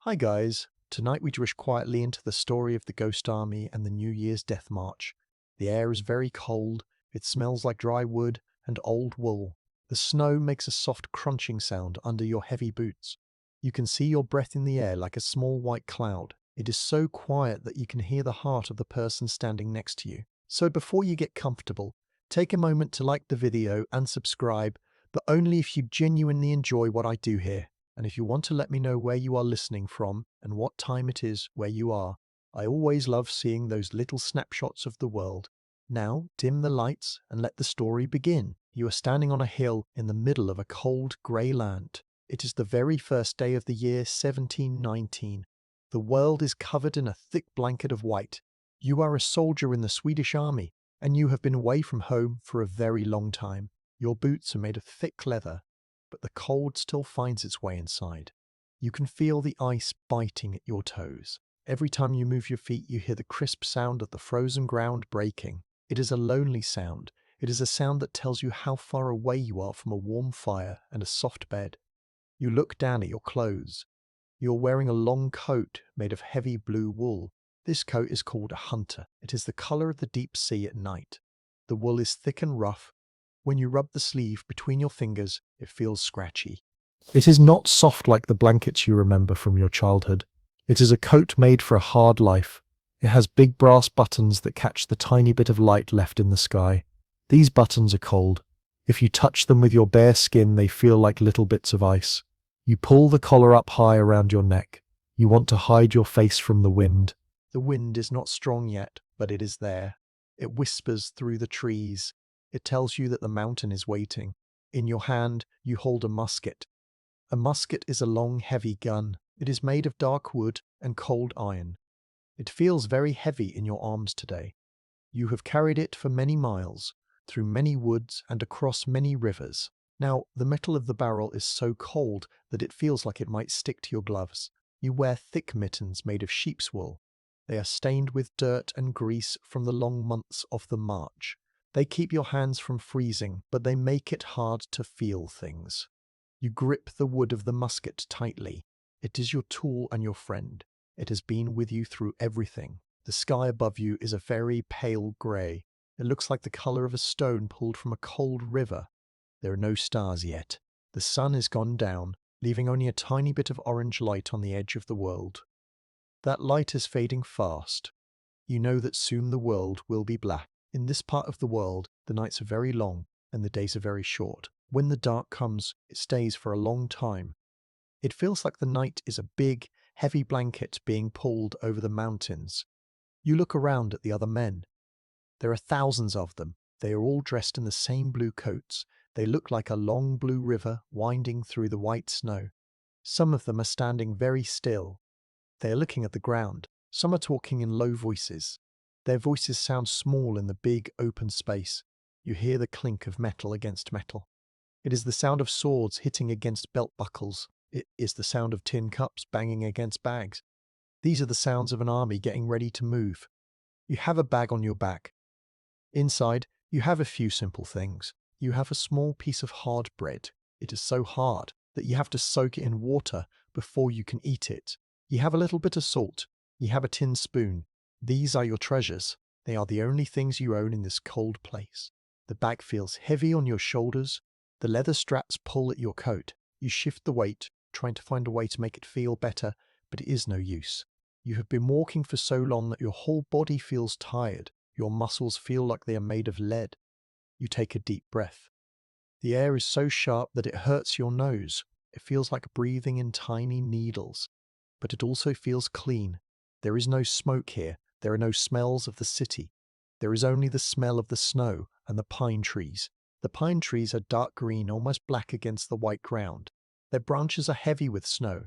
Hi guys, tonight we drift quietly into the story of the Ghost Army and the New Year's Death March. The air is very cold, it smells like dry wood and old wool. The snow makes a soft crunching sound under your heavy boots. You can see your breath in the air like a small white cloud. It is so quiet that you can hear the heart of the person standing next to you. So before you get comfortable, take a moment to like the video and subscribe, but only if you genuinely enjoy what I do here. And if you want to let me know where you are listening from and what time it is where you are, I always love seeing those little snapshots of the world. Now, dim the lights and let the story begin. You are standing on a hill in the middle of a cold, grey land. It is the very first day of the year 1719. The world is covered in a thick blanket of white. You are a soldier in the Swedish army, and you have been away from home for a very long time. Your boots are made of thick leather, but the cold still finds its way inside. You can feel the ice biting at your toes. Every time you move your feet, you hear the crisp sound of the frozen ground breaking. It is a lonely sound. It is a sound that tells you how far away you are from a warm fire and a soft bed. You look down at your clothes. You are wearing a long coat made of heavy blue wool. This coat is called a hunter. It is the color of the deep sea at night. The wool is thick and rough. When you rub the sleeve between your fingers, it feels scratchy. It is not soft like the blankets you remember from your childhood. It is a coat made for a hard life. It has big brass buttons that catch the tiny bit of light left in the sky. These buttons are cold. If you touch them with your bare skin, they feel like little bits of ice. You pull the collar up high around your neck. You want to hide your face from the wind. The wind is not strong yet, but it is there. It whispers through the trees. It tells you that the mountain is waiting. In your hand, you hold a musket. A musket is a long, heavy gun. It is made of dark wood and cold iron. It feels very heavy in your arms today. You have carried it for many miles, through many woods and across many rivers. Now, the metal of the barrel is so cold that it feels like it might stick to your gloves. You wear thick mittens made of sheep's wool. They are stained with dirt and grease from the long months of the march. They keep your hands from freezing, but they make it hard to feel things. You grip the wood of the musket tightly. It is your tool and your friend. It has been with you through everything. The sky above you is a very pale grey. It looks like the colour of a stone pulled from a cold river. There are no stars yet. The sun has gone down, leaving only a tiny bit of orange light on the edge of the world. That light is fading fast. You know that soon the world will be black. In this part of the world, the nights are very long and the days are very short. When the dark comes, it stays for a long time. It feels like the night is a big, heavy blanket being pulled over the mountains. You look around at the other men. There are thousands of them. They are all dressed in the same blue coats. They look like a long blue river winding through the white snow. Some of them are standing very still. They are looking at the ground. Some are talking in low voices. Their voices sound small in the big, open space. You hear the clink of metal against metal. It is the sound of swords hitting against belt buckles. It is the sound of tin cups banging against bags. These are the sounds of an army getting ready to move. You have a bag on your back. Inside, you have a few simple things. You have a small piece of hard bread. It is so hard that you have to soak it in water before you can eat it. You have a little bit of salt. You have a tin spoon. These are your treasures. They are the only things you own in this cold place. The bag feels heavy on your shoulders. The leather straps pull at your coat. You shift the weight, trying to find a way to make it feel better, but it is no use. You have been walking for so long that your whole body feels tired. Your muscles feel like they are made of lead. You take a deep breath. The air is so sharp that it hurts your nose. It feels like breathing in tiny needles. But it also feels clean. There is no smoke here. There are no smells of the city. There is only the smell of the snow and the pine trees. The pine trees are dark green, almost black against the white ground. Their branches are heavy with snow.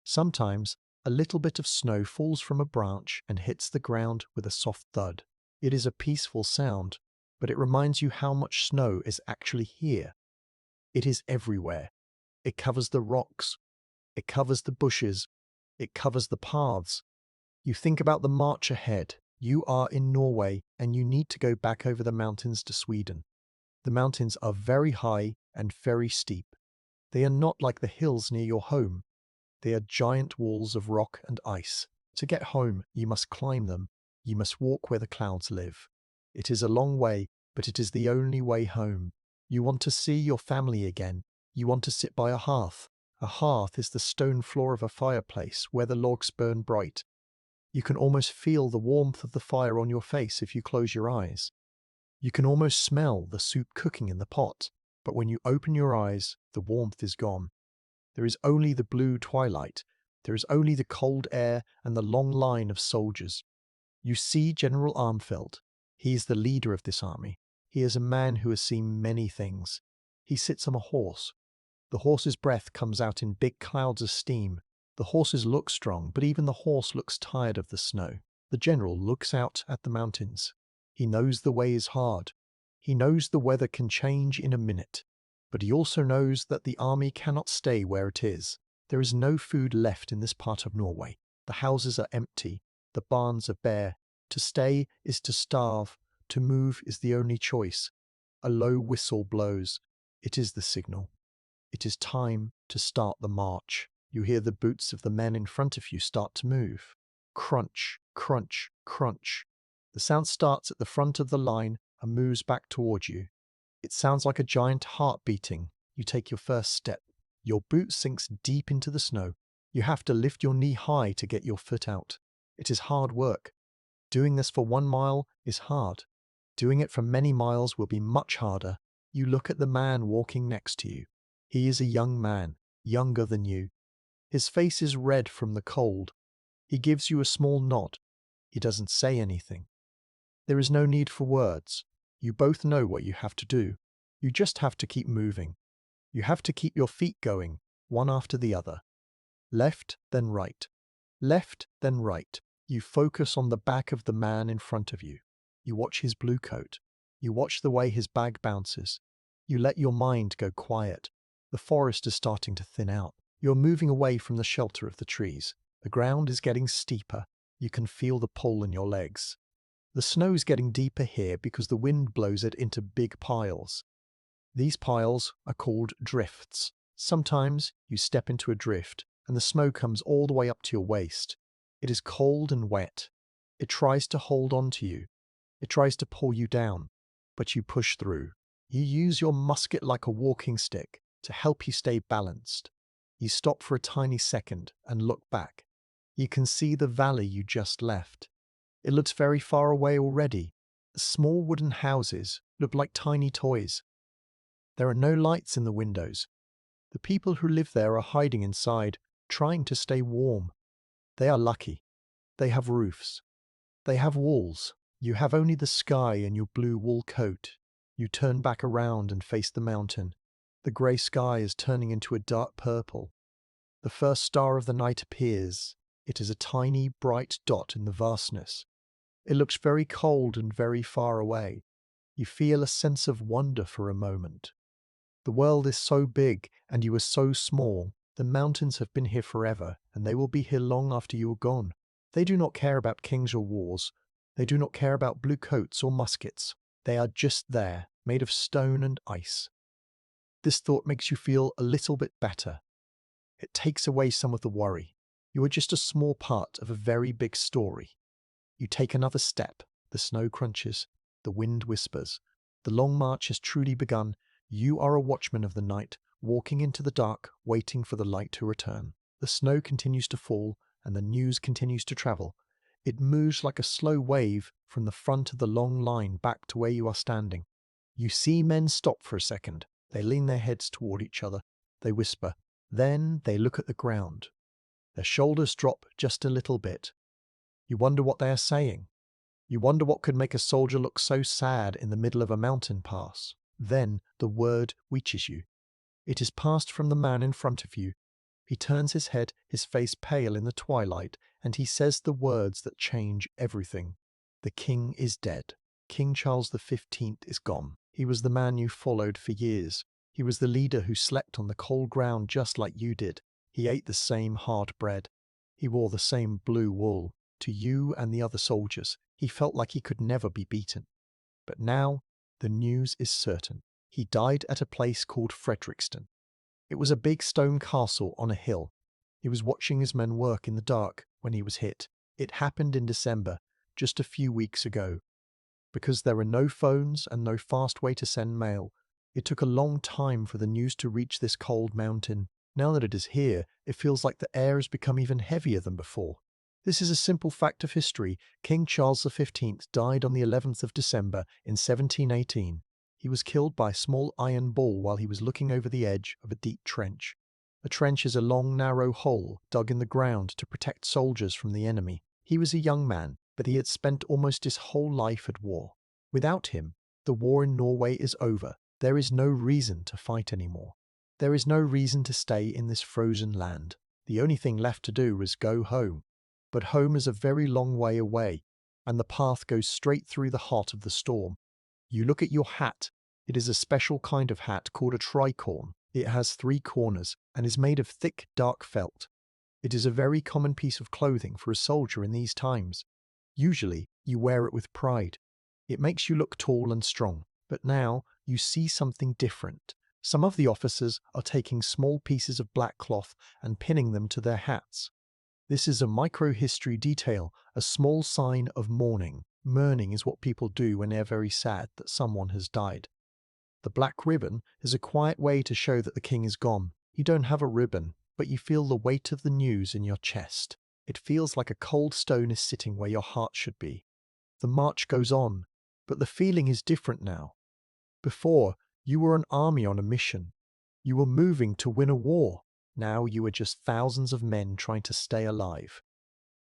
Sometimes, a little bit of snow falls from a branch and hits the ground with a soft thud. It is a peaceful sound, but it reminds you how much snow is actually here. It is everywhere. It covers the rocks. It covers the bushes. It covers the paths. You think about the march ahead. You are in Norway and you need to go back over the mountains to Sweden. The mountains are very high and very steep. They are not like the hills near your home. They are giant walls of rock and ice. To get home, you must climb them. You must walk where the clouds live. It is a long way, but it is the only way home. You want to see your family again. You want to sit by a hearth. A hearth is the stone floor of a fireplace where the logs burn bright. You can almost feel the warmth of the fire on your face if you close your eyes. You can almost smell the soup cooking in the pot, but when you open your eyes, the warmth is gone. There is only the blue twilight. There is only the cold air and the long line of soldiers. You see General Armfelt. He is the leader of this army. He is a man who has seen many things. He sits on a horse. The horse's breath comes out in big clouds of steam. The horses look strong, but even the horse looks tired of the snow. The general looks out at the mountains. He knows the way is hard. He knows the weather can change in a minute. But he also knows that the army cannot stay where it is. There is no food left in this part of Norway. The houses are empty. The barns are bare. To stay is to starve. To move is the only choice. A low whistle blows. It is the signal. It is time to start the march. You hear the boots of the men in front of you start to move. Crunch, crunch, crunch. The sound starts at the front of the line and moves back towards you. It sounds like a giant heart beating. You take your first step. Your boot sinks deep into the snow. You have to lift your knee high to get your foot out. It is hard work. Doing this for 1 mile is hard. Doing it for many miles will be much harder. You look at the man walking next to you. He is a young man, younger than you. His face is red from the cold. He gives you a small nod. He doesn't say anything. There is no need for words. You both know what you have to do. You just have to keep moving. You have to keep your feet going, one after the other. Left, then right. Left, then right. You focus on the back of the man in front of you. You watch his blue coat. You watch the way his bag bounces. You let your mind go quiet. The forest is starting to thin out. You're moving away from the shelter of the trees. The ground is getting steeper. You can feel the pull in your legs. The snow is getting deeper here because the wind blows it into big piles. These piles are called drifts. Sometimes you step into a drift and the snow comes all the way up to your waist. It is cold and wet. It tries to hold on to you. It tries to pull you down, but you push through. You use your musket like a walking stick to help you stay balanced. You stop for a tiny second and look back. You can see the valley you just left. It looks very far away already. The small wooden houses look like tiny toys. There are no lights in the windows. The people who live there are hiding inside, trying to stay warm. They are lucky. They have roofs. They have walls. You have only the sky and your blue wool coat. You turn back around and face the mountain. The grey sky is turning into a dark purple. The first star of the night appears. It is a tiny, bright dot in the vastness. It looks very cold and very far away. You feel a sense of wonder for a moment. The world is so big and you are so small. The mountains have been here forever and they will be here long after you are gone. They do not care about kings or wars. They do not care about blue coats or muskets. They are just there, made of stone and ice. This thought makes you feel a little bit better. It takes away some of the worry. You are just a small part of a very big story. You take another step. The snow crunches. The wind whispers. The long march has truly begun. You are a watchman of the night, walking into the dark, waiting for the light to return. The snow continues to fall, and the news continues to travel. It moves like a slow wave from the front of the long line back to where you are standing. You see men stop for a second. They lean their heads toward each other. They whisper. Then they look at the ground. Their shoulders drop just a little bit. You wonder what they are saying. You wonder what could make a soldier look so sad in the middle of a mountain pass. Then the word reaches you. It is passed from the man in front of you. He turns his head, his face pale in the twilight, and he says the words that change everything. The king is dead. King Charles XV is gone. He was the man you followed for years. He was the leader who slept on the cold ground just like you did. He ate the same hard bread. He wore the same blue wool. To you and the other soldiers, he felt like he could never be beaten. But now, the news is certain. He died at a place called Frederikston. It was a big stone castle on a hill. He was watching his men work in the dark when he was hit. It happened in December, just a few weeks ago. Because there were no phones and no fast way to send mail, it took a long time for the news to reach this cold mountain. Now that it is here, it feels like the air has become even heavier than before. This is a simple fact of history. King Charles XV died on the 11th of December in 1718. He was killed by a small iron ball while he was looking over the edge of a deep trench. A trench is a long, narrow hole dug in the ground to protect soldiers from the enemy. He was a young man, but he had spent almost his whole life at war. Without him, the war in Norway is over. There is no reason to fight anymore. There is no reason to stay in this frozen land. The only thing left to do is go home. But home is a very long way away, and the path goes straight through the heart of the storm. You look at your hat. It is a special kind of hat called a tricorn. It has 3 corners and is made of thick, dark felt. It is a very common piece of clothing for a soldier in these times. Usually, you wear it with pride. It makes you look tall and strong, but now you see something different. Some of the officers are taking small pieces of black cloth and pinning them to their hats. This is a micro-history detail, a small sign of mourning. Mourning is what people do when they're very sad that someone has died. The black ribbon is a quiet way to show that the king is gone. You don't have a ribbon, but you feel the weight of the news in your chest. It feels like a cold stone is sitting where your heart should be. The march goes on, but the feeling is different now. Before, you were an army on a mission. You were moving to win a war. Now you are just thousands of men trying to stay alive.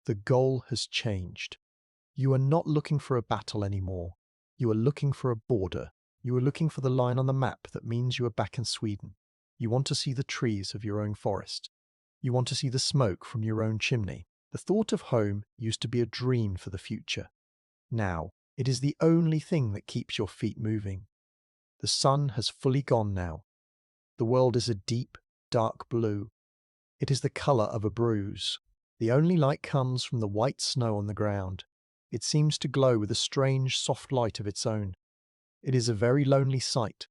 The goal has changed. You are not looking for a battle anymore. You are looking for a border. You are looking for the line on the map that means you are back in Sweden. You want to see the trees of your own forest. You want to see the smoke from your own chimney. The thought of home used to be a dream for the future. Now, it is the only thing that keeps your feet moving. The sun has fully gone now. The world is a deep, dark blue. It is the color of a bruise. The only light comes from the white snow on the ground. It seems to glow with a strange, soft light of its own. It is a very lonely sight.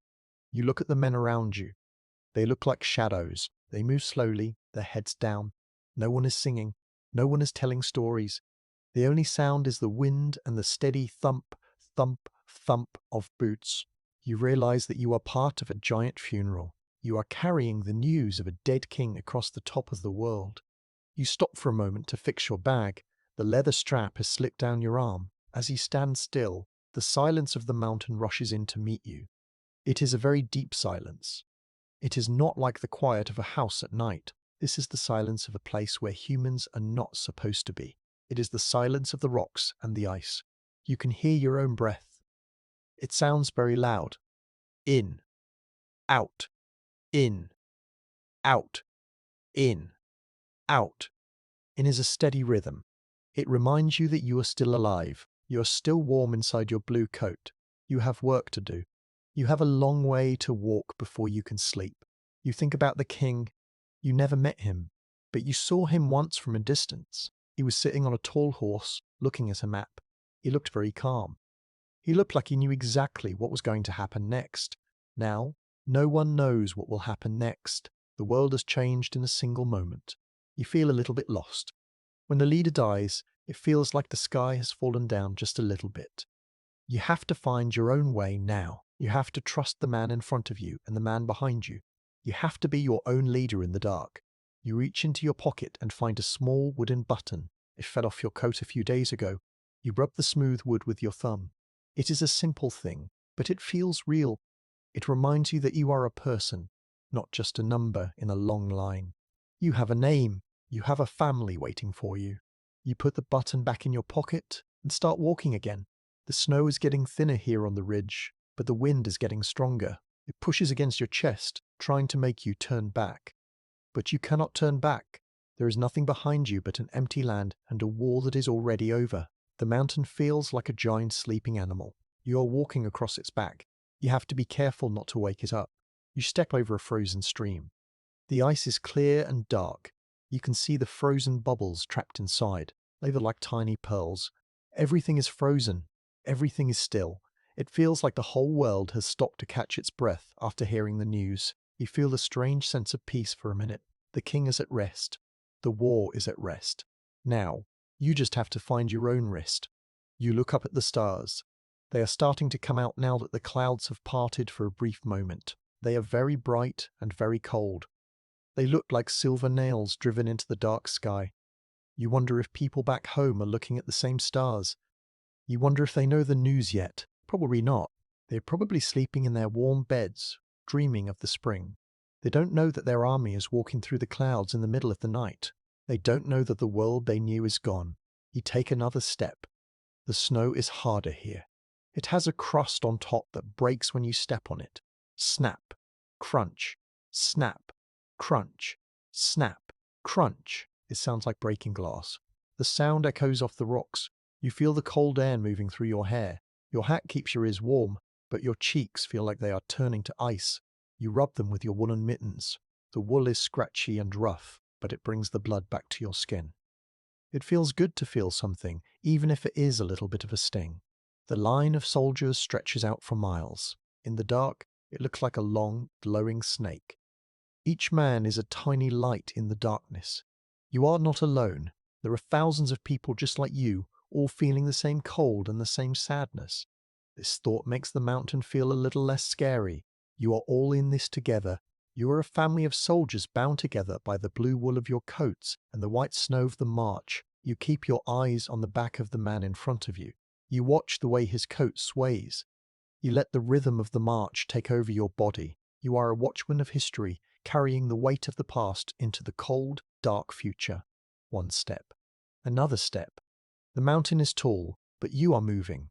You look at the men around you. They look like shadows. They move slowly, their heads down. No one is singing. No one is telling stories. The only sound is the wind and the steady thump, thump, thump of boots. You realize that you are part of a giant funeral. You are carrying the news of a dead king across the top of the world. You stop for a moment to fix your bag. The leather strap has slipped down your arm. As you stand still, the silence of the mountain rushes in to meet you. It is a very deep silence. It is not like the quiet of a house at night. This is the silence of a place where humans are not supposed to be. It is the silence of the rocks and the ice. You can hear your own breath. It sounds very loud. In, out, in, out, in, out. It is a steady rhythm. It reminds you that you are still alive. You are still warm inside your blue coat. You have work to do. You have a long way to walk before you can sleep. You think about the king. You never met him, but you saw him once from a distance. He was sitting on a tall horse, looking at a map. He looked very calm. He looked like he knew exactly what was going to happen next. Now, no one knows what will happen next. The world has changed in a single moment. You feel a little bit lost. When the leader dies, it feels like the sky has fallen down just a little bit. You have to find your own way now. You have to trust the man in front of you and the man behind you. You have to be your own leader in the dark. You reach into your pocket and find a small wooden button. It fell off your coat a few days ago. You rub the smooth wood with your thumb. It is a simple thing, but it feels real. It reminds you that you are a person, not just a number in a long line. You have a name. You have a family waiting for you. You put the button back in your pocket and start walking again. The snow is getting thinner here on the ridge, but the wind is getting stronger. It pushes against your chest, trying to make you turn back. But you cannot turn back. There is nothing behind you but an empty land and a war that is already over. The mountain feels like a giant sleeping animal. You are walking across its back. You have to be careful not to wake it up. You step over a frozen stream. The ice is clear and dark. You can see the frozen bubbles trapped inside. They look like tiny pearls. Everything is frozen. Everything is still. It feels like the whole world has stopped to catch its breath after hearing the news. You feel a strange sense of peace for a minute. The king is at rest. The war is at rest. Now, you just have to find your own rest. You look up at the stars. They are starting to come out now that the clouds have parted for a brief moment. They are very bright and very cold. They look like silver nails driven into the dark sky. You wonder if people back home are looking at the same stars. You wonder if they know the news yet. Probably not. They're probably sleeping in their warm beds, dreaming of the spring. They don't know that their army is walking through the clouds in the middle of the night. They don't know that the world they knew is gone. You take another step. The snow is harder here. It has a crust on top that breaks when you step on it. Snap, crunch, snap, crunch, snap, crunch. It sounds like breaking glass. The sound echoes off the rocks. You feel the cold air moving through your hair. Your hat keeps your ears warm, but your cheeks feel like they are turning to ice. You rub them with your woolen mittens. The wool is scratchy and rough, but it brings the blood back to your skin. It feels good to feel something, even if it is a little bit of a sting. The line of soldiers stretches out for miles. In the dark, it looks like a long, glowing snake. Each man is a tiny light in the darkness. You are not alone. There are thousands of people just like you, all feeling the same cold and the same sadness. This thought makes the mountain feel a little less scary. You are all in this together. You are a family of soldiers bound together by the blue wool of your coats and the white snow of the march. You keep your eyes on the back of the man in front of you. You watch the way his coat sways. You let the rhythm of the march take over your body. You are a watchman of history, carrying the weight of the past into the cold, dark future. One step. Another step. The mountain is tall, but you are moving.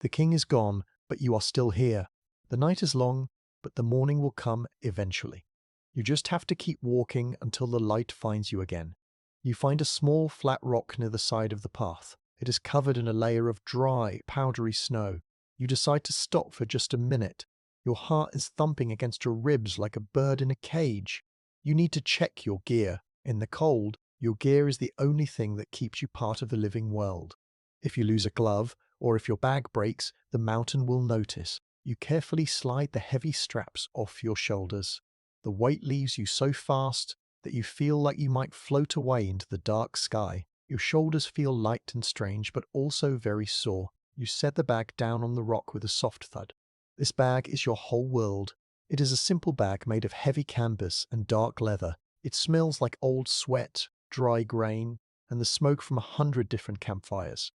The king is gone, but you are still here. The night is long, but the morning will come eventually. You just have to keep walking until the light finds you again. You find a small, flat rock near the side of the path. It is covered in a layer of dry, powdery snow. You decide to stop for just a minute. Your heart is thumping against your ribs like a bird in a cage. You need to check your gear. In the cold, your gear is the only thing that keeps you part of the living world. If you lose a glove, or if your bag breaks, the mountain will notice. You carefully slide the heavy straps off your shoulders. The weight leaves you so fast that you feel like you might float away into the dark sky. Your shoulders feel light and strange, but also very sore. You set the bag down on the rock with a soft thud. This bag is your whole world. It is a simple bag made of heavy canvas and dark leather. It smells like old sweat, dry grain, and the smoke from 100 different campfires.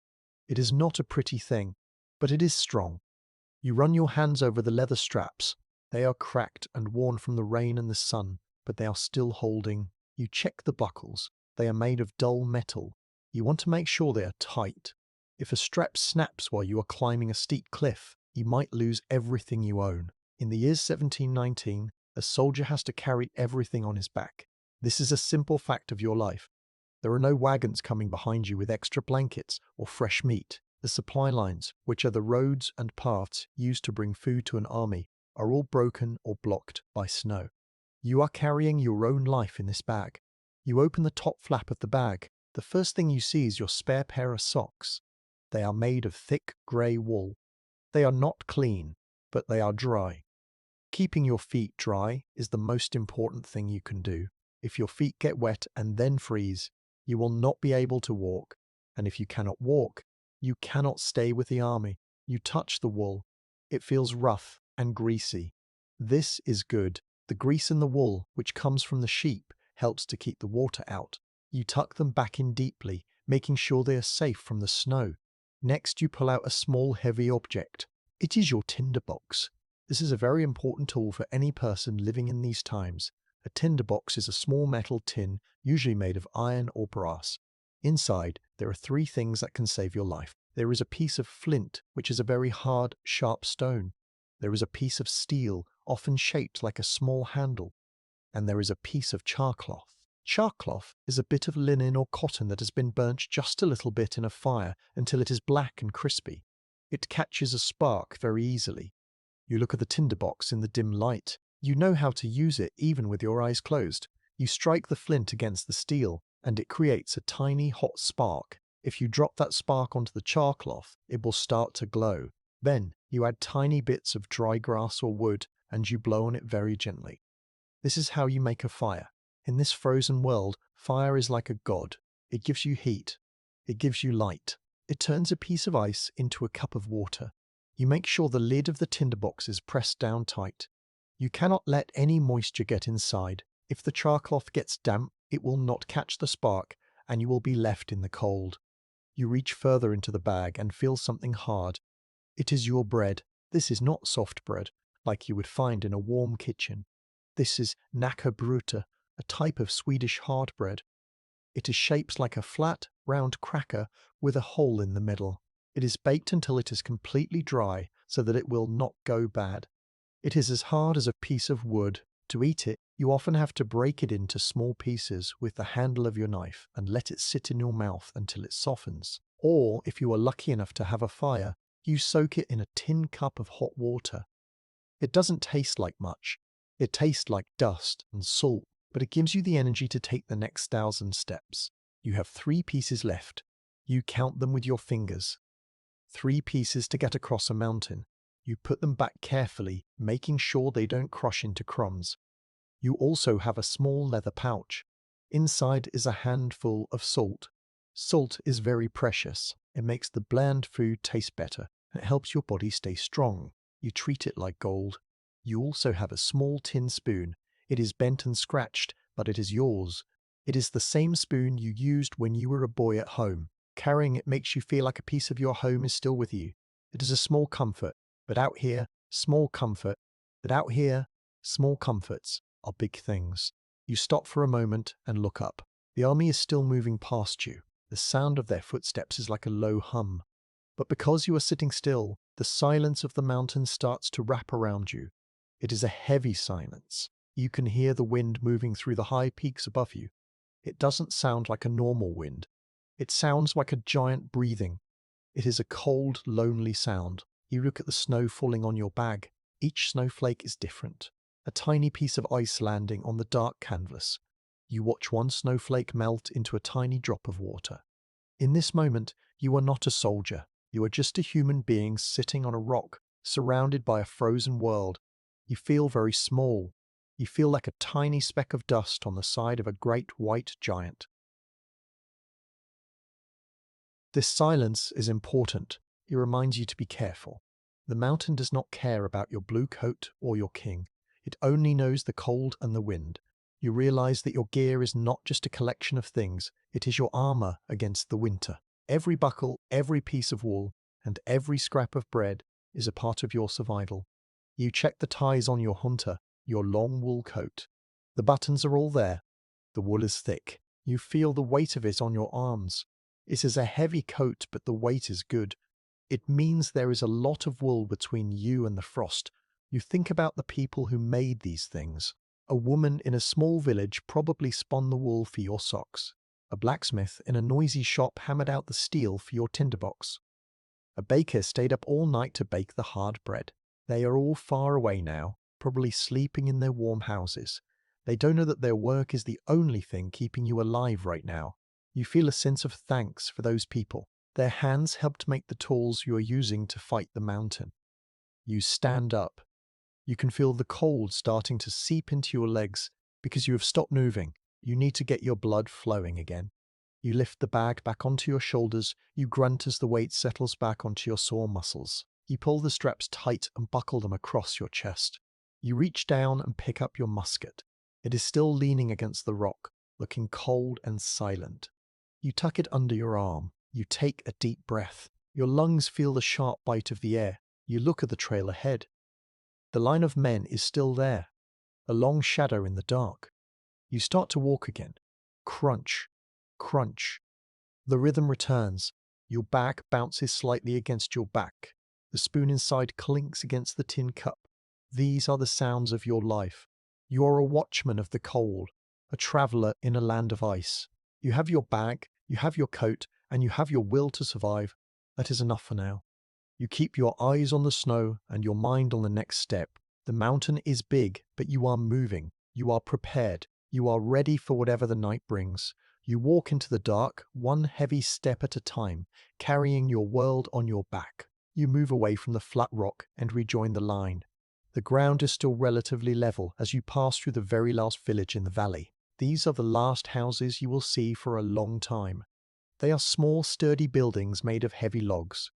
It is not a pretty thing, but it is strong. You run your hands over the leather straps. They are cracked and worn from the rain and the sun, but they are still holding. You check the buckles. They are made of dull metal. You want to make sure they are tight. If a strap snaps while you are climbing a steep cliff, you might lose everything you own. In the year 1719, a soldier has to carry everything on his back. This is a simple fact of your life. There are no wagons coming behind you with extra blankets or fresh meat. The supply lines, which are the roads and paths used to bring food to an army, are all broken or blocked by snow. You are carrying your own life in this bag. You open the top flap of the bag. The first thing you see is your spare pair of socks. They are made of thick grey wool. They are not clean, but they are dry. Keeping your feet dry is the most important thing you can do. If your feet get wet and then freeze, you will not be able to walk. And if you cannot walk, you cannot stay with the army. You touch the wool. It feels rough and greasy. This is good. The grease in the wool, which comes from the sheep, helps to keep the water out. You tuck them back in deeply, making sure they are safe from the snow. Next, you pull out a small heavy object. It is your tinderbox. This is a very important tool for any person living in these times. A tinderbox is a small metal tin, usually made of iron or brass. Inside, there are 3 things that can save your life. There is a piece of flint, which is a very hard, sharp stone. There is a piece of steel, often shaped like a small handle. And there is a piece of charcloth. Charcloth is a bit of linen or cotton that has been burnt just a little bit in a fire until it is black and crispy. It catches a spark very easily. You look at the tinderbox in the dim light. You know how to use it even with your eyes closed. You strike the flint against the steel, and it creates a tiny hot spark. If you drop that spark onto the charcloth, it will start to glow. Then you add tiny bits of dry grass or wood, and you blow on it very gently. This is how you make a fire. In this frozen world, fire is like a god. It gives you heat. It gives you light. It turns a piece of ice into a cup of water. You make sure the lid of the tinderbox is pressed down tight. You cannot let any moisture get inside. If the charcloth gets damp, it will not catch the spark, and you will be left in the cold. You reach further into the bag and feel something hard. It is your bread. This is not soft bread, like you would find in a warm kitchen. This is knäckebröd, a type of Swedish hard bread. It is shaped like a flat, round cracker with a hole in the middle. It is baked until it is completely dry so that it will not go bad. It is as hard as a piece of wood. To eat it, you often have to break it into small pieces with the handle of your knife and let it sit in your mouth until it softens. Or, if you are lucky enough to have a fire, you soak it in a tin cup of hot water. It doesn't taste like much. It tastes like dust and salt, but it gives you the energy to take the next 1,000 steps. You have 3 pieces left. You count them with your fingers. 3 pieces to get across a mountain. You put them back carefully, making sure they don't crush into crumbs. You also have a small leather pouch. Inside is a handful of salt. Salt is very precious. It makes the bland food taste better, and it helps your body stay strong. You treat it like gold. You also have a small tin spoon. It is bent and scratched, but it is yours. It is the same spoon you used when you were a boy at home. Carrying it makes you feel like a piece of your home is still with you. It is a small comfort, but out here, small comfort, but out here, small comforts are big things. You stop for a moment and look up. The army is still moving past you. The sound of their footsteps is like a low hum. But because you are sitting still, the silence of the mountain starts to wrap around you. It is a heavy silence. You can hear the wind moving through the high peaks above you. It doesn't sound like a normal wind. It sounds like a giant breathing. It is a cold, lonely sound. You look at the snow falling on your bag. Each snowflake is different. A tiny piece of ice landing on the dark canvas. You watch one snowflake melt into a tiny drop of water. In this moment, you are not a soldier. You are just a human being sitting on a rock, surrounded by a frozen world. You feel very small. You feel like a tiny speck of dust on the side of a great white giant. This silence is important. It reminds you to be careful. The mountain does not care about your blue coat or your king. It only knows the cold and the wind. You realize that your gear is not just a collection of things, it is your armor against the winter. Every buckle, every piece of wool, and every scrap of bread is a part of your survival. You check the ties on your hunter, your long wool coat. The buttons are all there. The wool is thick. You feel the weight of it on your arms. It is a heavy coat, but the weight is good. It means there is a lot of wool between you and the frost. You think about the people who made these things. A woman in a small village probably spun the wool for your socks. A blacksmith in a noisy shop hammered out the steel for your tinderbox. A baker stayed up all night to bake the hard bread. They are all far away now, probably sleeping in their warm houses. They don't know that their work is the only thing keeping you alive right now. You feel a sense of thanks for those people. Their hands helped make the tools you are using to fight the mountain. You stand up. You can feel the cold starting to seep into your legs because you have stopped moving. You need to get your blood flowing again. You lift the bag back onto your shoulders. You grunt as the weight settles back onto your sore muscles. You pull the straps tight and buckle them across your chest. You reach down and pick up your musket. It is still leaning against the rock, looking cold and silent. You tuck it under your arm. You take a deep breath. Your lungs feel the sharp bite of the air. You look at the trail ahead. The line of men is still there, a long shadow in the dark. You start to walk again. Crunch, crunch. The rhythm returns. Your bag bounces slightly against your back. The spoon inside clinks against the tin cup. These are the sounds of your life. You are a watchman of the cold, a traveler in a land of ice. You have your bag, you have your coat, and you have your will to survive. That is enough for now. You keep your eyes on the snow and your mind on the next step. The mountain is big, but you are moving. You are prepared. You are ready for whatever the night brings. You walk into the dark, one heavy step at a time, carrying your world on your back. You move away from the flat rock and rejoin the line. The ground is still relatively level as you pass through the very last village in the valley. These are the last houses you will see for a long time. They are small, sturdy buildings made of heavy logs.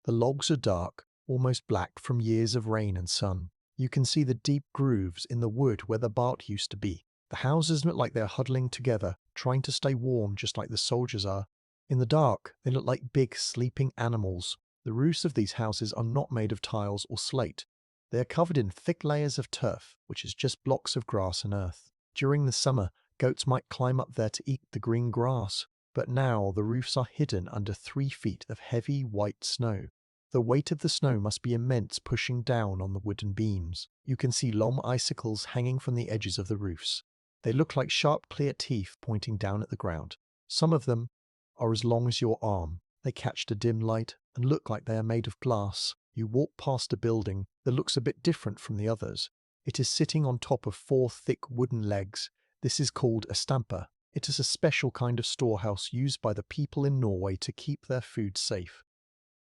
The logs are dark, almost black from years of rain and sun. You can see the deep grooves in the wood where the bark used to be. The houses look like they're huddling together, trying to stay warm just like the soldiers are. In the dark, they look like big, sleeping animals. The roofs of these houses are not made of tiles or slate. They are covered in thick layers of turf, which is just blocks of grass and earth. During the summer, goats might climb up there to eat the green grass, but now the roofs are hidden under 3 feet of heavy white snow. The weight of the snow must be immense, pushing down on the wooden beams. You can see long icicles hanging from the edges of the roofs. They look like sharp, clear teeth pointing down at the ground. Some of them are as long as your arm. They catch the dim light and look like they are made of glass. You walk past a building that looks a bit different from the others. It is sitting on top of 4 thick wooden legs. This is called a stamper. It is a special kind of storehouse used by the people in Norway to keep their food safe.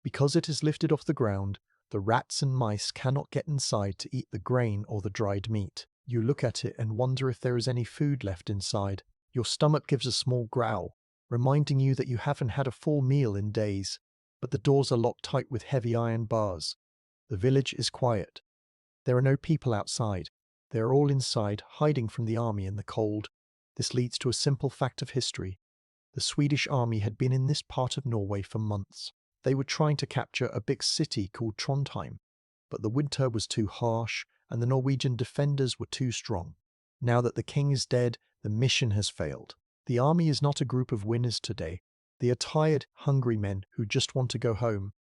Because it is lifted off the ground, the rats and mice cannot get inside to eat the grain or the dried meat. You look at it and wonder if there is any food left inside. Your stomach gives a small growl, reminding you that you haven't had a full meal in days. But the doors are locked tight with heavy iron bars. The village is quiet. There are no people outside. They are all inside, hiding from the army in the cold. This leads to a simple fact of history. The Swedish army had been in this part of Norway for months. They were trying to capture a big city called Trondheim, but the winter was too harsh and the Norwegian defenders were too strong. Now that the king is dead, the mission has failed. The army is not a group of winners today. They are tired, hungry men who just want to go home.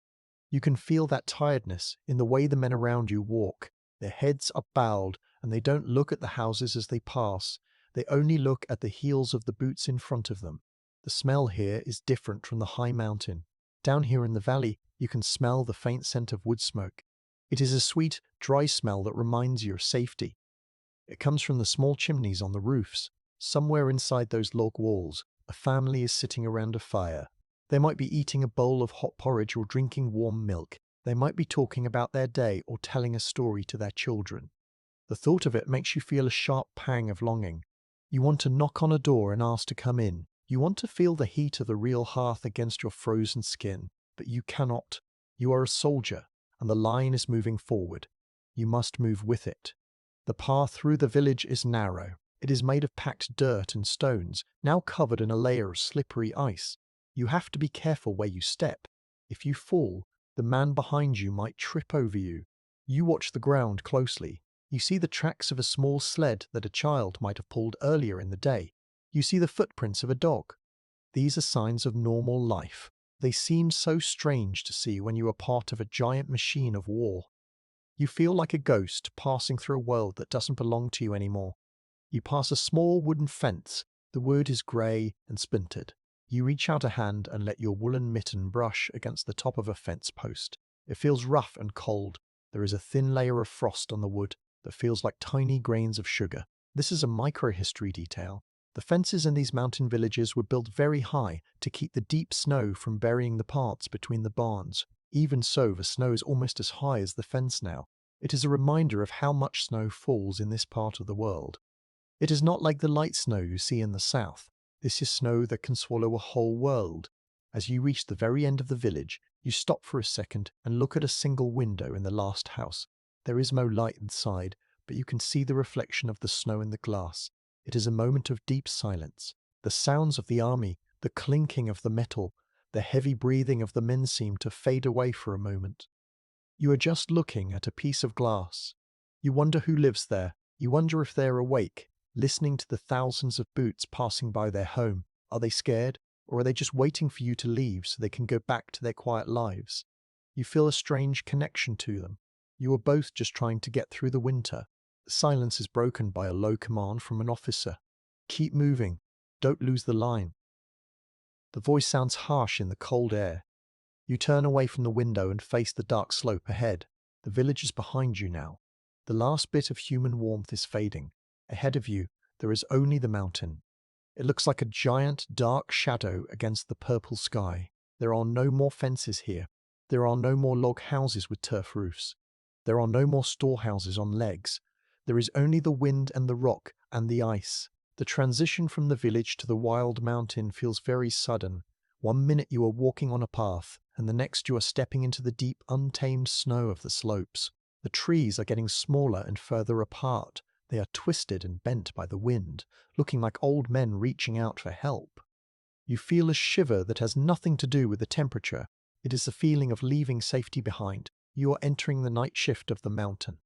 You can feel that tiredness in the way the men around you walk. Their heads are bowed and they don't look at the houses as they pass. They only look at the heels of the boots in front of them. The smell here is different from the high mountain. Down here in the valley, you can smell the faint scent of wood smoke. It is a sweet, dry smell that reminds you of safety. It comes from the small chimneys on the roofs. Somewhere inside those log walls, a family is sitting around a fire. They might be eating a bowl of hot porridge or drinking warm milk. They might be talking about their day or telling a story to their children. The thought of it makes you feel a sharp pang of longing. You want to knock on a door and ask to come in. You want to feel the heat of the real hearth against your frozen skin, but you cannot. You are a soldier, and the line is moving forward. You must move with it. The path through the village is narrow. It is made of packed dirt and stones, now covered in a layer of slippery ice. You have to be careful where you step. If you fall, the man behind you might trip over you. You watch the ground closely. You see the tracks of a small sled that a child might have pulled earlier in the day. You see the footprints of a dog. These are signs of normal life. They seem so strange to see when you are part of a giant machine of war. You feel like a ghost passing through a world that doesn't belong to you anymore. You pass a small wooden fence. The wood is grey and splintered. You reach out a hand and let your woolen mitten brush against the top of a fence post. It feels rough and cold. There is a thin layer of frost on the wood that feels like tiny grains of sugar. This is a microhistory detail. The fences in these mountain villages were built very high to keep the deep snow from burying the parts between the barns. Even so, the snow is almost as high as the fence now. It is a reminder of how much snow falls in this part of the world. It is not like the light snow you see in the south. This is snow that can swallow a whole world. As you reach the very end of the village, you stop for a second and look at a single window in the last house. There is no light inside, but you can see the reflection of the snow in the glass. It is a moment of deep silence. The sounds of the army, the clinking of the metal, the heavy breathing of the men seem to fade away for a moment. You are just looking at a piece of glass. You wonder who lives there. You wonder if they are awake, listening to the thousands of boots passing by their home. Are they scared, or are they just waiting for you to leave so they can go back to their quiet lives? You feel a strange connection to them. You are both just trying to get through the winter. The silence is broken by a low command from an officer. Keep moving. Don't lose the line. The voice sounds harsh in the cold air. You turn away from the window and face the dark slope ahead. The village is behind you now. The last bit of human warmth is fading. Ahead of you, there is only the mountain. It looks like a giant, dark shadow against the purple sky. There are no more fences here. There are no more log houses with turf roofs. There are no more storehouses on legs. There is only the wind and the rock and the ice. The transition from the village to the wild mountain feels very sudden. One minute you are walking on a path, and the next you are stepping into the deep, untamed snow of the slopes. The trees are getting smaller and further apart. They are twisted and bent by the wind, looking like old men reaching out for help. You feel a shiver that has nothing to do with the temperature. It is the feeling of leaving safety behind. You are entering the night shift of the mountain.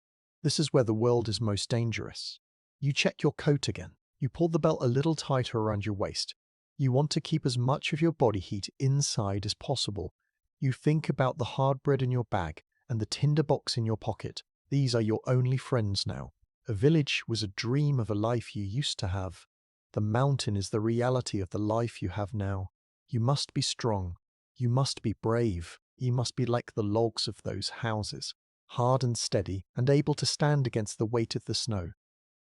This is where the world is most dangerous. You check your coat again. You pull the belt a little tighter around your waist. You want to keep as much of your body heat inside as possible. You think about the hard bread in your bag and the tinder box in your pocket. These are your only friends now. A village was a dream of a life you used to have. The mountain is the reality of the life you have now. You must be strong. You must be brave. You must be like the logs of those houses, hard and steady and able to stand against the weight of the snow.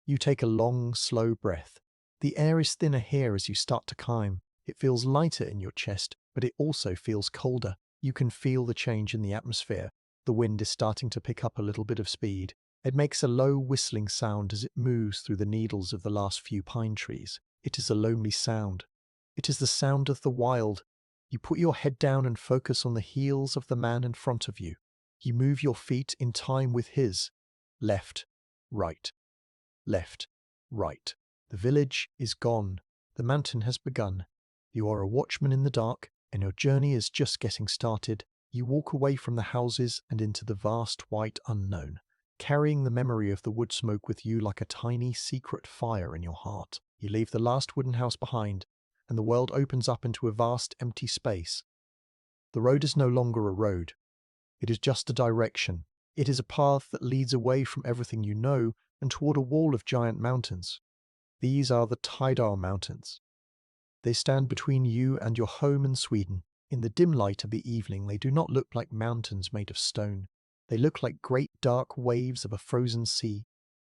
You take a long, slow breath. The air is thinner here as you start to climb. It feels lighter in your chest, but it also feels colder. You can feel the change in the atmosphere. The wind is starting to pick up a little bit of speed. It makes a low whistling sound as it moves through the needles of the last few pine trees. It is a lonely sound. It is the sound of the wild. You put your head down and focus on the heels of the man in front of you. You move your feet in time with his. Left, right, left, right. The village is gone. The mountain has begun. You are a watchman in the dark, and your journey is just getting started. You walk away from the houses and into the vast white unknown, carrying the memory of the wood smoke with you like a tiny secret fire in your heart. You leave the last wooden house behind, and the world opens up into a vast empty space. The road is no longer a road. It is just a direction. It is a path that leads away from everything you know and toward a wall of giant mountains. These are the Tidal Mountains. They stand between you and your home in Sweden. In the dim light of the evening, they do not look like mountains made of stone. They look like great dark waves of a frozen sea,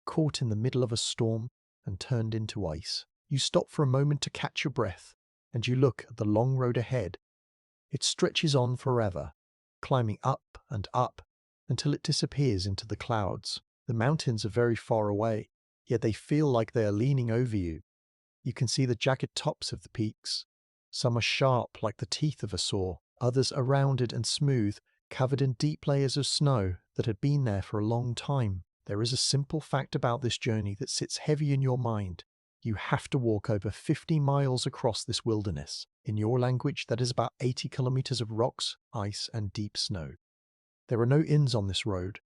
caught in the middle of a storm and turned into ice. You stop for a moment to catch your breath, and you look at the long road ahead. It stretches on forever, climbing up and up until it disappears into the clouds. The mountains are very far away, yet they feel like they are leaning over you. You can see the jagged tops of the peaks. Some are sharp like the teeth of a saw. Others are rounded and smooth, covered in deep layers of snow that had been there for a long time. There is a simple fact about this journey that sits heavy in your mind. You have to walk over 50 miles across this wilderness. In your language, that is about 80 kilometers of rocks, ice, and deep snow. There are no inns on this road.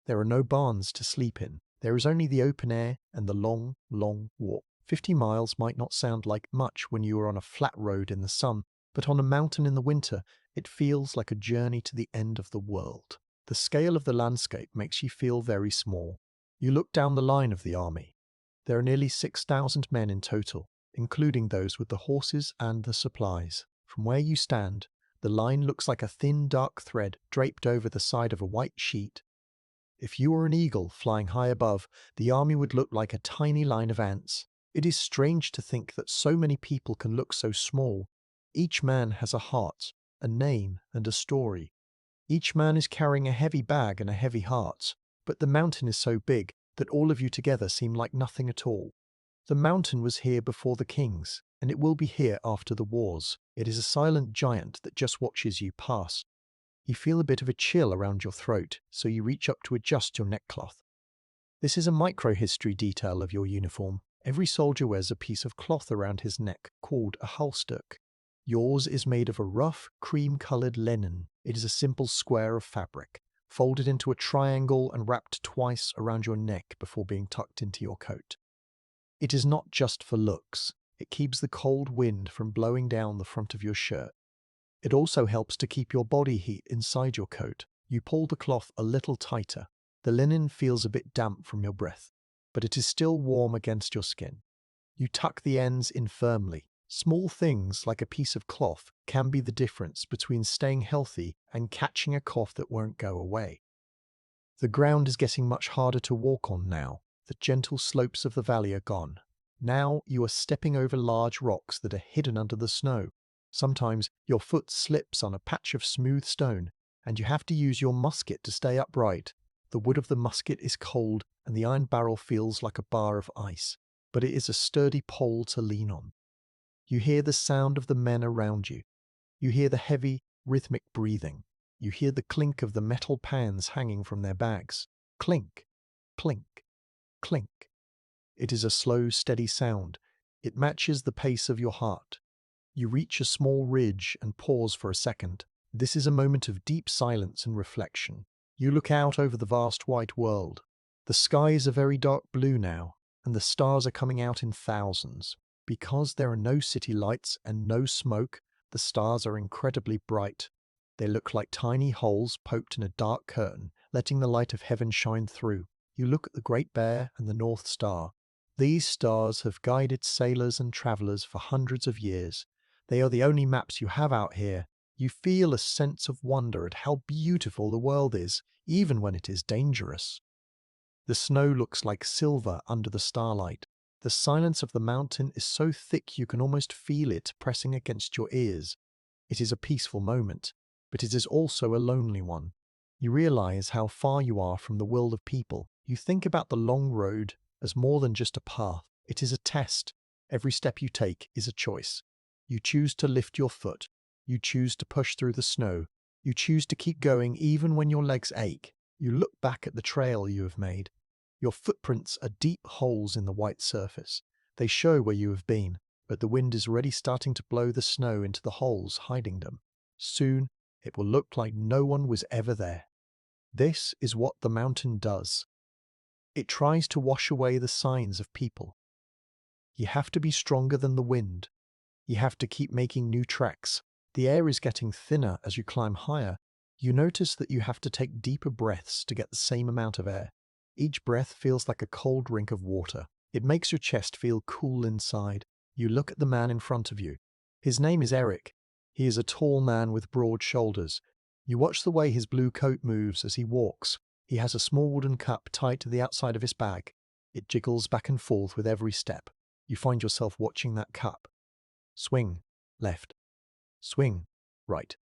There are no barns to sleep in. There is only the open air and the long, long walk. 50 miles might not sound like much when you are on a flat road in the sun, but on a mountain in the winter, it feels like a journey to the end of the world. The scale of the landscape makes you feel very small. You look down the line of the army. There are nearly 6,000 men in total, including those with the horses and the supplies. From where you stand, the line looks like a thin, dark thread draped over the side of a white sheet. If you were an eagle flying high above, the army would look like a tiny line of ants. It is strange to think that so many people can look so small. Each man has a heart, a name, and a story. Each man is carrying a heavy bag and a heavy heart, but the mountain is so big that all of you together seem like nothing at all. The mountain was here before the kings, and it will be here after the wars. It is a silent giant that just watches you pass. You feel a bit of a chill around your throat, so you reach up to adjust your neckcloth. This is a microhistory detail of your uniform. Every soldier wears a piece of cloth around his neck called a halsduk. Yours is made of a rough, cream-colored linen. It is a simple square of fabric, folded into a triangle and wrapped twice around your neck before being tucked into your coat. It is not just for looks. It keeps the cold wind from blowing down the front of your shirt. It also helps to keep your body heat inside your coat. You pull the cloth a little tighter. The linen feels a bit damp from your breath, but it is still warm against your skin. You tuck the ends in firmly. Small things like a piece of cloth can be the difference between staying healthy and catching a cough that won't go away. The ground is getting much harder to walk on now. The gentle slopes of the valley are gone. Now you are stepping over large rocks that are hidden under the snow. Sometimes your foot slips on a patch of smooth stone, and you have to use your musket to stay upright. The wood of the musket is cold, and the iron barrel feels like a bar of ice. but it is a sturdy pole to lean on. You hear the sound of the men around you. You hear the heavy, rhythmic breathing. You hear the clink of the metal pans hanging from their bags. Clink, clink, clink. It is a slow, steady sound. It matches the pace of your heart. You reach a small ridge and pause for a second. This is a moment of deep silence and reflection. You look out over the vast white world. The sky is a very dark blue now, and the stars are coming out in thousands. Because there are no city lights and no smoke, the stars are incredibly bright. They look like tiny holes poked in a dark curtain, letting the light of heaven shine through. You look at the Great Bear and the North Star. These stars have guided sailors and travelers for hundreds of years. They are the only maps you have out here. You feel a sense of wonder at how beautiful the world is, even when it is dangerous. The snow looks like silver under the starlight. The silence of the mountain is so thick you can almost feel it pressing against your ears. It is a peaceful moment, but it is also a lonely one. You realize how far you are from the world of people. You think about the long road as more than just a path. It is a test. Every step you take is a choice. You choose to lift your foot. You choose to push through the snow. You choose to keep going even when your legs ache. You look back at the trail you have made. Your footprints are deep holes in the white surface. They show where you have been, but the wind is already starting to blow the snow into the holes, hiding them. Soon, it will look like no one was ever there. This is what the mountain does. It tries to wash away the signs of people. You have to be stronger than the wind. You have to keep making new tracks. The air is getting thinner as you climb higher. You notice that you have to take deeper breaths to get the same amount of air. Each breath feels like a cold drink of water. It makes your chest feel cool inside. You look at the man in front of you. His name is Eric. He is a tall man with broad shoulders. You watch the way his blue coat moves as he walks. He has a small wooden cup tied to the outside of his bag. It jiggles back and forth with every step. You find yourself watching that cup. Swing, left. Swing, right.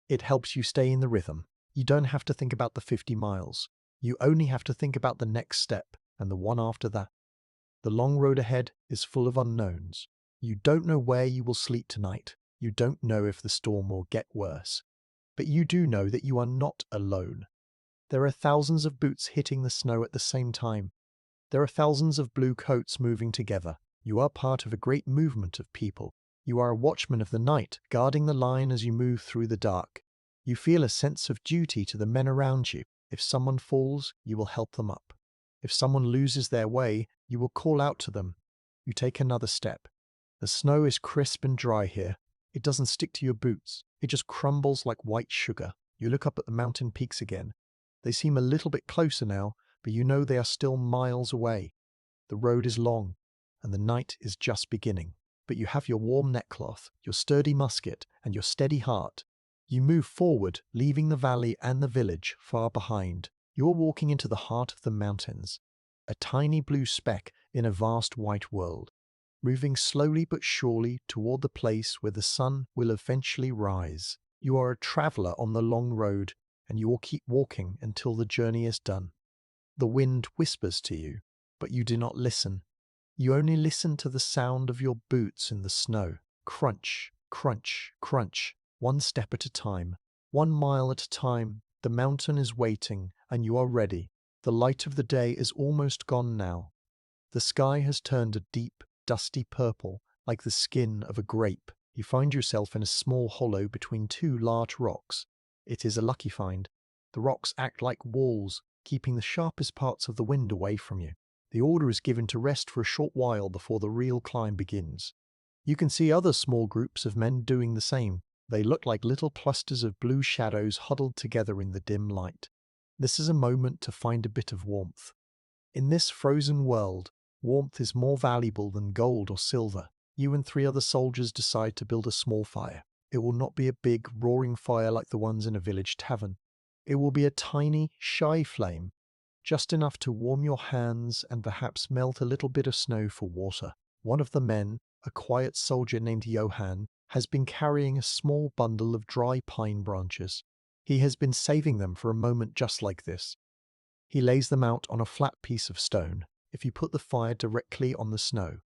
It helps you stay in the rhythm. You don't have to think about the 50 miles. You only have to think about the next step and the one after that. The long road ahead is full of unknowns. You don't know where you will sleep tonight. You don't know if the storm will get worse. But you do know that you are not alone. There are thousands of boots hitting the snow at the same time. There are thousands of blue coats moving together. You are part of a great movement of people. You are a watchman of the night, guarding the line as you move through the dark. You feel a sense of duty to the men around you. If someone falls, you will help them up. If someone loses their way, you will call out to them. You take another step. The snow is crisp and dry here. It doesn't stick to your boots. It just crumbles like white sugar. You look up at the mountain peaks again. They seem a little bit closer now, but you know they are still miles away. The road is long, and the night is just beginning. But you have your warm neckcloth, your sturdy musket, and your steady heart. You move forward, leaving the valley and the village far behind. You are walking into the heart of the mountains, a tiny blue speck in a vast white world, moving slowly but surely toward the place where the sun will eventually rise. You are a traveler on the long road, and you will keep walking until the journey is done. The wind whispers to you, but you do not listen. You only listen to the sound of your boots in the snow. Crunch, crunch, crunch. One step at a time, 1 mile at a time. The mountain is waiting, and you are ready. The light of the day is almost gone now. The sky has turned a deep, dusty purple, like the skin of a grape. You find yourself in a small hollow between two large rocks. It is a lucky find. The rocks act like walls, keeping the sharpest parts of the wind away from you. The order is given to rest for a short while before the real climb begins. You can see other small groups of men doing the same. They look like little clusters of blue shadows huddled together in the dim light. This is a moment to find a bit of warmth. In this frozen world, warmth is more valuable than gold or silver. You and 3 other soldiers decide to build a small fire. It will not be a big, roaring fire like the ones in a village tavern. It will be a tiny, shy flame, just enough to warm your hands and perhaps melt a little bit of snow for water. One of the men, a quiet soldier named Johann, has been carrying a small bundle of dry pine branches. He has been saving them for a moment just like this. He lays them out on a flat piece of stone. if you put the fire directly on the snow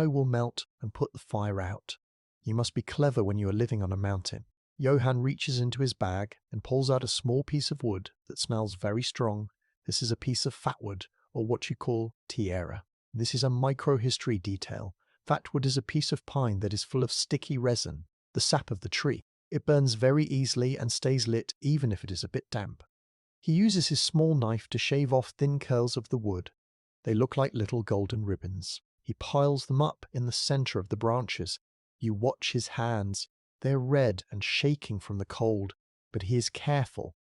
will melt and put the fire out. You must be clever when you are living on a mountain. Johan reaches into his bag and pulls out a small piece of wood that smells very strong. This is a piece of fatwood, or what you call tierra. This is a microhistory detail. Fatwood is a piece of pine that is full of sticky resin, the sap of the tree. It burns very easily and stays lit even if it is a bit damp. He uses his small knife to shave off thin curls of the wood. They look like little golden ribbons. He piles them up in the center of the branches. You watch his hands. They're red and shaking from the cold, but he is careful.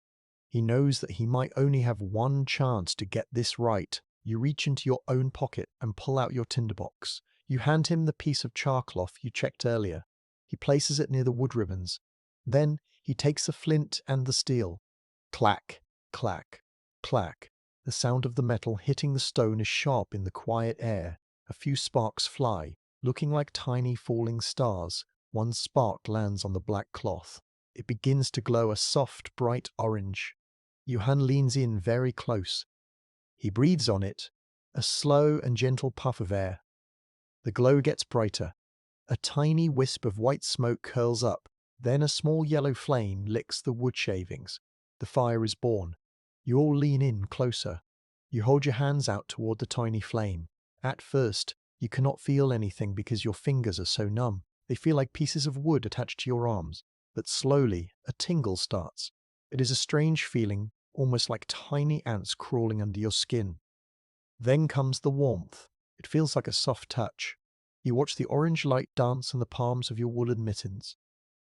He knows that he might only have one chance to get this right. You reach into your own pocket and pull out your tinderbox. You hand him the piece of charcloth you checked earlier. He places it near the wood ribbons. Then he takes the flint and the steel. Clack, clack, clack. The sound of the metal hitting the stone is sharp in the quiet air. A few sparks fly, looking like tiny falling stars. One spark lands on the black cloth. It begins to glow a soft, bright orange. Johan leans in very close. He breathes on it, a slow and gentle puff of air. The glow gets brighter. A tiny wisp of white smoke curls up. Then a small yellow flame licks the wood shavings. The fire is born. You all lean in closer. You hold your hands out toward the tiny flame. At first, you cannot feel anything because your fingers are so numb. They feel like pieces of wood attached to your arms. But slowly, a tingle starts. It is a strange feeling, almost like tiny ants crawling under your skin. Then comes the warmth. It feels like a soft touch. You watch the orange light dance in the palms of your woolen mittens.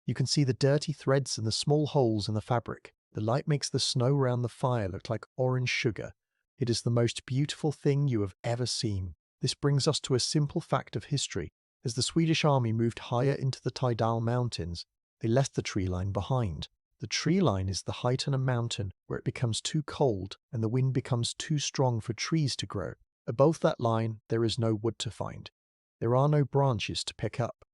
You can see the dirty threads and the small holes in the fabric. The light makes the snow around the fire look like orange sugar. It is the most beautiful thing you have ever seen. This brings us to a simple fact of history. As the Swedish army moved higher into the Tidal Mountains, they left the tree line behind. The tree line is the height on a mountain where it becomes too cold and the wind becomes too strong for trees to grow. Above that line, there is no wood to find. There are no branches to pick up.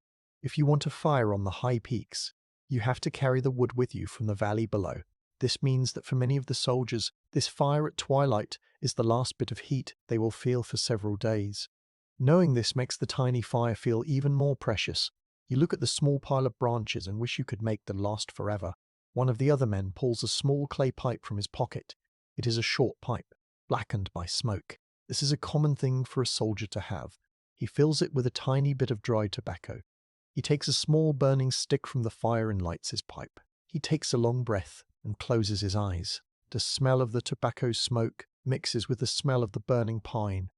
If you want a fire on the high peaks, you have to carry the wood with you from the valley below. This means that for many of the soldiers, this fire at twilight is the last bit of heat they will feel for several days. Knowing this makes the tiny fire feel even more precious. You look at the small pile of branches and wish you could make them last forever. One of the other men pulls a small clay pipe from his pocket. It is a short pipe, blackened by smoke. This is a common thing for a soldier to have. He fills it with a tiny bit of dried tobacco. He takes a small burning stick from the fire and lights his pipe. He takes a long breath and closes his eyes. The smell of the tobacco smoke mixes with the smell of the burning pine.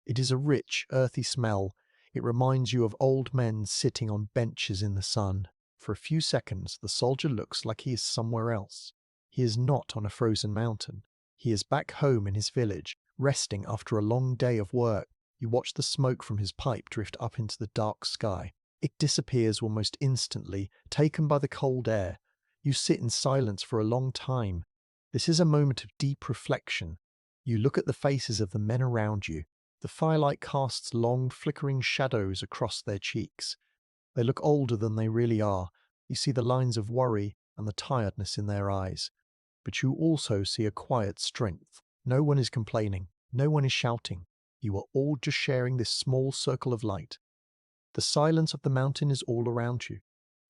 It is a rich, earthy smell. It reminds you of old men sitting on benches in the sun. For a few seconds, the soldier looks like he is somewhere else. He is not on a frozen mountain. He is back home in his village, resting after a long day of work. You watch the smoke from his pipe drift up into the dark sky. It disappears almost instantly, taken by the cold air. You sit in silence for a long time. This is a moment of deep reflection. You look at the faces of the men around you. The firelight casts long, flickering shadows across their cheeks. They look older than they really are. You see the lines of worry and the tiredness in their eyes. But you also see a quiet strength. No one is complaining. No one is shouting. You are all just sharing this small circle of light. The silence of the mountain is all around you.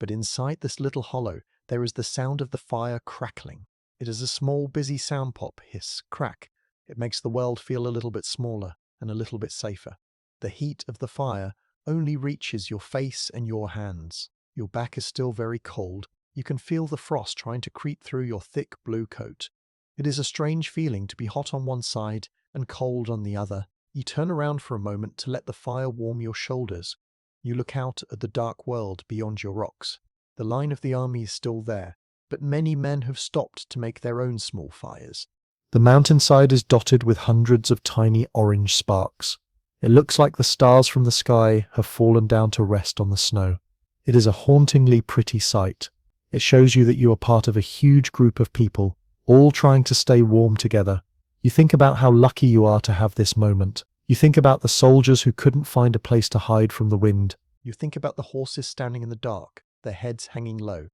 But inside this little hollow, there is the sound of the fire crackling. It is a small, busy sound pop, hiss, crack. It makes the world feel a little bit smaller and a little bit safer. The heat of the fire only reaches your face and your hands. Your back is still very cold. You can feel the frost trying to creep through your thick blue coat. It is a strange feeling to be hot on one side and cold on the other. You turn around for a moment to let the fire warm your shoulders. You look out at the dark world beyond your rocks. The line of the army is still there, but many men have stopped to make their own small fires. The mountainside is dotted with hundreds of tiny orange sparks. It looks like the stars from the sky have fallen down to rest on the snow. It is a hauntingly pretty sight. It shows you that you are part of a huge group of people, all trying to stay warm together. You think about how lucky you are to have this moment. You think about the soldiers who couldn't find a place to hide from the wind. You think about the horses standing in the dark, their heads hanging low.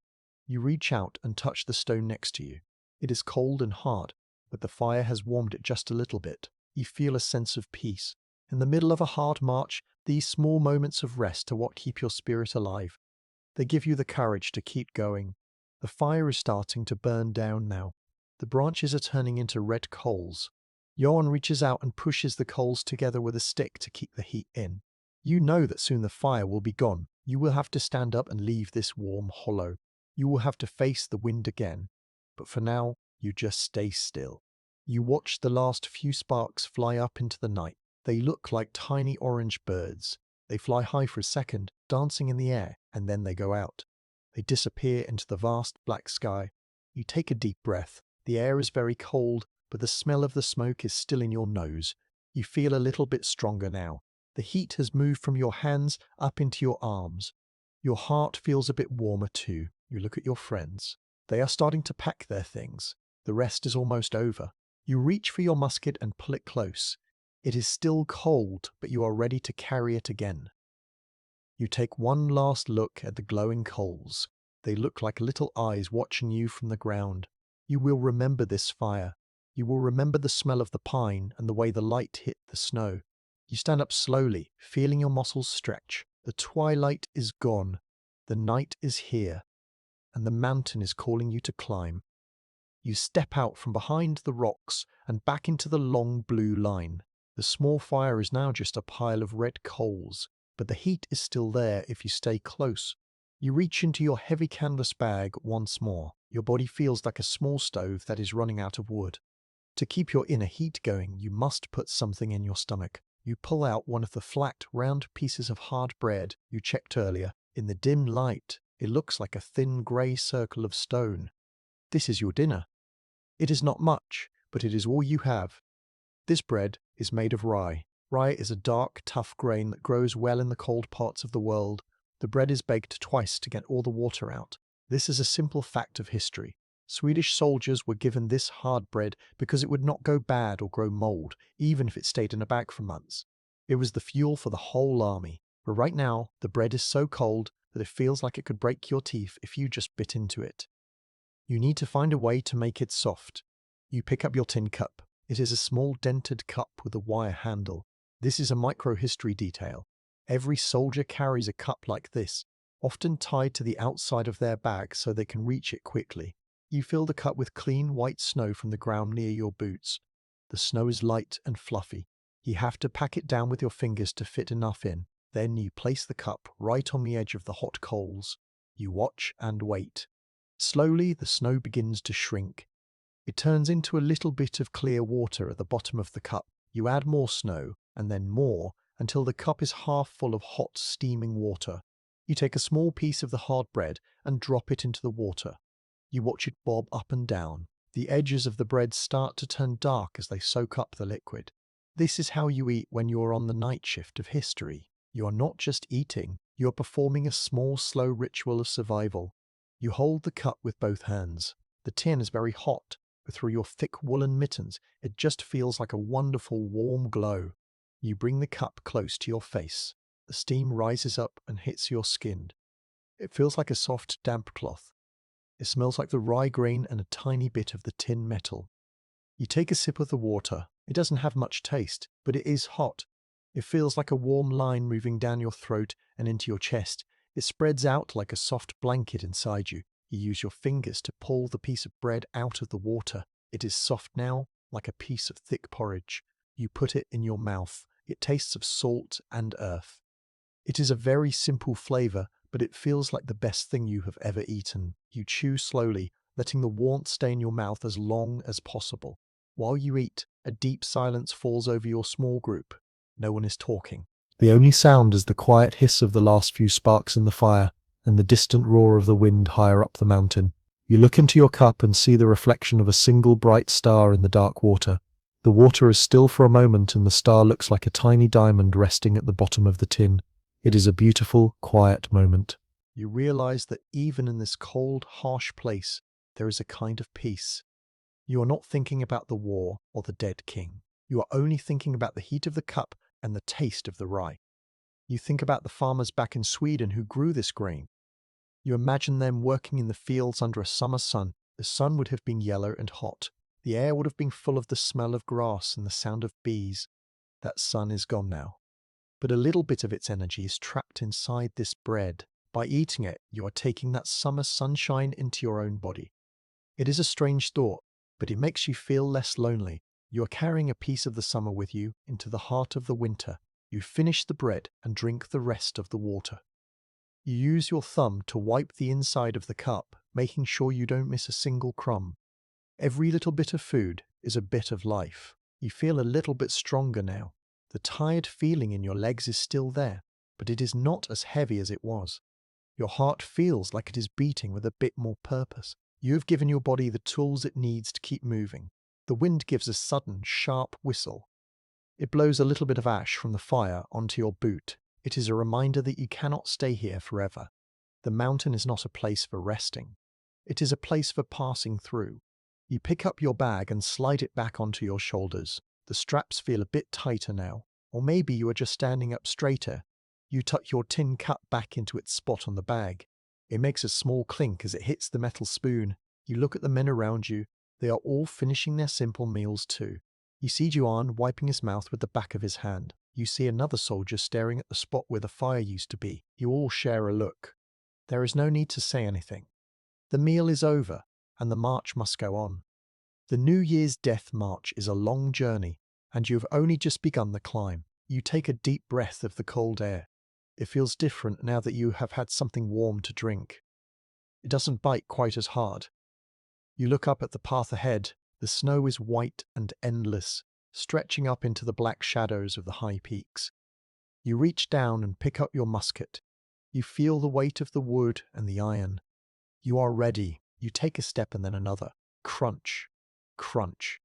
You reach out and touch the stone next to you. It is cold and hard, but the fire has warmed it just a little bit. You feel a sense of peace. In the middle of a hard march, these small moments of rest are what keep your spirit alive. They give you the courage to keep going. The fire is starting to burn down now. The branches are turning into red coals. Johan reaches out and pushes the coals together with a stick to keep the heat in. You know that soon the fire will be gone. You will have to stand up and leave this warm hollow. You will have to face the wind again. But for now, you just stay still. You watch the last few sparks fly up into the night. They look like tiny orange birds. They fly high for a second, dancing in the air, and then they go out. They disappear into the vast black sky. You take a deep breath. The air is very cold, but the smell of the smoke is still in your nose. You feel a little bit stronger now. The heat has moved from your hands up into your arms. Your heart feels a bit warmer too. You look at your friends. They are starting to pack their things. The rest is almost over. You reach for your musket and pull it close. It is still cold, but you are ready to carry it again. You take one last look at the glowing coals. They look like little eyes watching you from the ground. You will remember this fire. You will remember the smell of the pine and the way the light hit the snow. You stand up slowly, feeling your muscles stretch. The twilight is gone. The night is here. And the mountain is calling you to climb. You step out from behind the rocks and back into the long blue line. The small fire is now just a pile of red coals, but the heat is still there if you stay close. You reach into your heavy canvas bag once more. Your body feels like a small stove that is running out of wood. To keep your inner heat going, you must put something in your stomach. You pull out one of the flat, round pieces of hard bread you checked earlier. In the dim light, it looks like a thin grey circle of stone. This is your dinner. It is not much, but it is all you have. This bread is made of rye. Rye is a dark, tough grain that grows well in the cold parts of the world. The bread is baked twice to get all the water out. This is a simple fact of history. Swedish soldiers were given this hard bread because it would not go bad or grow mold, even if it stayed in a bag for months. It was the fuel for the whole army. But right now, the bread is so cold that it feels like it could break your teeth if you just bit into it. You need to find a way to make it soft. You pick up your tin cup. It is a small dented cup with a wire handle. This is a microhistory detail. Every soldier carries a cup like this, often tied to the outside of their bag so they can reach it quickly. You fill the cup with clean white snow from the ground near your boots. The snow is light and fluffy. You have to pack it down with your fingers to fit enough in. Then you place the cup right on the edge of the hot coals. You watch and wait. Slowly, the snow begins to shrink. It turns into a little bit of clear water at the bottom of the cup. You add more snow, and then more, until the cup is half full of hot, steaming water. You take a small piece of the hard bread and drop it into the water. You watch it bob up and down. The edges of the bread start to turn dark as they soak up the liquid. This is how you eat when you are on the night shift of history. You are not just eating, you are performing a small, slow ritual of survival. You hold the cup with both hands. The tin is very hot, but through your thick woolen mittens, it just feels like a wonderful warm glow. You bring the cup close to your face. The steam rises up and hits your skin. It feels like a soft, damp cloth. It smells like the rye grain and a tiny bit of the tin metal. You take a sip of the water. It doesn't have much taste, but it is hot. It feels like a warm line moving down your throat and into your chest. It spreads out like a soft blanket inside you. You use your fingers to pull the piece of bread out of the water. It is soft now, like a piece of thick porridge. You put it in your mouth. It tastes of salt and earth. It is a very simple flavor, but it feels like the best thing you have ever eaten. You chew slowly, letting the warmth stay in your mouth as long as possible. While you eat, a deep silence falls over your small group. No one is talking. The only sound is the quiet hiss of the last few sparks in the fire and the distant roar of the wind higher up the mountain. You look into your cup and see the reflection of a single bright star in the dark water. The water is still for a moment and the star looks like a tiny diamond resting at the bottom of the tin. It is a beautiful, quiet moment. You realize that even in this cold, harsh place, there is a kind of peace. You are not thinking about the war or the dead king. You are only thinking about the heat of the cup and the taste of the rye. You think about the farmers back in Sweden who grew this grain. You imagine them working in the fields under a summer sun. The sun would have been yellow and hot. The air would have been full of the smell of grass and the sound of bees. That sun is gone now. But a little bit of its energy is trapped inside this bread. By eating it, you are taking that summer sunshine into your own body. It is a strange thought, but it makes you feel less lonely. You are carrying a piece of the summer with you into the heart of the winter. You finish the bread and drink the rest of the water. You use your thumb to wipe the inside of the cup, making sure you don't miss a single crumb. Every little bit of food is a bit of life. You feel a little bit stronger now. The tired feeling in your legs is still there, but it is not as heavy as it was. Your heart feels like it is beating with a bit more purpose. You have given your body the tools it needs to keep moving. The wind gives a sudden, sharp whistle. It blows a little bit of ash from the fire onto your boot. It is a reminder that you cannot stay here forever. The mountain is not a place for resting. It is a place for passing through. You pick up your bag and slide it back onto your shoulders. The straps feel a bit tighter now, or maybe you are just standing up straighter. You tuck your tin cup back into its spot on the bag. It makes a small clink as it hits the metal spoon. You look at the men around you. They are all finishing their simple meals too. You see Juan wiping his mouth with the back of his hand. You see another soldier staring at the spot where the fire used to be. You all share a look. There is no need to say anything. The meal is over, and the march must go on. The New Year's Death March is a long journey, and you have only just begun the climb. You take a deep breath of the cold air. It feels different now that you have had something warm to drink. It doesn't bite quite as hard. You look up at the path ahead. The snow is white and endless, stretching up into the black shadows of the high peaks. You reach down and pick up your musket. You feel the weight of the wood and the iron. You are ready. You take a step and then another. Crunch. Crunch.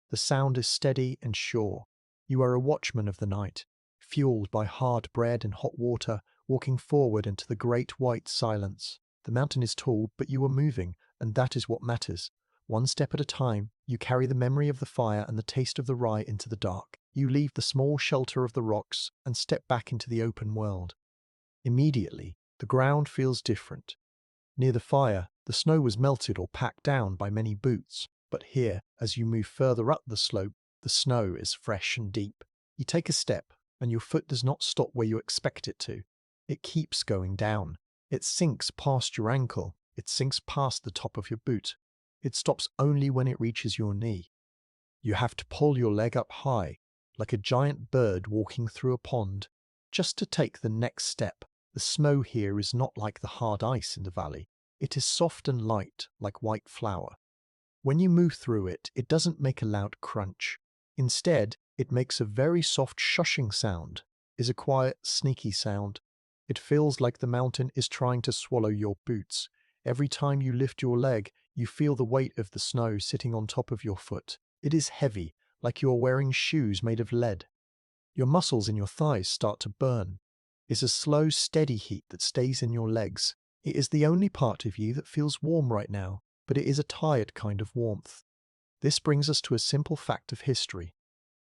The sound is steady and sure. You are a watchman of the night, fueled by hard bread and hot water, walking forward into the great white silence. The mountain is tall, but you are moving, and that is what matters. One step at a time, you carry the memory of the fire and the taste of the rye into the dark. You leave the small shelter of the rocks and step back into the open world. Immediately, the ground feels different. Near the fire, the snow was melted or packed down by many boots, but here, as you move further up the slope, the snow is fresh and deep. You take a step, and your foot does not stop where you expect it to. It keeps going down. It sinks past your ankle. It sinks past the top of your boot. It stops only when it reaches your knee. You have to pull your leg up high, like a giant bird walking through a pond, just to take the next step. The snow here is not like the hard ice in the valley. It is soft and light, like white flour. When you move through it, it doesn't make a loud crunch. Instead, it makes a very soft shushing sound. Is a quiet, sneaky sound. It feels like the mountain is trying to swallow your boots. Every time you lift your leg, you feel the weight of the snow sitting on top of your foot. It is heavy, like you are wearing shoes made of lead. Your muscles in your thighs start to burn. It's a slow, steady heat that stays in your legs. It is the only part of you that feels warm right now, but it is a tired kind of warmth. This brings us to a simple fact of history.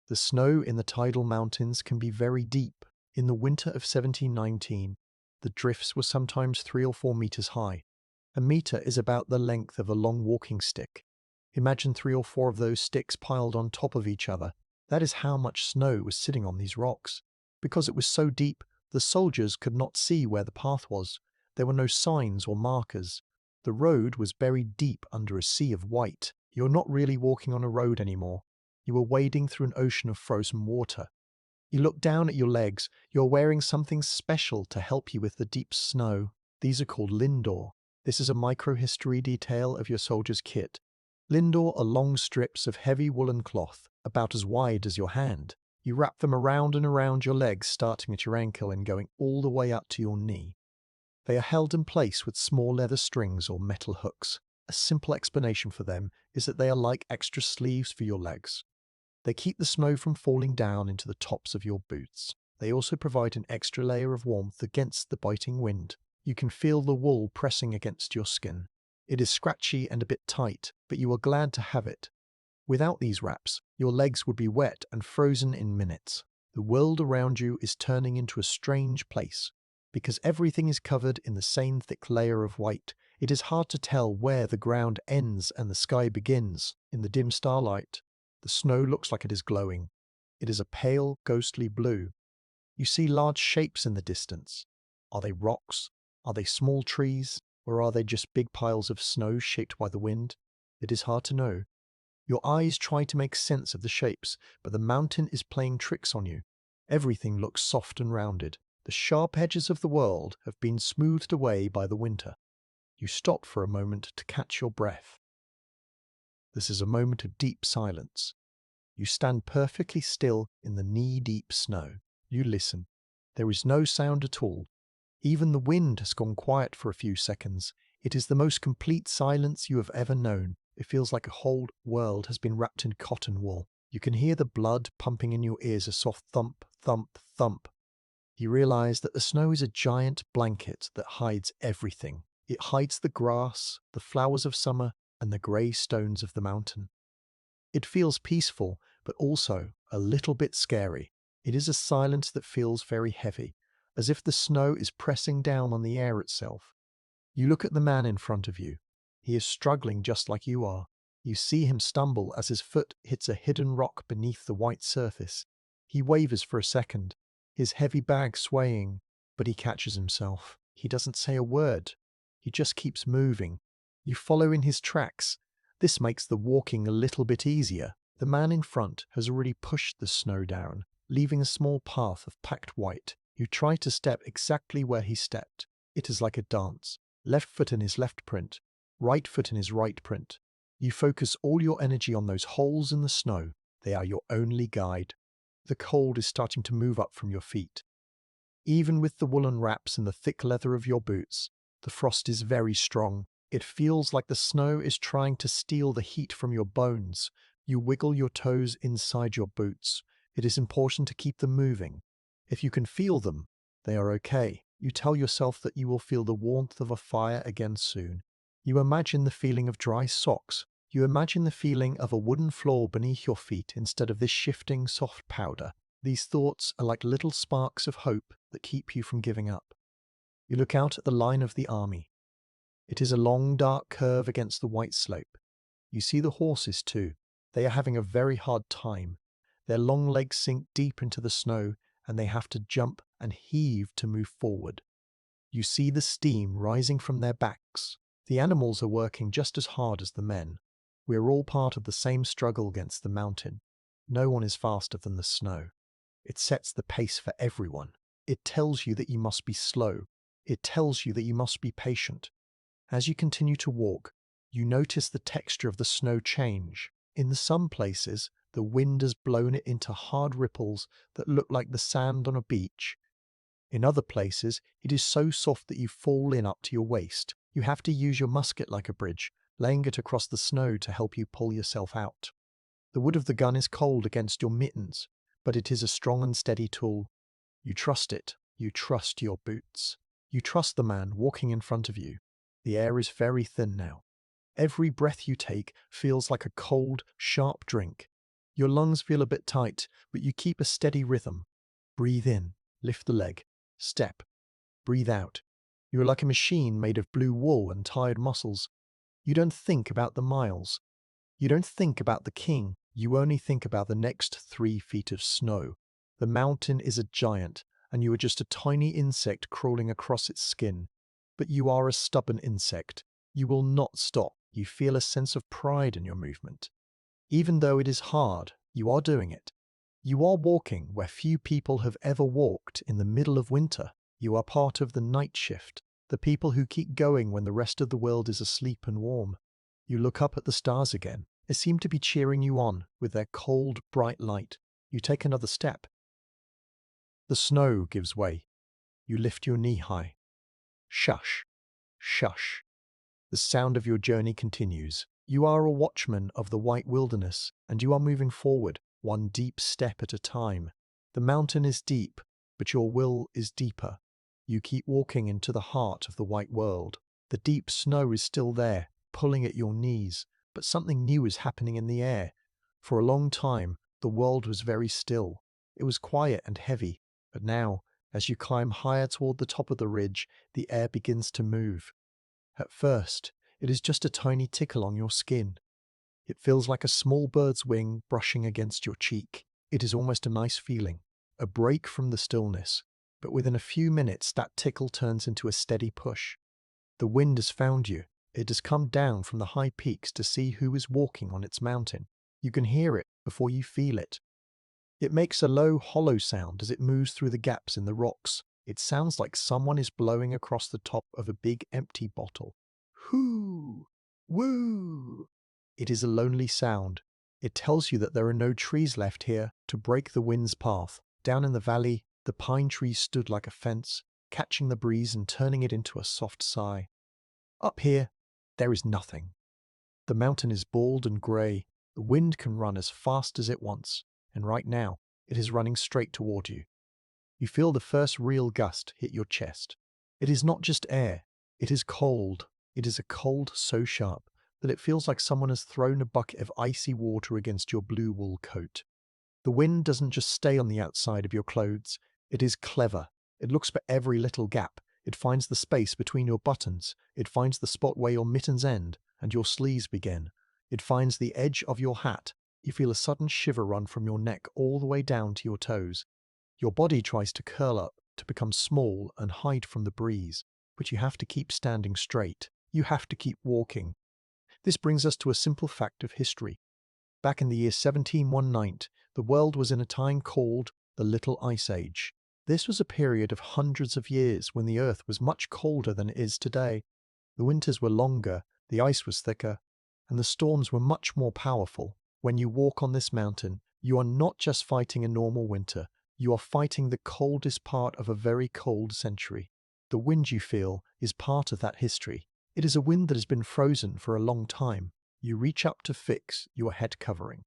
The snow in the tidal mountains can be very deep. In the winter of 1719, the drifts were sometimes 3 or 4 meters high. A meter is about the length of a long walking stick. Imagine 3 or 4 of those sticks piled on top of each other. That is how much snow was sitting on these rocks. Because it was so deep, the soldiers could not see where the path was. There were no signs or markers. The road was buried deep under a sea of white. You're not really walking on a road anymore. You are wading through an ocean of frozen water. You look down at your legs. You're wearing something special to help you with the deep snow. These are called lindor. This is a microhistory detail of your soldier's kit. Lindor are long strips of heavy woolen cloth, about as wide as your hand. You wrap them around and around your legs, starting at your ankle and going all the way up to your knee. They are held in place with small leather strings or metal hooks. A simple explanation for them is that they are like extra sleeves for your legs. They keep the snow from falling down into the tops of your boots. They also provide an extra layer of warmth against the biting wind. You can feel the wool pressing against your skin. It is scratchy and a bit tight, but you are glad to have it. Without these wraps, your legs would be wet and frozen in minutes. The world around you is turning into a strange place. Because everything is covered in the same thick layer of white, it is hard to tell where the ground ends and the sky begins. In the dim starlight, the snow looks like it is glowing. It is a pale, ghostly blue. You see large shapes in the distance. Are they rocks? Are they small trees? Or are they just big piles of snow shaped by the wind? It is hard to know. Your eyes try to make sense of the shapes, but the mountain is playing tricks on you. Everything looks soft and rounded. The sharp edges of the world have been smoothed away by the winter. You stop for a moment to catch your breath. This is a moment of deep silence. You stand perfectly still in the knee-deep snow. You listen. There is no sound at all. Even the wind has gone quiet for a few seconds. It is the most complete silence you have ever known. It feels like a whole world has been wrapped in cotton wool. You can hear the blood pumping in your ears, a soft thump, thump, thump. You realize that the snow is a giant blanket that hides everything. It hides the grass, the flowers of summer, and the grey stones of the mountain. It feels peaceful, but also a little bit scary. It is a silence that feels very heavy, as if the snow is pressing down on the air itself. You look at the man in front of you. He is struggling just like you are. You see him stumble as his foot hits a hidden rock beneath the white surface. He wavers for a second, his heavy bag swaying, but he catches himself. He doesn't say a word. He just keeps moving. You follow in his tracks. This makes the walking a little bit easier. The man in front has already pushed the snow down, leaving a small path of packed white. You try to step exactly where he stepped. It is like a dance. Left foot in his left print, right foot in his right print. You focus all your energy on those holes in the snow. They are your only guide. The cold is starting to move up from your feet. Even with the woolen wraps and the thick leather of your boots, the frost is very strong. It feels like the snow is trying to steal the heat from your bones. You wiggle your toes inside your boots. It is important to keep them moving. If you can feel them, they are okay. You tell yourself that you will feel the warmth of a fire again soon. You imagine the feeling of dry socks. You imagine the feeling of a wooden floor beneath your feet instead of this shifting, soft powder. These thoughts are like little sparks of hope that keep you from giving up. You look out at the line of the army. It is a long, dark curve against the white slope. You see the horses too. They are having a very hard time. Their long legs sink deep into the snow, and they have to jump and heave to move forward. You see the steam rising from their backs. The animals are working just as hard as the men. We are all part of the same struggle against the mountain. No one is faster than the snow. It sets the pace for everyone. It tells you that you must be slow. It tells you that you must be patient. As you continue to walk, you notice the texture of the snow change. In some places, the wind has blown it into hard ripples that look like the sand on a beach. In other places, it is so soft that you fall in up to your waist. You have to use your musket like a bridge, laying it across the snow to help you pull yourself out. The wood of the gun is cold against your mittens, but it is a strong and steady tool. You trust it. You trust your boots. You trust the man walking in front of you. The air is very thin now. Every breath you take feels like a cold, sharp drink. Your lungs feel a bit tight, but you keep a steady rhythm. Breathe in, lift the leg, step, breathe out. You are like a machine made of blue wool and tired muscles. You don't think about the miles. You don't think about the king. You only think about the next 3 feet of snow. The mountain is a giant, and you are just a tiny insect crawling across its skin. But you are a stubborn insect. You will not stop. You feel a sense of pride in your movement. Even though it is hard, you are doing it. You are walking where few people have ever walked in the middle of winter. You are part of the night shift, the people who keep going when the rest of the world is asleep and warm. You look up at the stars again. They seem to be cheering you on with their cold, bright light. You take another step. The snow gives way. You lift your knee high. Shush. Shush. The sound of your journey continues. You are a watchman of the white wilderness, and you are moving forward, one deep step at a time. The mountain is deep, but your will is deeper. You keep walking into the heart of the white world. The deep snow is still there, pulling at your knees, but something new is happening in the air. For a long time, the world was very still. It was quiet and heavy, but now, as you climb higher toward the top of the ridge, the air begins to move. At first, it is just a tiny tickle on your skin. It feels like a small bird's wing brushing against your cheek. It is almost a nice feeling, a break from the stillness, but within a few minutes that tickle turns into a steady push. The wind has found you. It has come down from the high peaks to see who is walking on its mountain. You can hear it before you feel it. It makes a low, hollow sound as it moves through the gaps in the rocks. It sounds like someone is blowing across the top of a big empty bottle. Hoo! Woo! It is a lonely sound. It tells you that there are no trees left here to break the wind's path. Down in the valley, the pine trees stood like a fence, catching the breeze and turning it into a soft sigh. Up here, there is nothing. The mountain is bald and grey. The wind can run as fast as it wants, and right now, it is running straight toward you. You feel the first real gust hit your chest. It is not just air. It is cold. It is a cold so sharp that it feels like someone has thrown a bucket of icy water against your blue wool coat. The wind doesn't just stay on the outside of your clothes. It is clever. It looks for every little gap. It finds the space between your buttons. It finds the spot where your mittens end and your sleeves begin. It finds the edge of your hat. You feel a sudden shiver run from your neck all the way down to your toes. Your body tries to curl up, to become small and hide from the breeze, but you have to keep standing straight. You have to keep walking. This brings us to a simple fact of history. Back in the year 1719, the world was in a time called the Little Ice Age. This was a period of hundreds of years when the Earth was much colder than it is today. The winters were longer, the ice was thicker, and the storms were much more powerful. When you walk on this mountain, you are not just fighting a normal winter, you are fighting the coldest part of a very cold century. The wind you feel is part of that history. It is a wind that has been frozen for a long time. You reach up to fix your head covering.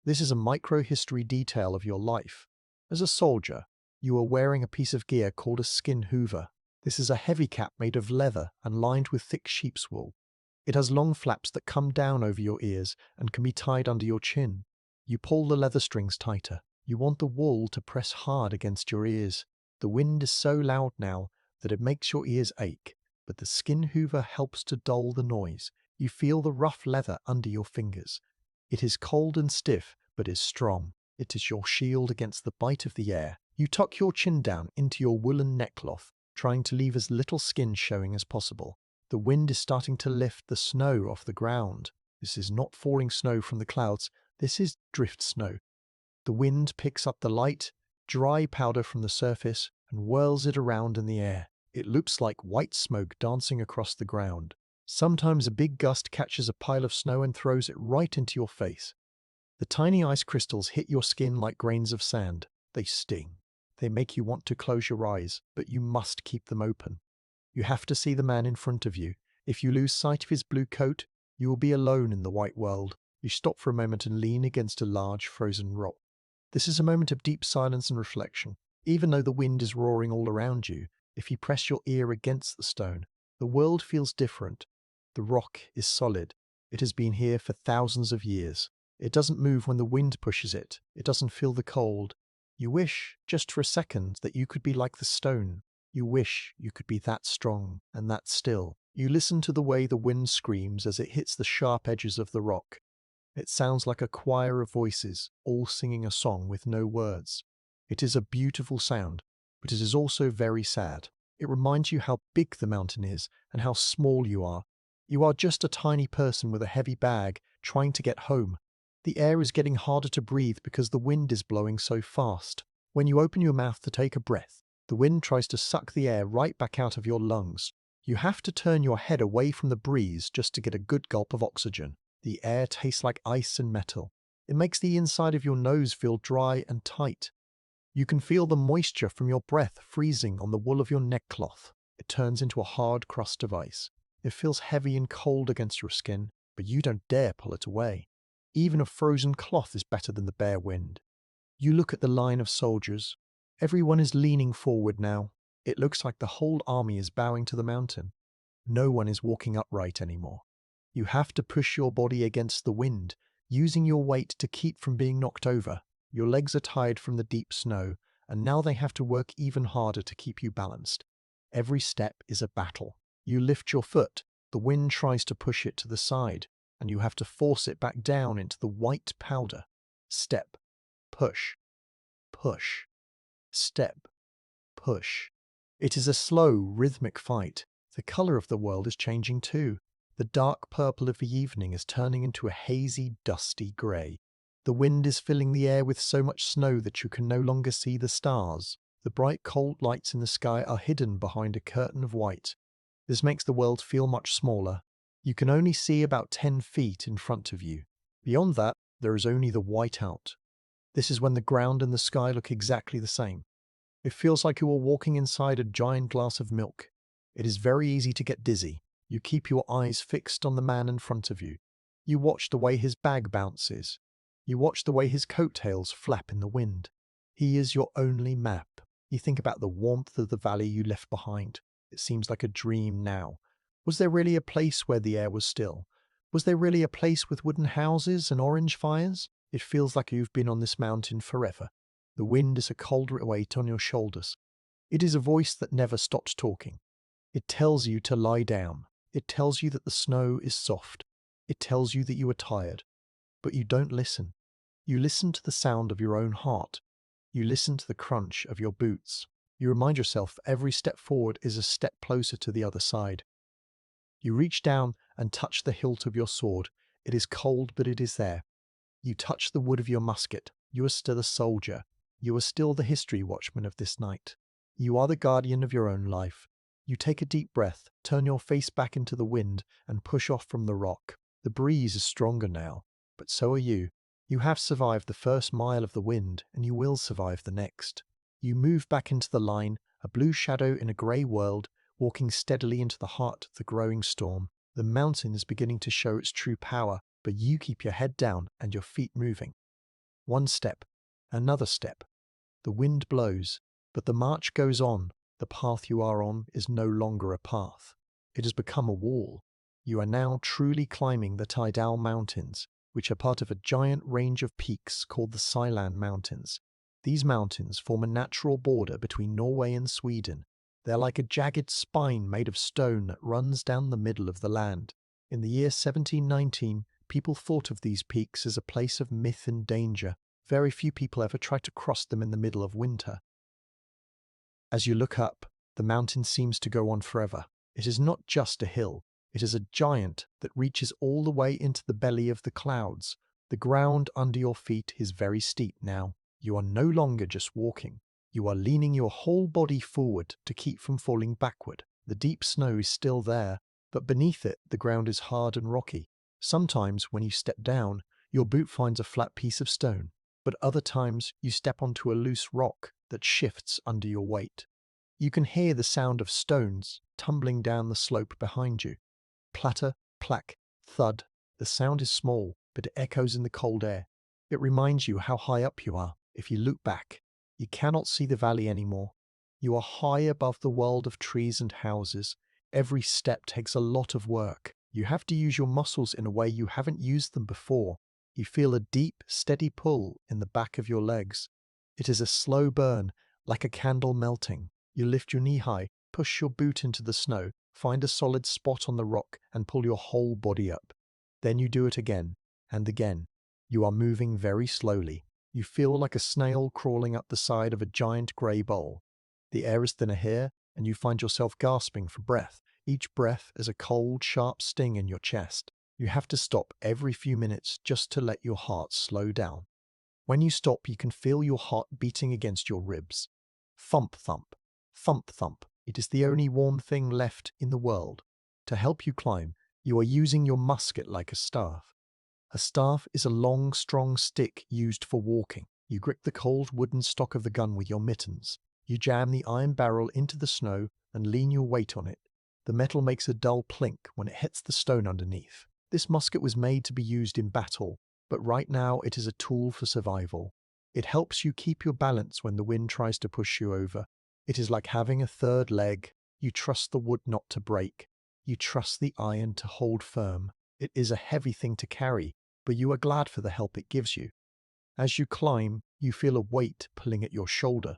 This is a micro-history detail of your life. As a soldier, you are wearing a piece of gear called a skin hoover. This is a heavy cap made of leather and lined with thick sheep's wool. It has long flaps that come down over your ears and can be tied under your chin. You pull the leather strings tighter. You want the wool to press hard against your ears. The wind is so loud now that it makes your ears ache, but the skin hoover helps to dull the noise. You feel the rough leather under your fingers. It is cold and stiff, but is strong. It is your shield against the bite of the air. You tuck your chin down into your woolen neckcloth, trying to leave as little skin showing as possible. The wind is starting to lift the snow off the ground. This is not falling snow from the clouds. This is drift snow. The wind picks up the light, dry powder from the surface and whirls it around in the air. It looks like white smoke dancing across the ground. Sometimes a big gust catches a pile of snow and throws it right into your face. The tiny ice crystals hit your skin like grains of sand. They sting. They make you want to close your eyes, but you must keep them open. You have to see the man in front of you. If you lose sight of his blue coat, you will be alone in the white world. You stop for a moment and lean against a large frozen rock. This is a moment of deep silence and reflection. Even though the wind is roaring all around you, if you press your ear against the stone, the world feels different. The rock is solid. It has been here for thousands of years. It doesn't move when the wind pushes it. It doesn't feel the cold. You wish, just for a second, that you could be like the stone. You wish you could be that strong and that still. You listen to the way the wind screams as it hits the sharp edges of the rock. It sounds like a choir of voices, all singing a song with no words. It is a beautiful sound, but it is also very sad. It reminds you how big the mountain is and how small you are. You are just a tiny person with a heavy bag trying to get home. The air is getting harder to breathe because the wind is blowing so fast. When you open your mouth to take a breath, the wind tries to suck the air right back out of your lungs. You have to turn your head away from the breeze just to get a good gulp of oxygen. The air tastes like ice and metal. It makes the inside of your nose feel dry and tight. You can feel the moisture from your breath freezing on the wool of your neckcloth. It turns into a hard crust of ice. It feels heavy and cold against your skin, but you don't dare pull it away. Even a frozen cloth is better than the bare wind. You look at the line of soldiers. Everyone is leaning forward now. It looks like the whole army is bowing to the mountain. No one is walking upright anymore. You have to push your body against the wind, using your weight to keep from being knocked over. Your legs are tired from the deep snow, and now they have to work even harder to keep you balanced. Every step is a battle. You lift your foot, the wind tries to push it to the side, and you have to force it back down into the white powder. Step, push, push, step, push. It is a slow, rhythmic fight. The color of the world is changing too. The dark purple of the evening is turning into a hazy, dusty grey. The wind is filling the air with so much snow that you can no longer see the stars. The bright, cold lights in the sky are hidden behind a curtain of white. This makes the world feel much smaller. You can only see about 10 feet in front of you. Beyond that, there is only the whiteout. This is when the ground and the sky look exactly the same. It feels like you are walking inside a giant glass of milk. It is very easy to get dizzy. You keep your eyes fixed on the man in front of you. You watch the way his bag bounces. You watch the way his coattails flap in the wind. He is your only map. You think about the warmth of the valley you left behind. It seems like a dream now. Was there really a place where the air was still? Was there really a place with wooden houses and orange fires? It feels like you've been on this mountain forever. The wind is a cold weight on your shoulders. It is a voice that never stops talking. It tells you to lie down. It tells you that the snow is soft. It tells you that you are tired. But you don't listen. You listen to the sound of your own heart. You listen to the crunch of your boots. You remind yourself every step forward is a step closer to the other side. You reach down and touch the hilt of your sword. It is cold, but it is there. You touch the wood of your musket. You are still a soldier. You are still the history watchman of this night. You are the guardian of your own life. You take a deep breath, turn your face back into the wind, and push off from the rock. The breeze is stronger now, but so are you. You have survived the first mile of the wind, and you will survive the next. You move back into the line, a blue shadow in a grey world, walking steadily into the heart of the growing storm. The mountain is beginning to show its true power, but you keep your head down and your feet moving. One step, another step. The wind blows, but the march goes on. The path you are on is no longer a path. It has become a wall. You are now truly climbing the Tidal Mountains, which are part of a giant range of peaks called the Sealand Mountains. These mountains form a natural border between Norway and Sweden. They're like a jagged spine made of stone that runs down the middle of the land. In the year 1719, people thought of these peaks as a place of myth and danger. Very few people ever tried to cross them in the middle of winter. As you look up, the mountain seems to go on forever. It is not just a hill. It is a giant that reaches all the way into the belly of the clouds. The ground under your feet is very steep now. You are no longer just walking. You are leaning your whole body forward to keep from falling backward. The deep snow is still there, but beneath it, the ground is hard and rocky. Sometimes, when you step down, your boot finds a flat piece of stone, but other times you step onto a loose rock that shifts under your weight. You can hear the sound of stones tumbling down the slope behind you. Platter, plack, thud. The sound is small, but it echoes in the cold air. It reminds you how high up you are. If you look back, you cannot see the valley anymore. You are high above the world of trees and houses. Every step takes a lot of work. You have to use your muscles in a way you haven't used them before. You feel a deep, steady pull in the back of your legs. It is a slow burn, like a candle melting. You lift your knee high, push your boot into the snow, find a solid spot on the rock, and pull your whole body up. Then you do it again, and again. You are moving very slowly. You feel like a snail crawling up the side of a giant grey bowl. The air is thinner here, and you find yourself gasping for breath. Each breath is a cold, sharp sting in your chest. You have to stop every few minutes just to let your heart slow down. When you stop, you can feel your heart beating against your ribs. Thump, thump. Thump, thump. It is the only warm thing left in the world. To help you climb, you are using your musket like a staff. A staff is a long, strong stick used for walking. You grip the cold wooden stock of the gun with your mittens. You jam the iron barrel into the snow and lean your weight on it. The metal makes a dull plink when it hits the stone underneath. This musket was made to be used in battle, but right now it is a tool for survival. It helps you keep your balance when the wind tries to push you over. It is like having a third leg. You trust the wood not to break. You trust the iron to hold firm. It is a heavy thing to carry, but you are glad for the help it gives you. As you climb, you feel a weight pulling at your shoulder.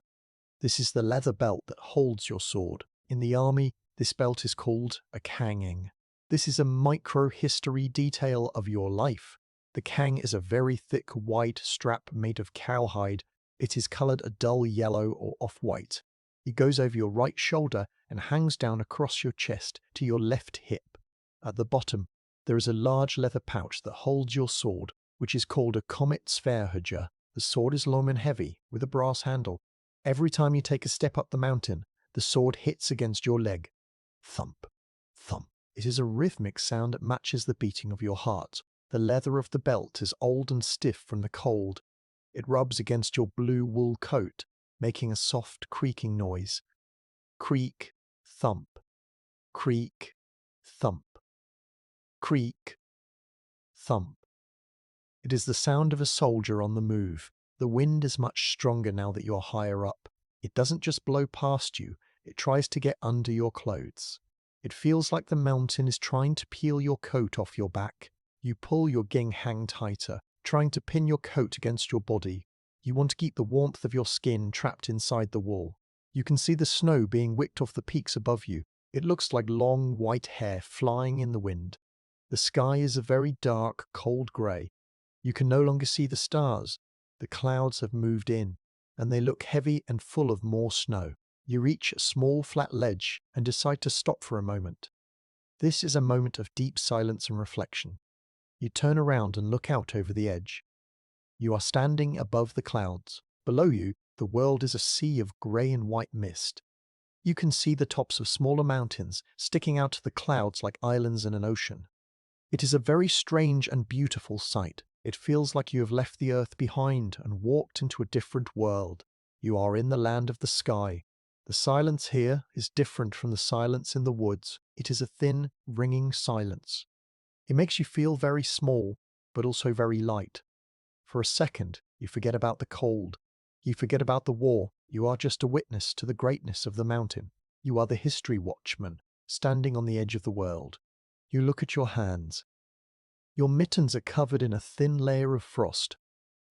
This is the leather belt that holds your sword. In the army, this belt is called a kanging. This is a micro-history detail of your life. The kang is a very thick, white strap made of cowhide It is colored a dull yellow or off-white. It goes over your right shoulder and hangs down across your chest to your left hip. At the bottom, there is a large leather pouch that holds your sword, which is called a comet sverhudger. The sword is long and heavy, with a brass handle. Every time you take a step up the mountain, the sword hits against your leg. Thump, thump. It is a rhythmic sound that matches the beating of your heart. The leather of the belt is old and stiff from the cold. It rubs against your blue wool coat, making a soft creaking noise. Creak, thump, creak, thump, creak, thump. It is the sound of a soldier on the move. The wind is much stronger now that you're higher up. It doesn't just blow past you, it tries to get under your clothes. It feels like the mountain is trying to peel your coat off your back. You pull your ginghang tighter, trying to pin your coat against your body. You want to keep the warmth of your skin trapped inside the wool. You can see the snow being whipped off the peaks above you. It looks like long white hair flying in the wind. The sky is a very dark, cold grey. You can no longer see the stars. The clouds have moved in, and they look heavy and full of more snow. You reach a small flat ledge and decide to stop for a moment. This is a moment of deep silence and reflection. You turn around and look out over the edge. You are standing above the clouds. Below you, the world is a sea of grey and white mist. You can see the tops of smaller mountains sticking out of the clouds like islands in an ocean. It is a very strange and beautiful sight. It feels like you have left the earth behind and walked into a different world. You are in the land of the sky. The silence here is different from the silence in the woods. It is a thin, ringing silence. It makes you feel very small, but also very light. For a second, you forget about the cold. You forget about the war. You are just a witness to the greatness of the mountain. You are the history watchman, standing on the edge of the world. You look at your hands. Your mittens are covered in a thin layer of frost.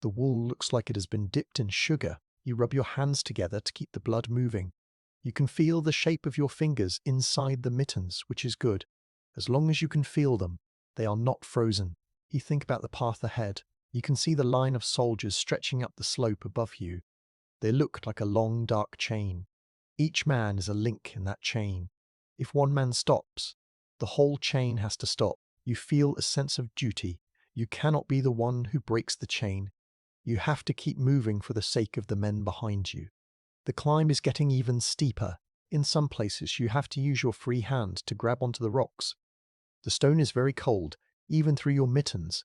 The wool looks like it has been dipped in sugar. You rub your hands together to keep the blood moving. You can feel the shape of your fingers inside the mittens, which is good. As long as you can feel them, they are not frozen. You think about the path ahead. You can see the line of soldiers stretching up the slope above you. They look like a long, dark chain. Each man is a link in that chain. If one man stops, the whole chain has to stop. You feel a sense of duty. You cannot be the one who breaks the chain. You have to keep moving for the sake of the men behind you. The climb is getting even steeper. In some places, you have to use your free hand to grab onto the rocks. The stone is very cold, even through your mittens.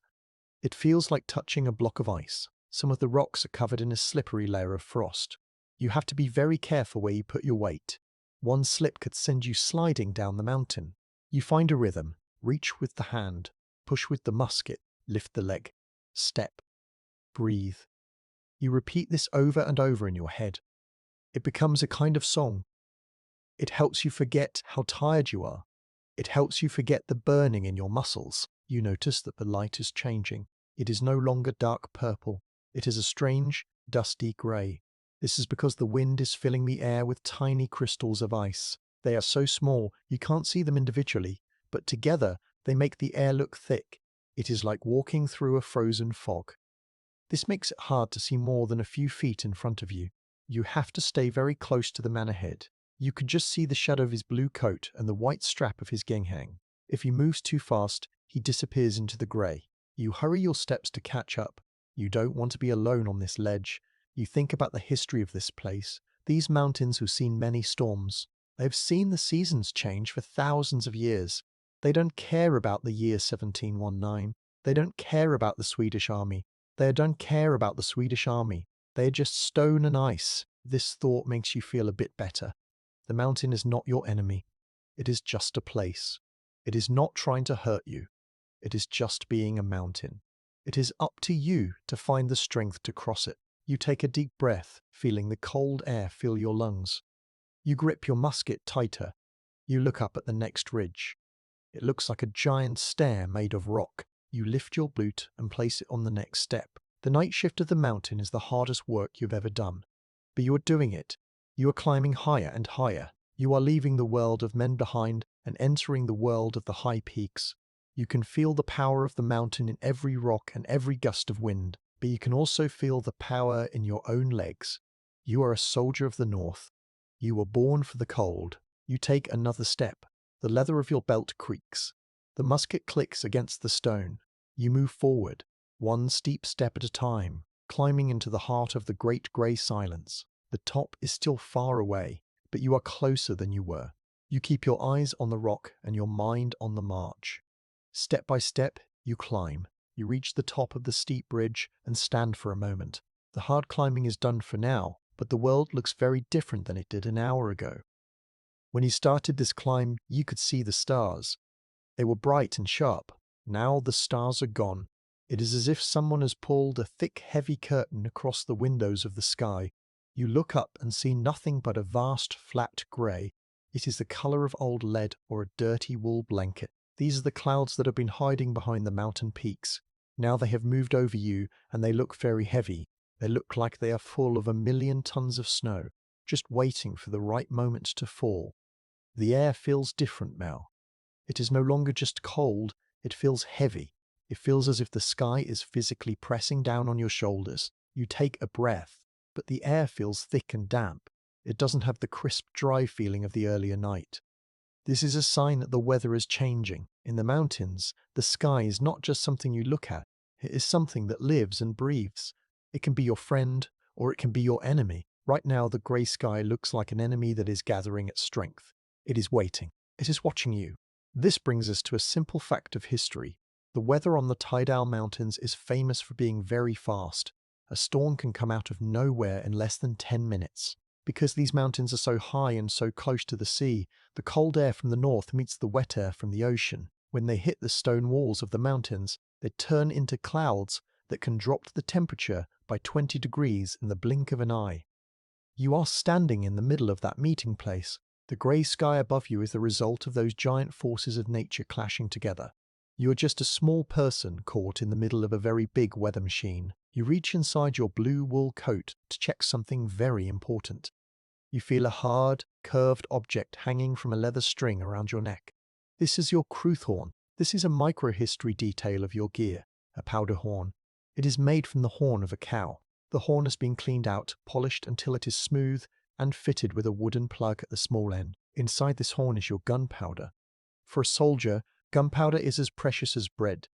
It feels like touching a block of ice. Some of the rocks are covered in a slippery layer of frost. You have to be very careful where you put your weight. One slip could send you sliding down the mountain. You find a rhythm. Reach with the hand. Push with the musket. Lift the leg. Step. Breathe. You repeat this over and over in your head. It becomes a kind of song. It helps you forget how tired you are. It helps you forget the burning in your muscles. You notice that the light is changing. It is no longer dark purple. It is a strange, dusty grey. This is because the wind is filling the air with tiny crystals of ice. They are so small you can't see them individually, but together they make the air look thick. It is like walking through a frozen fog. This makes it hard to see more than a few feet in front of you. You have to stay very close to the man ahead. You could just see the shadow of his blue coat and the white strap of his ginghang. If he moves too fast, he disappears into the grey. You hurry your steps to catch up. You don't want to be alone on this ledge. You think about the history of this place. These mountains have seen many storms. They've seen the seasons change for thousands of years. They don't care about the year 1719. They don't care about the Swedish army. They don't care about the Swedish army. They are just stone and ice. This thought makes you feel a bit better. The mountain is not your enemy. It is just a place. It is not trying to hurt you. It is just being a mountain. It is up to you to find the strength to cross it. You take a deep breath, feeling the cold air fill your lungs. You grip your musket tighter. You look up at the next ridge. It looks like a giant stair made of rock. You lift your boot and place it on the next step. The night shift of the mountain is the hardest work you've ever done. But you are doing it. You are climbing higher and higher. You are leaving the world of men behind and entering the world of the high peaks. You can feel the power of the mountain in every rock and every gust of wind. but you can also feel the power in your own legs. You are a soldier of the north. You were born for the cold. You take another step. The leather of your belt creaks. The musket clicks against the stone. You move forward, one steep step at a time, climbing into the heart of the great grey silence. The top is still far away, but you are closer than you were. You keep your eyes on the rock and your mind on the march. Step by step, you climb. You reach the top of the steep bridge and stand for a moment. The hard climbing is done for now, but the world looks very different than it did an hour ago. When you started this climb, you could see the stars. They were bright and sharp. Now the stars are gone. It is as if someone has pulled a thick, heavy curtain across the windows of the sky. You look up and see nothing but a vast, flat grey. It is the colour of old lead or a dirty wool blanket. These are the clouds that have been hiding behind the mountain peaks. Now they have moved over you and they look very heavy. They look like they are full of 1,000,000 tons of snow, just waiting for the right moment to fall. The air feels different now. It is no longer just cold, it feels heavy. It feels as if the sky is physically pressing down on your shoulders. You take a breath, but the air feels thick and damp. It doesn't have the crisp, dry feeling of the earlier night. This is a sign that the weather is changing. In the mountains, the sky is not just something you look at, it is something that lives and breathes. It can be your friend, or it can be your enemy. Right now, the grey sky looks like an enemy that is gathering its strength. It is waiting. It is watching you. This brings us to a simple fact of history. The weather on the Tidal Mountains is famous for being very fast. A storm can come out of nowhere in less than 10 minutes. Because these mountains are so high and so close to the sea, the cold air from the north meets the wet air from the ocean. When they hit the stone walls of the mountains, they turn into clouds that can drop the temperature by 20 degrees in the blink of an eye. You are standing in the middle of that meeting place. The grey sky above you is the result of those giant forces of nature clashing together. You are just a small person caught in the middle of a very big weather machine. You reach inside your blue wool coat to check something very important. You feel a hard, curved object hanging from a leather string around your neck. This is your crewthorn. This is a microhistory detail of your gear, a powder horn. It is made from the horn of a cow. The horn has been cleaned out, polished until it is smooth, and fitted with a wooden plug at the small end. Inside this horn is your gunpowder. For a soldier, gunpowder is as precious as bread.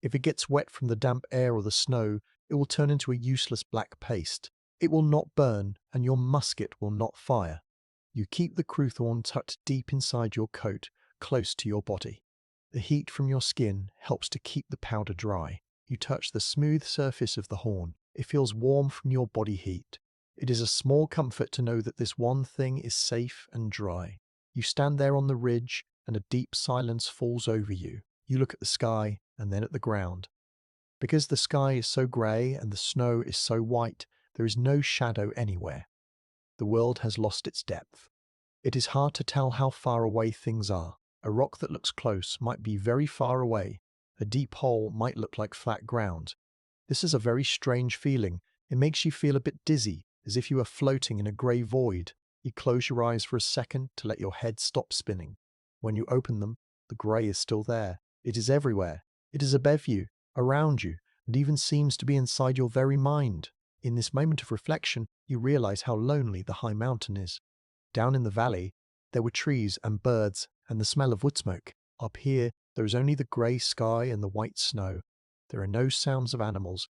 If it gets wet from the damp air or the snow, it will turn into a useless black paste. It will not burn, and your musket will not fire. You keep the crewthorn tucked deep inside your coat, close to your body. The heat from your skin helps to keep the powder dry. You touch the smooth surface of the horn. It feels warm from your body heat. It is a small comfort to know that this one thing is safe and dry. You stand there on the ridge, and a deep silence falls over you. You look at the sky, and then at the ground. Because the sky is so grey and the snow is so white, there is no shadow anywhere. The world has lost its depth. It is hard to tell how far away things are. A rock that looks close might be very far away. A deep hole might look like flat ground. This is a very strange feeling. It makes you feel a bit dizzy, as if you are floating in a grey void. You close your eyes for a second to let your head stop spinning. When you open them, the grey is still there. It is everywhere. It is above you, around you, and even seems to be inside your very mind. In this moment of reflection, you realize how lonely the high mountain is. Down in the valley, there were trees and birds and the smell of wood smoke. Up here, there is only the grey sky and the white snow. There are no sounds of animals.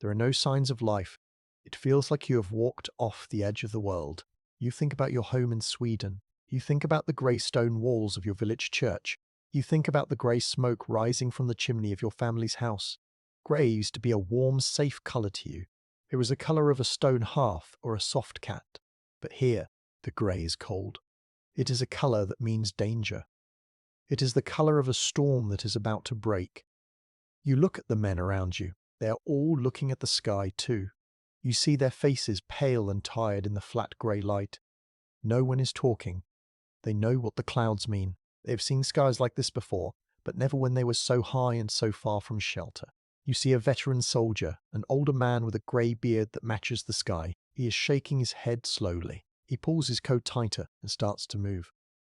There are no signs of life. It feels like you have walked off the edge of the world. You think about your home in Sweden. You think about the grey stone walls of your village church. You think about the grey smoke rising from the chimney of your family's house. Grey used to be a warm, safe colour to you. It was the colour of a stone hearth or a soft cat. But here, the grey is cold. It is a colour that means danger. It is the colour of a storm that is about to break. You look at the men around you. They are all looking at the sky too. You see their faces pale and tired in the flat grey light. No one is talking. They know what the clouds mean. They have seen skies like this before, but never when they were so high and so far from shelter. You see a veteran soldier, an older man with a grey beard that matches the sky. He is shaking his head slowly. He pulls his coat tighter and starts to move.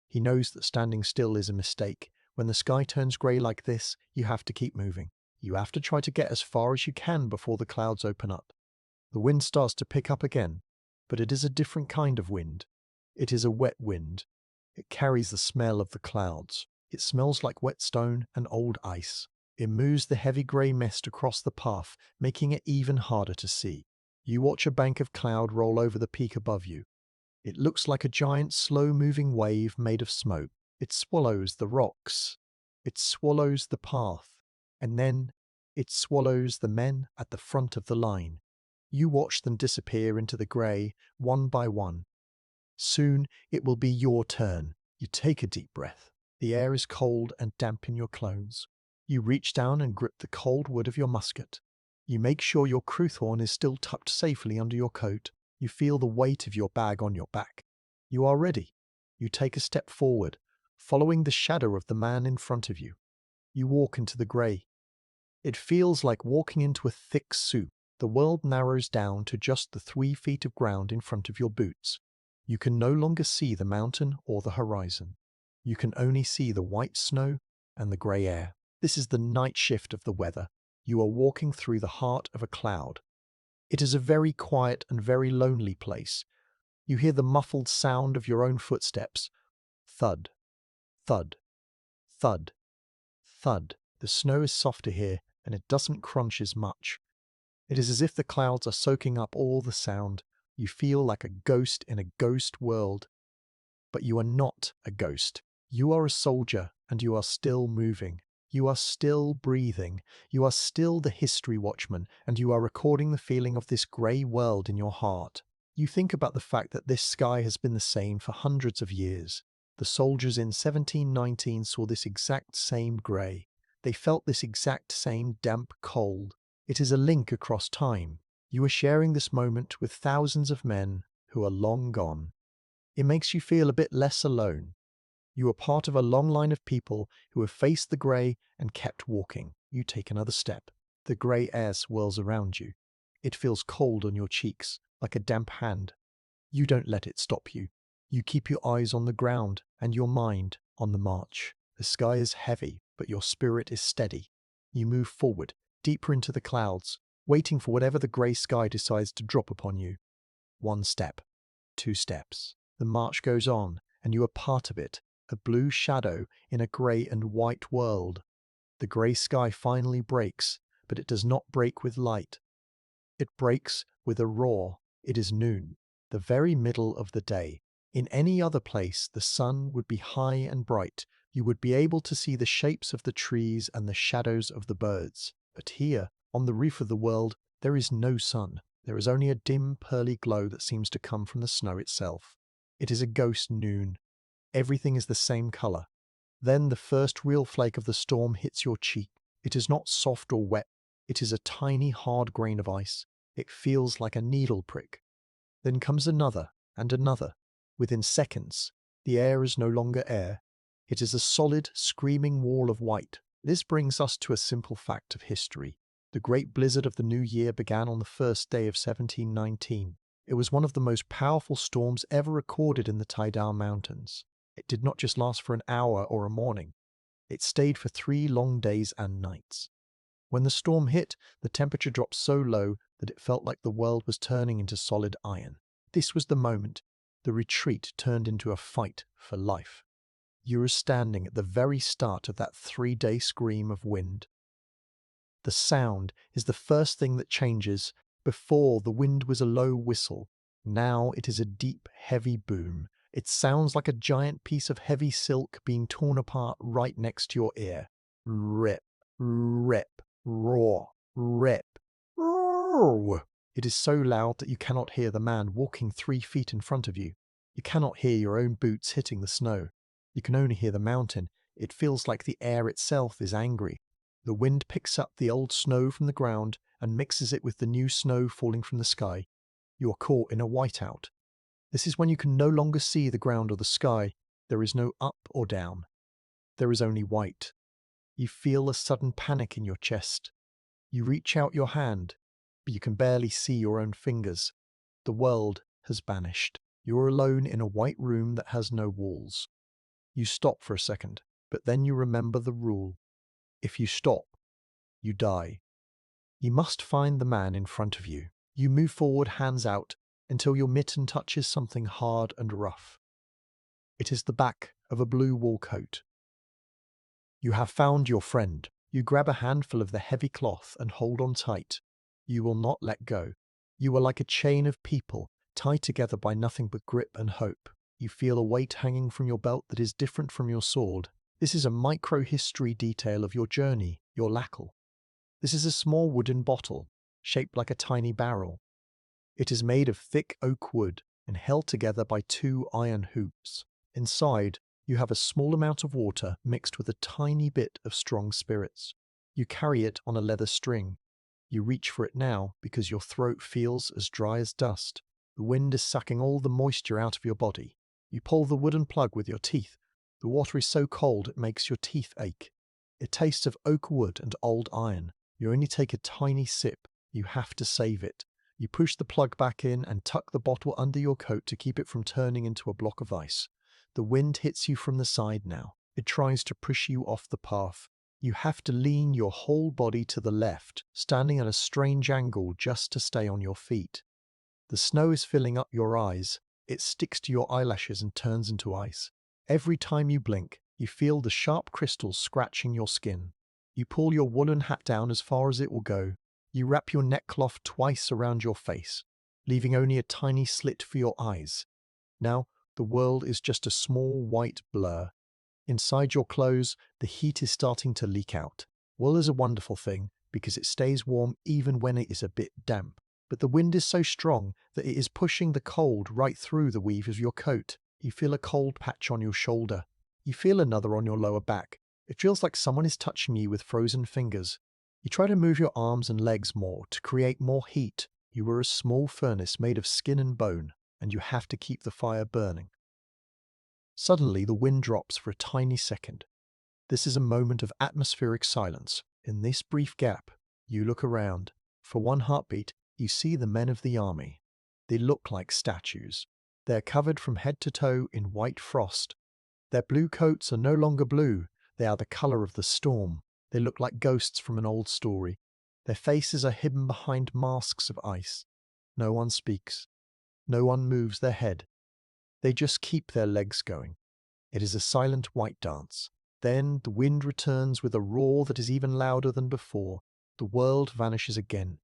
He knows that standing still is a mistake. When the sky turns grey like this, you have to keep moving. You have to try to get as far as you can before the clouds open up. The wind starts to pick up again, but it is a different kind of wind. It is a wet wind. It carries the smell of the clouds. It smells like wet stone and old ice. It moves the heavy grey mist across the path, making it even harder to see. You watch a bank of cloud roll over the peak above you. It looks like a giant slow-moving wave made of smoke. It swallows the rocks. It swallows the path. And then it swallows the men at the front of the line. You watch them disappear into the grey, one by one. Soon it will be your turn. You take a deep breath. The air is cold and damp in your clothes. You reach down and grip the cold wood of your musket. You make sure your crowthorn is still tucked safely under your coat. You feel the weight of your bag on your back. You are ready. You take a step forward, following the shadow of the man in front of you. You walk into the grey. It feels like walking into a thick soup. The world narrows down to just the 3 feet of ground in front of your boots. You can no longer see the mountain or the horizon. You can only see the white snow and the grey air. This is the night shift of the weather. You are walking through the heart of a cloud. It is a very quiet and very lonely place. You hear the muffled sound of your own footsteps. Thud, thud, thud, thud. The snow is softer here, and it doesn't crunch as much. It is as if the clouds are soaking up all the sound. You feel like a ghost in a ghost world. But you are not a ghost. You are a soldier, and you are still moving. You are still breathing. You are still the history watchman, and you are recording the feeling of this grey world in your heart. You think about the fact that this sky has been the same for hundreds of years. The soldiers in 1719 saw this exact same grey. They felt this exact same damp cold. It is a link across time. You are sharing this moment with thousands of men who are long gone. It makes you feel a bit less alone. You are part of a long line of people who have faced the grey and kept walking. You take another step. The grey air swirls around you. It feels cold on your cheeks, like a damp hand. You don't let it stop you. You keep your eyes on the ground and your mind on the march. The sky is heavy, but your spirit is steady. You move forward, deeper into the clouds, waiting for whatever the grey sky decides to drop upon you. 1 step, 2 steps. The march goes on, and you are part of it, a blue shadow in a grey and white world. The grey sky finally breaks, but it does not break with light. It breaks with a roar. It is noon, the very middle of the day. In any other place, the sun would be high and bright. You would be able to see the shapes of the trees and the shadows of the birds. But here, on the roof of the world, there is no sun. There is only a dim, pearly glow that seems to come from the snow itself. It is a ghost noon. Everything is the same color. Then the first real flake of the storm hits your cheek. It is not soft or wet. It is a tiny, hard grain of ice. It feels like a needle prick. Then comes another and another. Within seconds, the air is no longer air. It is a solid, screaming wall of white. This brings us to a simple fact of history. The great blizzard of the new year began on the first day of 1719. It was one of the most powerful storms ever recorded in the Tidal Mountains. It did not just last for an hour or a morning. It stayed for 3 long days and nights. When the storm hit, the temperature dropped so low that it felt like the world was turning into solid iron. This was the moment. The retreat turned into a fight for life. You are standing at the very start of that 3-day scream of wind. The sound is the first thing that changes. Before, the wind was a low whistle. Now it is a deep, heavy boom. It sounds like a giant piece of heavy silk being torn apart right next to your ear. Rip, rip, roar, rip, roar. It is so loud that you cannot hear the man walking 3 feet in front of you. You cannot hear your own boots hitting the snow. You can only hear the mountain. It feels like the air itself is angry. The wind picks up the old snow from the ground and mixes it with the new snow falling from the sky. You are caught in a whiteout. This is when you can no longer see the ground or the sky. There is no up or down. There is only white. You feel a sudden panic in your chest. You reach out your hand, but you can barely see your own fingers. The world has vanished. You are alone in a white room that has no walls. You stop for a second, but then you remember the rule. If you stop, you die. You must find the man in front of you. You move forward, hands out, until your mitten touches something hard and rough. It is the back of a blue wool coat. You have found your friend. You grab a handful of the heavy cloth and hold on tight. You will not let go. You are like a chain of people, tied together by nothing but grip and hope. You feel a weight hanging from your belt that is different from your sword. This is a micro-history detail of your journey, your lackle. This is a small wooden bottle, shaped like a tiny barrel. It is made of thick oak wood and held together by 2 iron hoops. Inside, you have a small amount of water mixed with a tiny bit of strong spirits. You carry it on a leather string. You reach for it now because your throat feels as dry as dust. The wind is sucking all the moisture out of your body. You pull the wooden plug with your teeth. The water is so cold it makes your teeth ache. It tastes of oak wood and old iron. You only take a tiny sip. You have to save it. You push the plug back in and tuck the bottle under your coat to keep it from turning into a block of ice. The wind hits you from the side now. It tries to push you off the path. You have to lean your whole body to the left, standing at a strange angle just to stay on your feet. The snow is filling up your eyes. It sticks to your eyelashes and turns into ice. Every time you blink, you feel the sharp crystals scratching your skin. You pull your woolen hat down as far as it will go. You wrap your neckcloth twice around your face, leaving only a tiny slit for your eyes. Now, the world is just a small white blur. Inside your clothes, the heat is starting to leak out. Wool is a wonderful thing because it stays warm even when it is a bit damp. But the wind is so strong that it is pushing the cold right through the weave of your coat. You feel a cold patch on your shoulder. You feel another on your lower back. It feels like someone is touching you with frozen fingers. You try to move your arms and legs more to create more heat. You are a small furnace made of skin and bone, and you have to keep the fire burning. Suddenly, the wind drops for a tiny second. This is a moment of atmospheric silence. In this brief gap, you look around. For one heartbeat, you see the men of the army. They look like statues. They are covered from head to toe in white frost. Their blue coats are no longer blue. They are the color of the storm. They look like ghosts from an old story. Their faces are hidden behind masks of ice. No one speaks. No one moves their head. They just keep their legs going. It is a silent white dance. Then the wind returns with a roar that is even louder than before. The world vanishes again.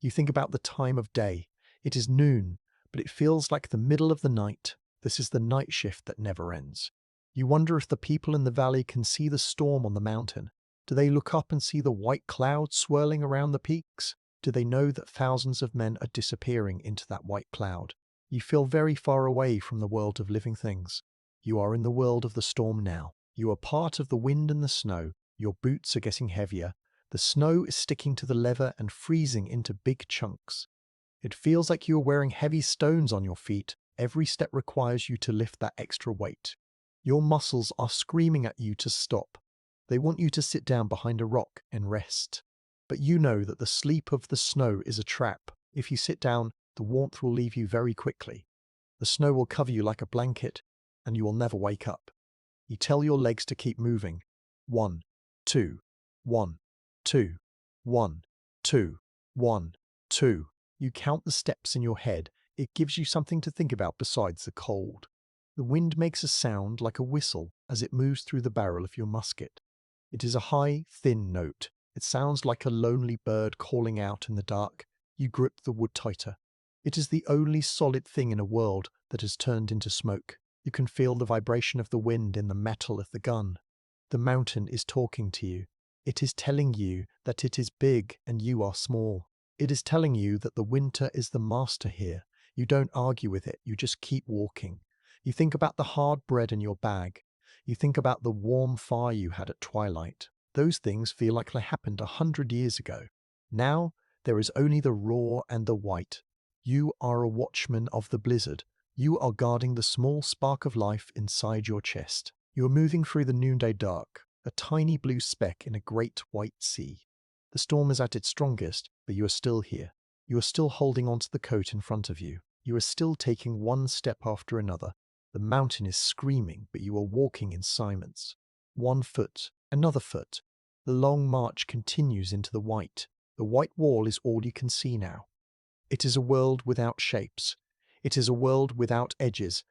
You think about the time of day. It is noon, but it feels like the middle of the night. This is the night shift that never ends. You wonder if the people in the valley can see the storm on the mountain. Do they look up and see the white clouds swirling around the peaks? Do they know that thousands of men are disappearing into that white cloud? You feel very far away from the world of living things. You are in the world of the storm now. You are part of the wind and the snow. Your boots are getting heavier. The snow is sticking to the leather and freezing into big chunks. It feels like you are wearing heavy stones on your feet. Every step requires you to lift that extra weight. Your muscles are screaming at you to stop. They want you to sit down behind a rock and rest. But you know that the sleep of the snow is a trap. If you sit down, the warmth will leave you very quickly. The snow will cover you like a blanket, and you will never wake up. You tell your legs to keep moving. 1, 2, 1, 2, 1, 2, 1, 2. You count the steps in your head. It gives you something to think about besides the cold. The wind makes a sound like a whistle as it moves through the barrel of your musket. It is a high, thin note. It sounds like a lonely bird calling out in the dark. You grip the wood tighter. It is the only solid thing in a world that has turned into smoke. You can feel the vibration of the wind in the metal of the gun. The mountain is talking to you. It is telling you that it is big and you are small. It is telling you that the winter is the master here. You don't argue with it, you just keep walking. You think about the hard bread in your bag. You think about the warm fire you had at twilight. Those things feel like they happened 100 years ago. Now, there is only the raw and the white. You are a watchman of the blizzard. You are guarding the small spark of life inside your chest. You are moving through the noonday dark, a tiny blue speck in a great white sea. The storm is at its strongest, but you are still here. You are still holding onto the coat in front of you. You are still taking one step after another. The mountain is screaming, but you are walking in silence. 1 foot, another foot. The long march continues into the white. The white wall is all you can see now. It is a world without shapes. It is a world without edges.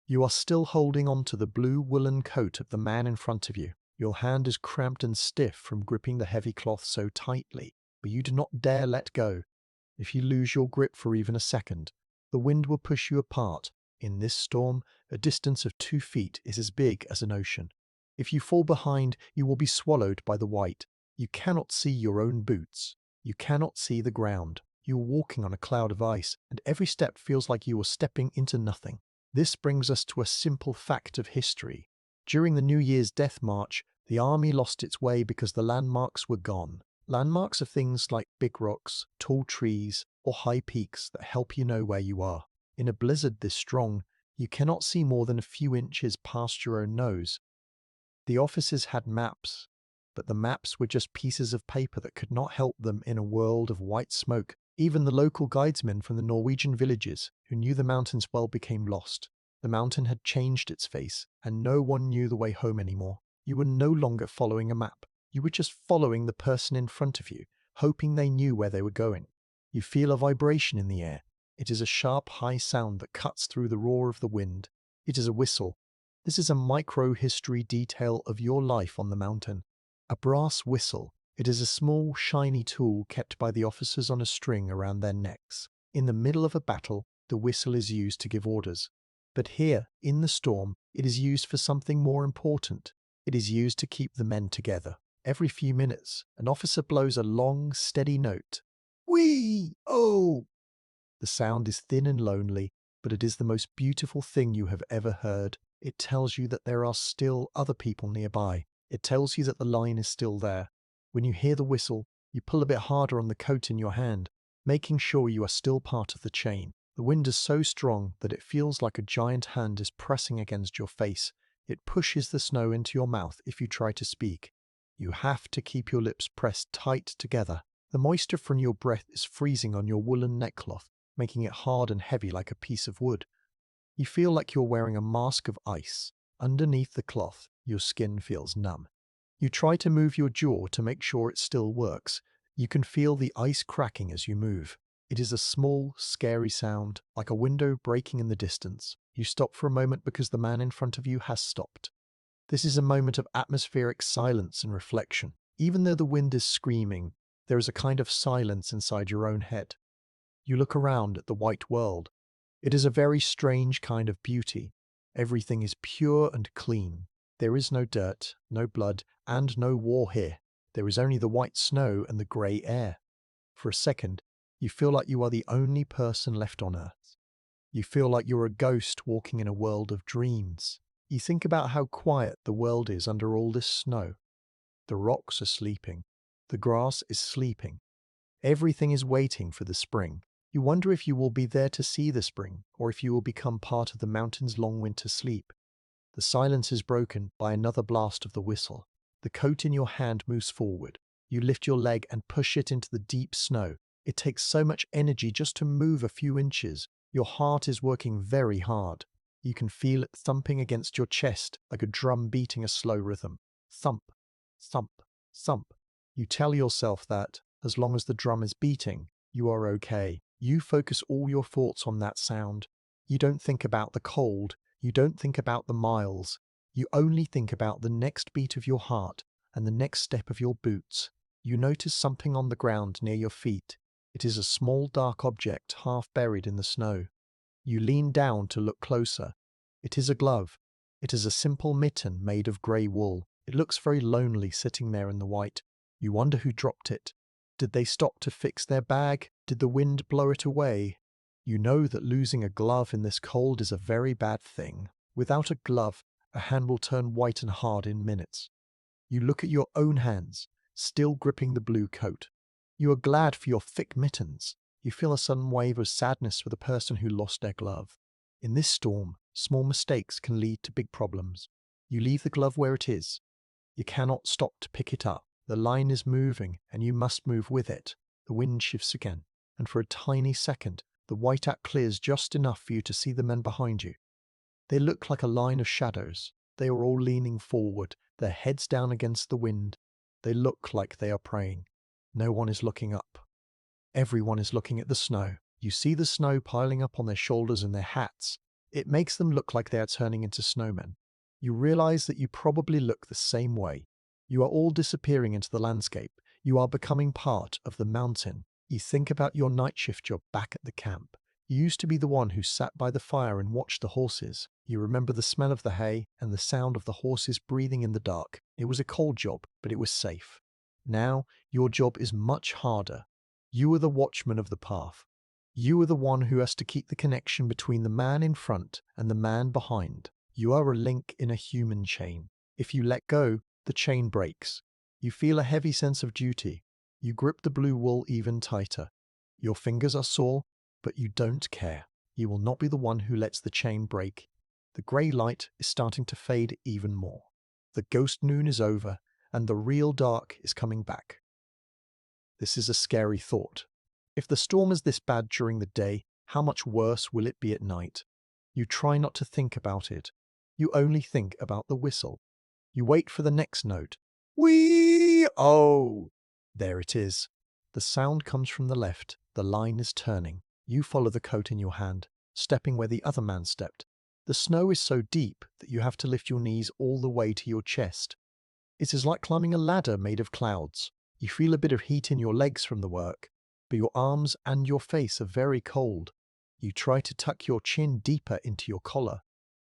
You are still holding on to the blue woolen coat of the man in front of you. Your hand is cramped and stiff from gripping the heavy cloth so tightly, but you do not dare let go. If you lose your grip for even a second, the wind will push you apart. In this storm, a distance of 2 feet is as big as an ocean. If you fall behind, you will be swallowed by the white. You cannot see your own boots. You cannot see the ground. You are walking on a cloud of ice, and every step feels like you are stepping into nothing. This brings us to a simple fact of history. During the New Year's Death March, the army lost its way because the landmarks were gone. Landmarks are things like big rocks, tall trees, or high peaks that help you know where you are. In a blizzard this strong, you cannot see more than a few inches past your own nose. The officers had maps, but the maps were just pieces of paper that could not help them in a world of white smoke. Even the local guidesmen from the Norwegian villages, who knew the mountains well, became lost. The mountain had changed its face, and no one knew the way home anymore. You were no longer following a map. You were just following the person in front of you, hoping they knew where they were going. You feel a vibration in the air. It is a sharp, high sound that cuts through the roar of the wind. It is a whistle. This is a micro-history detail of your life on the mountain. A brass whistle. It is a small, shiny tool kept by the officers on a string around their necks. In the middle of a battle, the whistle is used to give orders. But here, in the storm, it is used for something more important. It is used to keep the men together. Every few minutes, an officer blows a long, steady note. Whee! Oh! The sound is thin and lonely, but it is the most beautiful thing you have ever heard. It tells you that there are still other people nearby. It tells you that the line is still there. When you hear the whistle, you pull a bit harder on the coat in your hand, making sure you are still part of the chain. The wind is so strong that it feels like a giant hand is pressing against your face. It pushes the snow into your mouth if you try to speak. You have to keep your lips pressed tight together. The moisture from your breath is freezing on your woolen neckcloth, making it hard and heavy like a piece of wood. You feel like you're wearing a mask of ice. Underneath the cloth, your skin feels numb. You try to move your jaw to make sure it still works. You can feel the ice cracking as you move. It is a small, scary sound, like a window breaking in the distance. You stop for a moment because the man in front of you has stopped. This is a moment of atmospheric silence and reflection. Even though the wind is screaming, there is a kind of silence inside your own head. You look around at the white world. It is a very strange kind of beauty. Everything is pure and clean. There is no dirt, no blood, and no war here. There is only the white snow and the grey air. For a second, you feel like you are the only person left on Earth. You feel like you're a ghost walking in a world of dreams. You think about how quiet the world is under all this snow. The rocks are sleeping. The grass is sleeping. Everything is waiting for the spring. You wonder if you will be there to see the spring, or if you will become part of the mountain's long winter sleep. The silence is broken by another blast of the whistle. The coat in your hand moves forward. You lift your leg and push it into the deep snow. It takes so much energy just to move a few inches. Your heart is working very hard. You can feel it thumping against your chest like a drum beating a slow rhythm. Thump, thump, thump. You tell yourself that, as long as the drum is beating, you are okay. You focus all your thoughts on that sound. You don't think about the cold. You don't think about the miles. You only think about the next beat of your heart and the next step of your boots. You notice something on the ground near your feet. It is a small dark object half buried in the snow. You lean down to look closer. It is a glove. It is a simple mitten made of grey wool. It looks very lonely sitting there in the white. You wonder who dropped it. Did they stop to fix their bag? Did the wind blow it away? You know that losing a glove in this cold is a very bad thing. Without a glove, a hand will turn white and hard in minutes. You look at your own hands, still gripping the blue coat. You are glad for your thick mittens. You feel a sudden wave of sadness for the person who lost their glove. In this storm, small mistakes can lead to big problems. You leave the glove where it is. You cannot stop to pick it up. The line is moving, and you must move with it. The wind shifts again, and for a tiny second, the whiteout clears just enough for you to see the men behind you. They look like a line of shadows. They are all leaning forward, their heads down against the wind. They look like they are praying. No one is looking up. Everyone is looking at the snow. You see the snow piling up on their shoulders and their hats. It makes them look like they are turning into snowmen. You realize that you probably look the same way. You are all disappearing into the landscape. You are becoming part of the mountain. You think about your night shift job back at the camp. You used to be the one who sat by the fire and watched the horses. You remember the smell of the hay and the sound of the horses breathing in the dark. It was a cold job, but it was safe. Now, your job is much harder. You are the watchman of the path. You are the one who has to keep the connection between the man in front and the man behind. You are a link in a human chain. If you let go, the chain breaks. You feel a heavy sense of duty. You grip the blue wool even tighter. Your fingers are sore, but you don't care. You will not be the one who lets the chain break. The grey light is starting to fade even more. The ghost noon is over, and the real dark is coming back. This is a scary thought. If the storm is this bad during the day, how much worse will it be at night? You try not to think about it. You only think about the whistle. You wait for the next note. Whee! Oh! There it is. The sound comes from the left. The line is turning. You follow the coat in your hand, stepping where the other man stepped. The snow is so deep that you have to lift your knees all the way to your chest. It is like climbing a ladder made of clouds. You feel a bit of heat in your legs from the work, but your arms and your face are very cold. You try to tuck your chin deeper into your collar.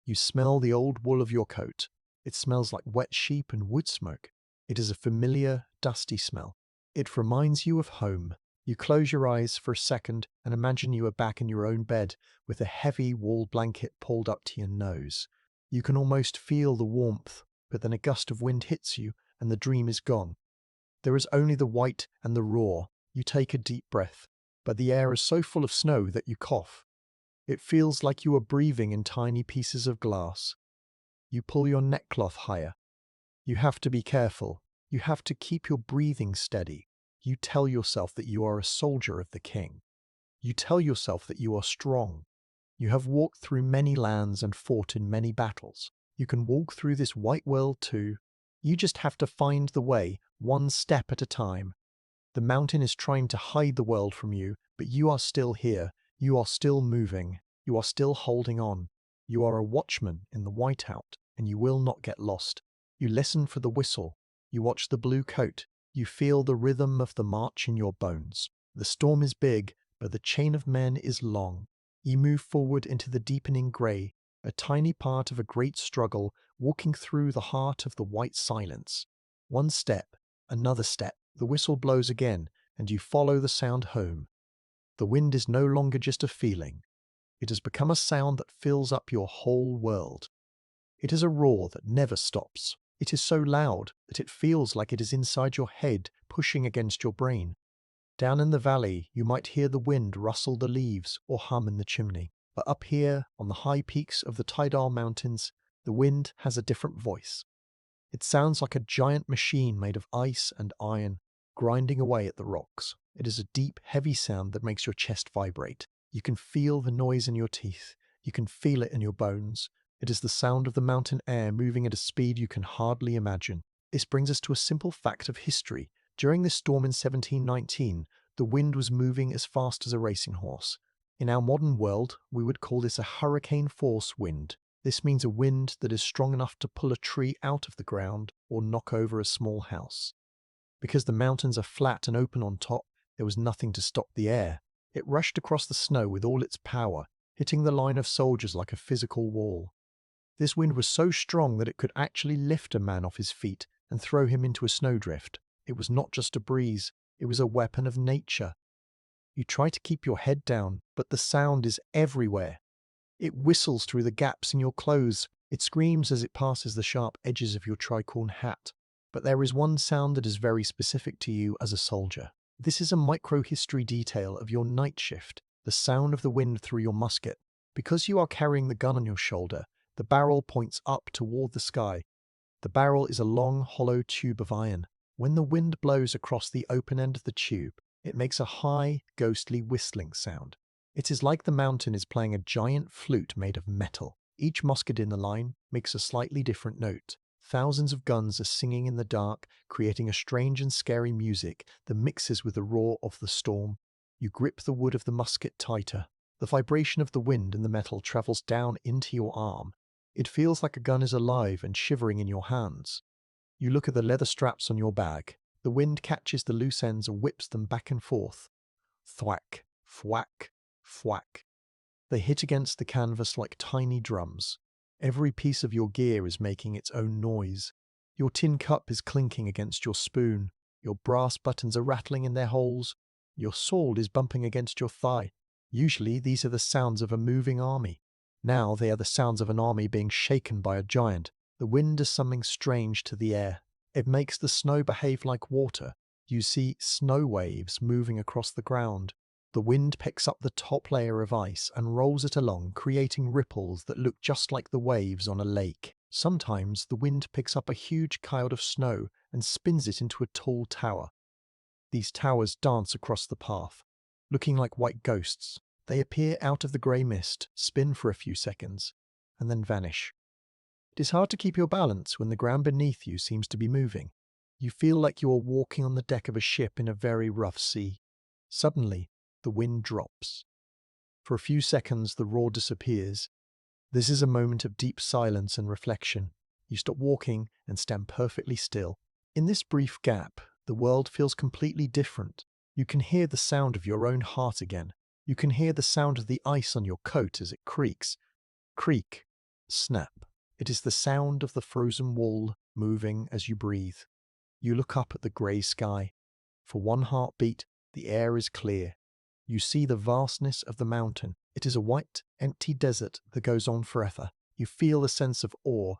You smell the old wool of your coat. It smells like wet sheep and wood smoke. It is a familiar, dusty smell. It reminds you of home. You close your eyes for a second and imagine you are back in your own bed with a heavy wool blanket pulled up to your nose. You can almost feel the warmth, but then a gust of wind hits you and the dream is gone. There is only the white and the raw. You take a deep breath, but the air is so full of snow that you cough. It feels like you are breathing in tiny pieces of glass. You pull your neckcloth higher. You have to be careful. You have to keep your breathing steady. You tell yourself that you are a soldier of the king. You tell yourself that you are strong. You have walked through many lands and fought in many battles. You can walk through this white world too. You just have to find the way, one step at a time. The mountain is trying to hide the world from you, but you are still here. You are still moving. You are still holding on. You are a watchman in the whiteout, and you will not get lost. You listen for the whistle. You watch the blue coat. You feel the rhythm of the march in your bones. The storm is big, but the chain of men is long. You move forward into the deepening grey, a tiny part of a great struggle, walking through the heart of the white silence. One step, another step, the whistle blows again, and you follow the sound home. The wind is no longer just a feeling. It has become a sound that fills up your whole world. It is a roar that never stops. It is so loud that it feels like it is inside your head, pushing against your brain. Down in the valley, you might hear the wind rustle the leaves or hum in the chimney. But up here, on the high peaks of the Tidal Mountains, the wind has a different voice. It sounds like a giant machine made of ice and iron, grinding away at the rocks. It is a deep, heavy sound that makes your chest vibrate. You can feel the noise in your teeth. You can feel it in your bones. It is the sound of the mountain air moving at a speed you can hardly imagine. This brings us to a simple fact of history. During this storm in 1719, the wind was moving as fast as a racing horse. In our modern world, we would call this a hurricane force wind. This means a wind that is strong enough to pull a tree out of the ground or knock over a small house. Because the mountains are flat and open on top, there was nothing to stop the air. It rushed across the snow with all its power, hitting the line of soldiers like a physical wall. This wind was so strong that it could actually lift a man off his feet and throw him into a snowdrift. It was not just a breeze, it was a weapon of nature. You try to keep your head down, but the sound is everywhere. It whistles through the gaps in your clothes. It screams as it passes the sharp edges of your tricorn hat. But there is one sound that is very specific to you as a soldier. This is a micro-history detail of your night shift, the sound of the wind through your musket. Because you are carrying the gun on your shoulder, the barrel points up toward the sky. The barrel is a long, hollow tube of iron. When the wind blows across the open end of the tube, it makes a high, ghostly whistling sound. It is like the mountain is playing a giant flute made of metal. Each musket in the line makes a slightly different note. Thousands of guns are singing in the dark, creating a strange and scary music that mixes with the roar of the storm. You grip the wood of the musket tighter. The vibration of the wind in the metal travels down into your arm. It feels like a gun is alive and shivering in your hands. You look at the leather straps on your bag. The wind catches the loose ends and whips them back and forth. Thwack, thwack, thwack. They hit against the canvas like tiny drums. Every piece of your gear is making its own noise. Your tin cup is clinking against your spoon. Your brass buttons are rattling in their holes. Your sword is bumping against your thigh. Usually these are the sounds of a moving army. Now they are the sounds of an army being shaken by a giant. The wind does something strange to the air. It makes the snow behave like water. You see snow waves moving across the ground. The wind picks up the top layer of ice and rolls it along, creating ripples that look just like the waves on a lake. Sometimes the wind picks up a huge cloud of snow and spins it into a tall tower. These towers dance across the path, looking like white ghosts. They appear out of the grey mist, spin for a few seconds, and then vanish. It is hard to keep your balance when the ground beneath you seems to be moving. You feel like you are walking on the deck of a ship in a very rough sea. Suddenly, the wind drops. For a few seconds, the roar disappears. This is a moment of deep silence and reflection. You stop walking and stand perfectly still. In this brief gap, the world feels completely different. You can hear the sound of your own heart again. You can hear the sound of the ice on your coat as it creaks. Creak, snap. It is the sound of the frozen wall moving as you breathe. You look up at the grey sky. For one heartbeat, the air is clear. You see the vastness of the mountain. It is a white, empty desert that goes on forever. You feel a sense of awe.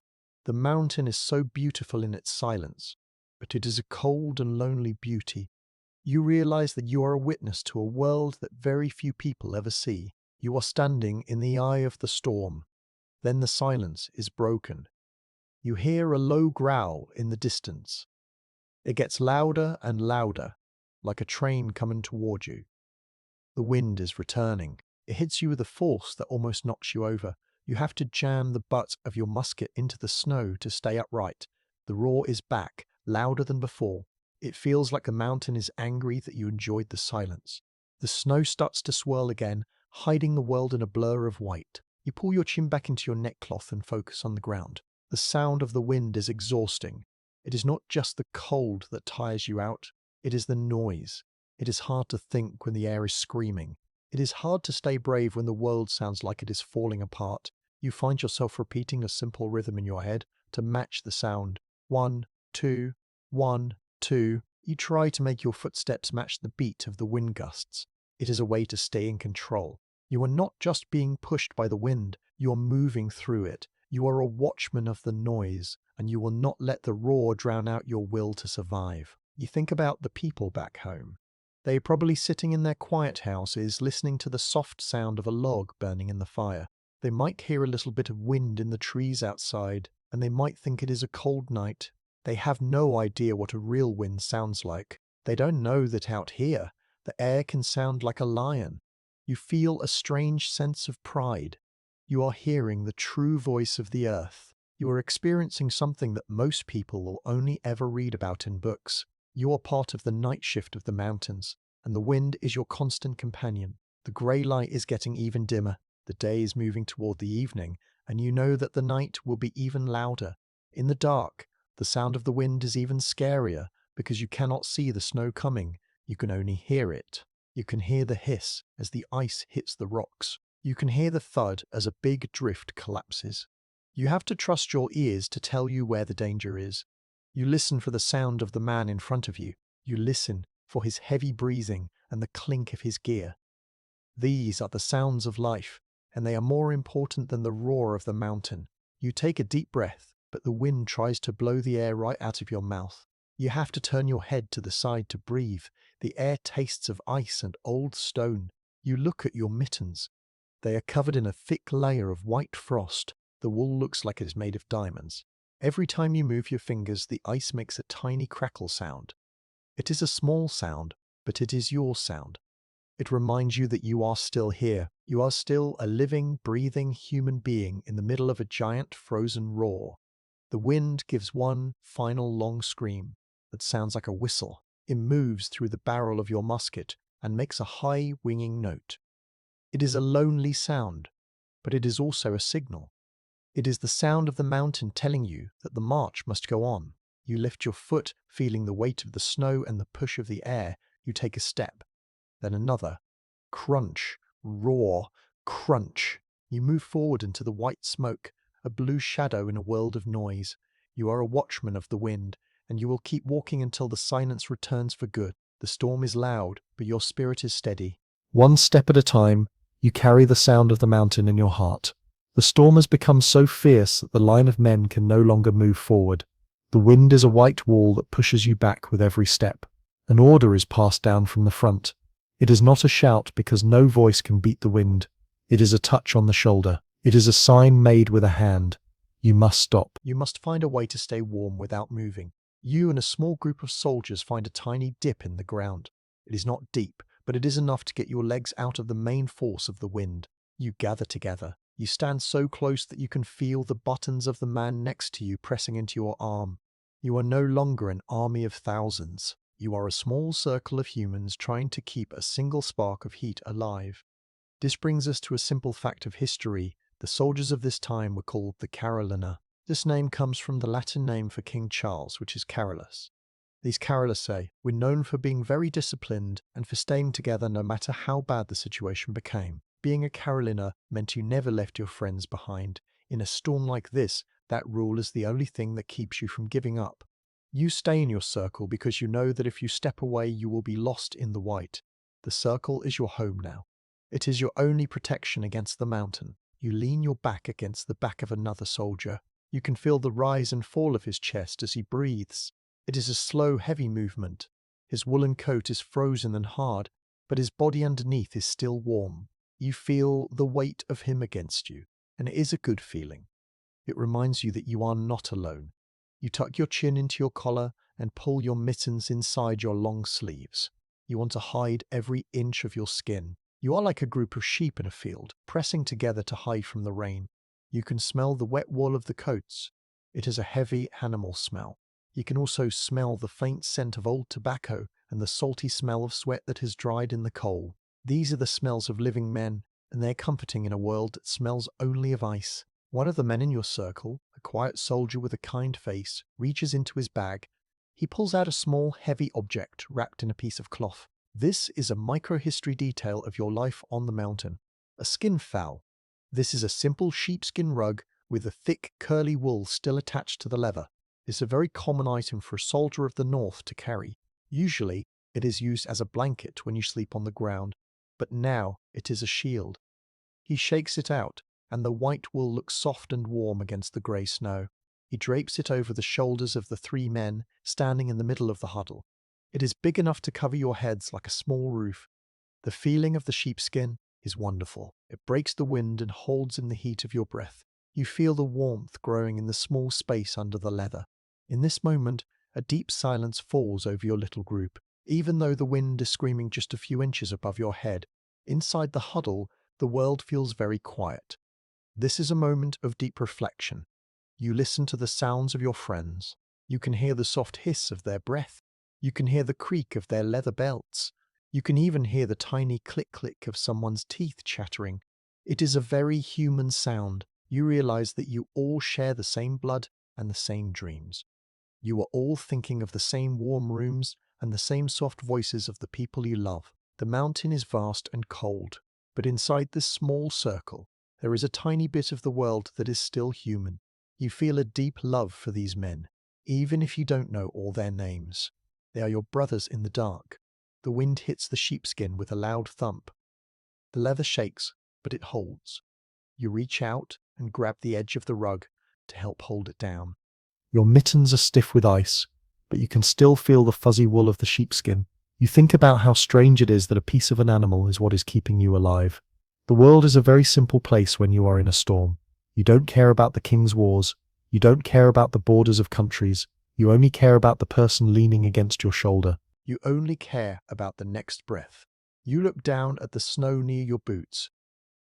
The mountain is so beautiful in its silence, but it is a cold and lonely beauty. You realize that you are a witness to a world that very few people ever see. You are standing in the eye of the storm. Then the silence is broken. You hear a low growl in the distance. It gets louder and louder, like a train coming toward you. The wind is returning. It hits you with a force that almost knocks you over. You have to jam the butt of your musket into the snow to stay upright. The roar is back, louder than before. It feels like the mountain is angry that you enjoyed the silence. The snow starts to swirl again, hiding the world in a blur of white. You pull your chin back into your neckcloth and focus on the ground. The sound of the wind is exhausting. It is not just the cold that tires you out, it is the noise. It is hard to think when the air is screaming. It is hard to stay brave when the world sounds like it is falling apart. You find yourself repeating a simple rhythm in your head to match the sound. 1, 2, 1, 2. You try to make your footsteps match the beat of the wind gusts. It is a way to stay in control. You are not just being pushed by the wind, you are moving through it. You are a watchman of the noise, and you will not let the roar drown out your will to survive. You think about the people back home. They are probably sitting in their quiet houses, listening to the soft sound of a log burning in the fire. They might hear a little bit of wind in the trees outside, and they might think it is a cold night. They have no idea what a real wind sounds like. They don't know that out here, the air can sound like a lion. You feel a strange sense of pride. You are hearing the true voice of the earth. You are experiencing something that most people will only ever read about in books. You are part of the night shift of the mountains, and the wind is your constant companion. The grey light is getting even dimmer. The day is moving toward the evening, and you know that the night will be even louder. In the dark, the sound of the wind is even scarier because you cannot see the snow coming. You can only hear it. You can hear the hiss as the ice hits the rocks. You can hear the thud as a big drift collapses. You have to trust your ears to tell you where the danger is. You listen for the sound of the man in front of you. You listen for his heavy breathing and the clink of his gear. These are the sounds of life, and they are more important than the roar of the mountain. You take a deep breath, but the wind tries to blow the air right out of your mouth. You have to turn your head to the side to breathe. The air tastes of ice and old stone. You look at your mittens. They are covered in a thick layer of white frost. The wool looks like it is made of diamonds. Every time you move your fingers, the ice makes a tiny crackle sound. It is a small sound, but it is your sound. It reminds you that you are still here. You are still a living, breathing human being in the middle of a giant frozen roar. The wind gives one final long scream that sounds like a whistle. It moves through the barrel of your musket and makes a high winging note. It is a lonely sound, but it is also a signal. It is the sound of the mountain telling you that the march must go on. You lift your foot, feeling the weight of the snow and the push of the air. You take a step, then another. Crunch, roar, crunch. You move forward into the white smoke, a blue shadow in a world of noise. You are a watchman of the wind, and you will keep walking until the silence returns for good. The storm is loud, but your spirit is steady. One step at a time, you carry the sound of the mountain in your heart. The storm has become so fierce that the line of men can no longer move forward. The wind is a white wall that pushes you back with every step. An order is passed down from the front. It is not a shout because no voice can beat the wind. It is a touch on the shoulder. It is a sign made with a hand. You must stop. You must find a way to stay warm without moving. You and a small group of soldiers find a tiny dip in the ground. It is not deep, but it is enough to get your legs out of the main force of the wind. You gather together. You stand so close that you can feel the buttons of the man next to you pressing into your arm. You are no longer an army of thousands. You are a small circle of humans trying to keep a single spark of heat alive. This brings us to a simple fact of history. The soldiers of this time were called the Carolean. This name comes from the Latin name for King Charles, which is Carolus. These Carolusae were known for being very disciplined and for staying together no matter how bad the situation became. Being a Carolean meant you never left your friends behind. In a storm like this, that rule is the only thing that keeps you from giving up. You stay in your circle because you know that if you step away, you will be lost in the white. The circle is your home now. It is your only protection against the mountain. You lean your back against the back of another soldier. You can feel the rise and fall of his chest as he breathes. It is a slow, heavy movement. His woolen coat is frozen and hard, but his body underneath is still warm. You feel the weight of him against you, and it is a good feeling. It reminds you that you are not alone. You tuck your chin into your collar and pull your mittens inside your long sleeves. You want to hide every inch of your skin. You are like a group of sheep in a field, pressing together to hide from the rain. You can smell the wet wool of the coats. It is a heavy animal smell. You can also smell the faint scent of old tobacco and the salty smell of sweat that has dried in the coal. These are the smells of living men, and they are comforting in a world that smells only of ice. One of the men in your circle, a quiet soldier with a kind face, reaches into his bag. He pulls out a small, heavy object wrapped in a piece of cloth. This is a microhistory detail of your life on the mountain. A skin fowl. This is a simple sheepskin rug with the thick, curly wool still attached to the leather. It's a very common item for a soldier of the north to carry. Usually, it is used as a blanket when you sleep on the ground, but now it is a shield. He shakes it out, and the white wool looks soft and warm against the grey snow. He drapes it over the shoulders of the three men standing in the middle of the huddle. It is big enough to cover your heads like a small roof. The feeling of the sheepskin is wonderful. It breaks the wind and holds in the heat of your breath. You feel the warmth growing in the small space under the leather. In this moment, a deep silence falls over your little group. Even though the wind is screaming just a few inches above your head, inside the huddle, the world feels very quiet. This is a moment of deep reflection. You listen to the sounds of your friends. You can hear the soft hiss of their breath. You can hear the creak of their leather belts. You can even hear the tiny click-click of someone's teeth chattering. It is a very human sound. You realize that you all share the same blood and the same dreams. You are all thinking of the same warm rooms and the same soft voices of the people you love. The mountain is vast and cold, but inside this small circle, there is a tiny bit of the world that is still human. You feel a deep love for these men, even if you don't know all their names. They are your brothers in the dark. The wind hits the sheepskin with a loud thump. The leather shakes, but it holds. You reach out and grab the edge of the rug to help hold it down. Your mittens are stiff with ice, but you can still feel the fuzzy wool of the sheepskin. You think about how strange it is that a piece of an animal is what is keeping you alive. The world is a very simple place when you are in a storm. You don't care about the king's wars. You don't care about the borders of countries. You only care about the person leaning against your shoulder. You only care about the next breath. You look down at the snow near your boots.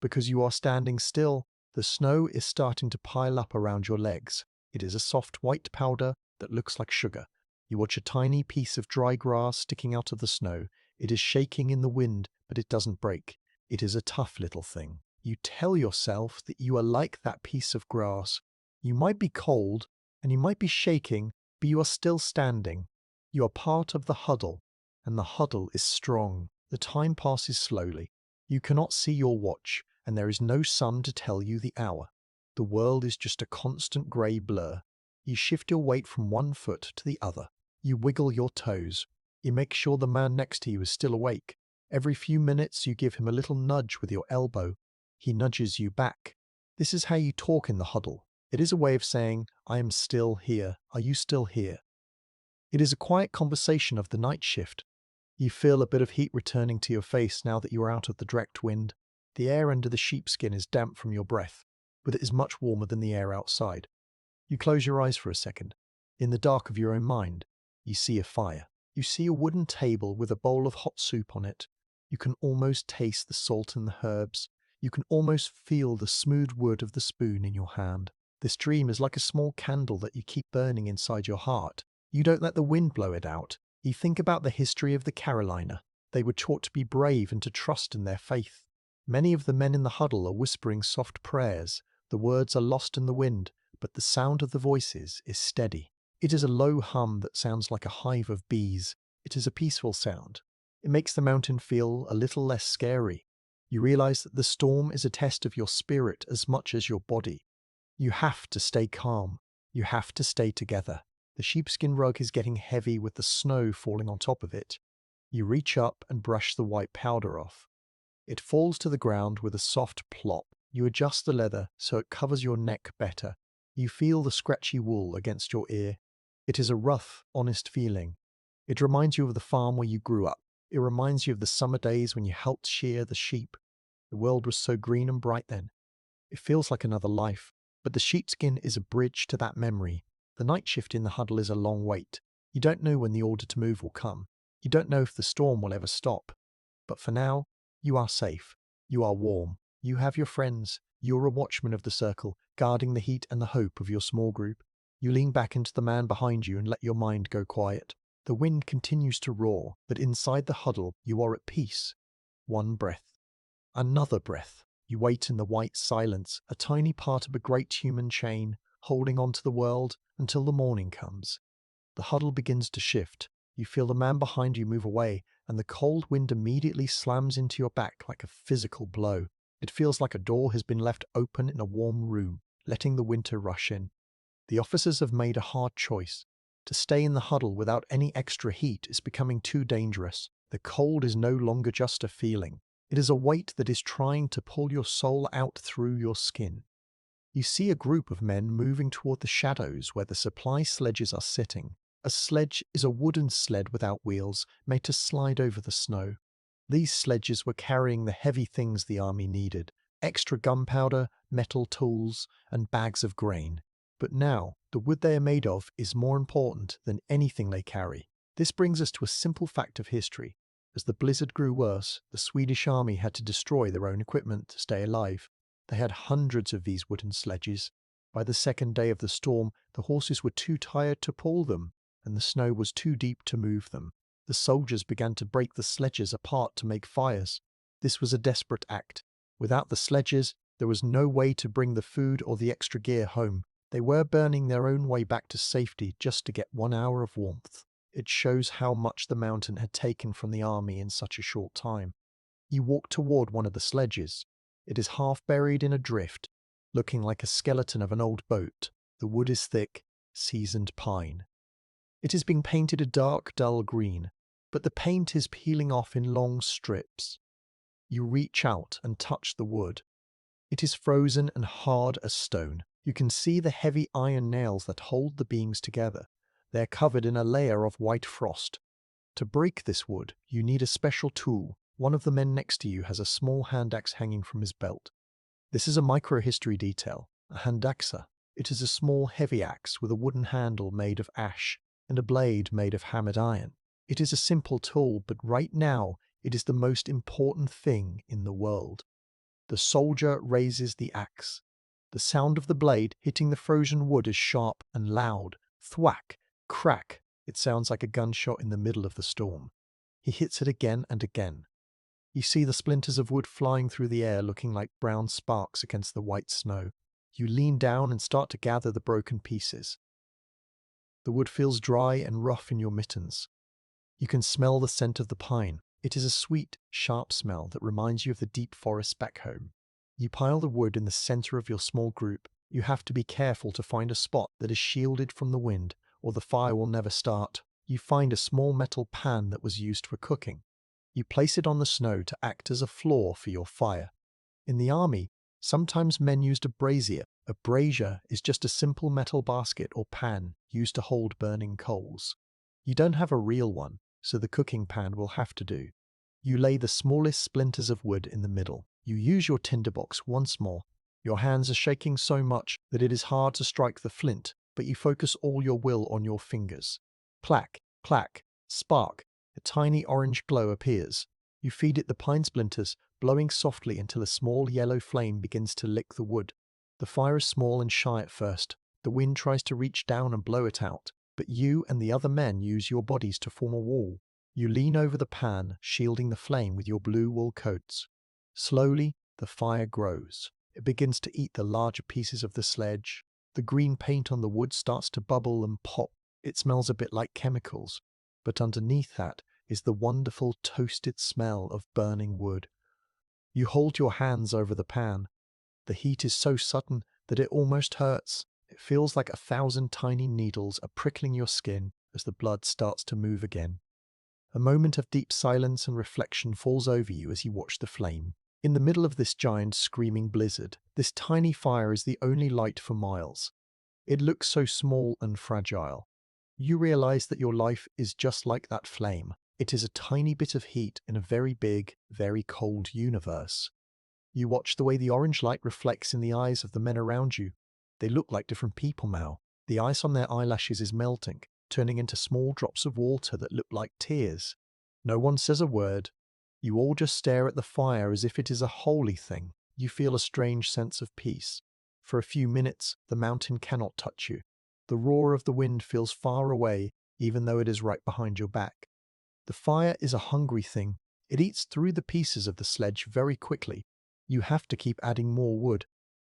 Because you are standing still, the snow is starting to pile up around your legs. It is a soft white powder that looks like sugar. You watch a tiny piece of dry grass sticking out of the snow. It is shaking in the wind, but it doesn't break. It is a tough little thing. You tell yourself that you are like that piece of grass. You might be cold, and you might be shaking, but you are still standing. You are part of the huddle, and the huddle is strong. The time passes slowly. You cannot see your watch, and there is no sun to tell you the hour. The world is just a constant grey blur. You shift your weight from one foot to the other. You wiggle your toes. You make sure the man next to you is still awake. Every few minutes you give him a little nudge with your elbow. He nudges you back. This is how you talk in the huddle. It is a way of saying, I am still here. Are you still here? It is a quiet conversation of the night shift. You feel a bit of heat returning to your face now that you are out of the direct wind. The air under the sheepskin is damp from your breath, but it is much warmer than the air outside. You close your eyes for a second. In the dark of your own mind, you see a fire. You see a wooden table with a bowl of hot soup on it. You can almost taste the salt and the herbs. You can almost feel the smooth wood of the spoon in your hand. This dream is like a small candle that you keep burning inside your heart. You don't let the wind blow it out. You think about the history of the Carolina. They were taught to be brave and to trust in their faith. Many of the men in the huddle are whispering soft prayers. The words are lost in the wind, but the sound of the voices is steady. It is a low hum that sounds like a hive of bees. It is a peaceful sound. It makes the mountain feel a little less scary. You realize that the storm is a test of your spirit as much as your body. You have to stay calm. You have to stay together. The sheepskin rug is getting heavy with the snow falling on top of it. You reach up and brush the white powder off. It falls to the ground with a soft plop. You adjust the leather so it covers your neck better. You feel the scratchy wool against your ear. It is a rough, honest feeling. It reminds you of the farm where you grew up. It reminds you of the summer days when you helped shear the sheep. The world was so green and bright then. It feels like another life, but the sheepskin is a bridge to that memory. The night shift in the huddle is a long wait. You don't know when the order to move will come. You don't know if the storm will ever stop. But for now, you are safe. You are warm. You have your friends. You're a watchman of the circle, guarding the heat and the hope of your small group. You lean back into the man behind you and let your mind go quiet. The wind continues to roar, but inside the huddle, you are at peace. One breath. Another breath. You wait in the white silence, a tiny part of a great human chain, holding on to the world until the morning comes. The huddle begins to shift. You feel the man behind you move away, and the cold wind immediately slams into your back like a physical blow. It feels like a door has been left open in a warm room, letting the winter rush in. The officers have made a hard choice. To stay in the huddle without any extra heat is becoming too dangerous. The cold is no longer just a feeling. It is a weight that is trying to pull your soul out through your skin. You see a group of men moving toward the shadows where the supply sledges are sitting. A sledge is a wooden sled without wheels, made to slide over the snow. These sledges were carrying the heavy things the army needed: extra gunpowder, metal tools, and bags of grain. But now, the wood they are made of is more important than anything they carry. This brings us to a simple fact of history. As the blizzard grew worse, the Swedish army had to destroy their own equipment to stay alive. They had hundreds of these wooden sledges. By the second day of the storm, the horses were too tired to pull them, and the snow was too deep to move them. The soldiers began to break the sledges apart to make fires. This was a desperate act. Without the sledges, there was no way to bring the food or the extra gear home. They were burning their own way back to safety just to get 1 hour of warmth. It shows how much the mountain had taken from the army in such a short time. You walk toward one of the sledges. It is half buried in a drift, looking like a skeleton of an old boat. The wood is thick, seasoned pine. It is being painted a dark, dull green, but the paint is peeling off in long strips. You reach out and touch the wood. It is frozen and hard as stone. You can see the heavy iron nails that hold the beams together. They are covered in a layer of white frost. To break this wood, you need a special tool. One of the men next to you has a small hand axe hanging from his belt. This is a microhistory detail, a hand axe. It is a small heavy axe with a wooden handle made of ash and a blade made of hammered iron. It is a simple tool, but right now it is the most important thing in the world. The soldier raises the axe. The sound of the blade hitting the frozen wood is sharp and loud. Thwack, crack. It sounds like a gunshot in the middle of the storm. He hits it again and again. You see the splinters of wood flying through the air looking like brown sparks against the white snow. You lean down and start to gather the broken pieces. The wood feels dry and rough in your mittens. You can smell the scent of the pine. It is a sweet, sharp smell that reminds you of the deep forest back home. You pile the wood in the center of your small group. You have to be careful to find a spot that is shielded from the wind, or the fire will never start. You find a small metal pan that was used for cooking. You place it on the snow to act as a floor for your fire. In the army, sometimes men used a brazier. A brazier is just a simple metal basket or pan used to hold burning coals. You don't have a real one, so the cooking pan will have to do. You lay the smallest splinters of wood in the middle. You use your tinderbox once more. Your hands are shaking so much that it is hard to strike the flint, but you focus all your will on your fingers. Clack, clack, spark. A tiny orange glow appears. You feed it the pine splinters, blowing softly until a small yellow flame begins to lick the wood. The fire is small and shy at first. The wind tries to reach down and blow it out, but you and the other men use your bodies to form a wall. You lean over the pan, shielding the flame with your blue wool coats. Slowly, the fire grows. It begins to eat the larger pieces of the sledge. The green paint on the wood starts to bubble and pop. It smells a bit like chemicals. But underneath that is the wonderful toasted smell of burning wood. You hold your hands over the pan. The heat is so sudden that it almost hurts. It feels like 1,000 tiny needles are prickling your skin as the blood starts to move again. A moment of deep silence and reflection falls over you as you watch the flame. In the middle of this giant screaming blizzard, this tiny fire is the only light for miles. It looks so small and fragile. You realize that your life is just like that flame. It is a tiny bit of heat in a very big, very cold universe. You watch the way the orange light reflects in the eyes of the men around you. They look like different people now. The ice on their eyelashes is melting, turning into small drops of water that look like tears. No one says a word. You all just stare at the fire as if it is a holy thing. You feel a strange sense of peace. For a few minutes, the mountain cannot touch you. The roar of the wind feels far away, even though it is right behind your back. The fire is a hungry thing. It eats through the pieces of the sledge very quickly. You have to keep adding more wood.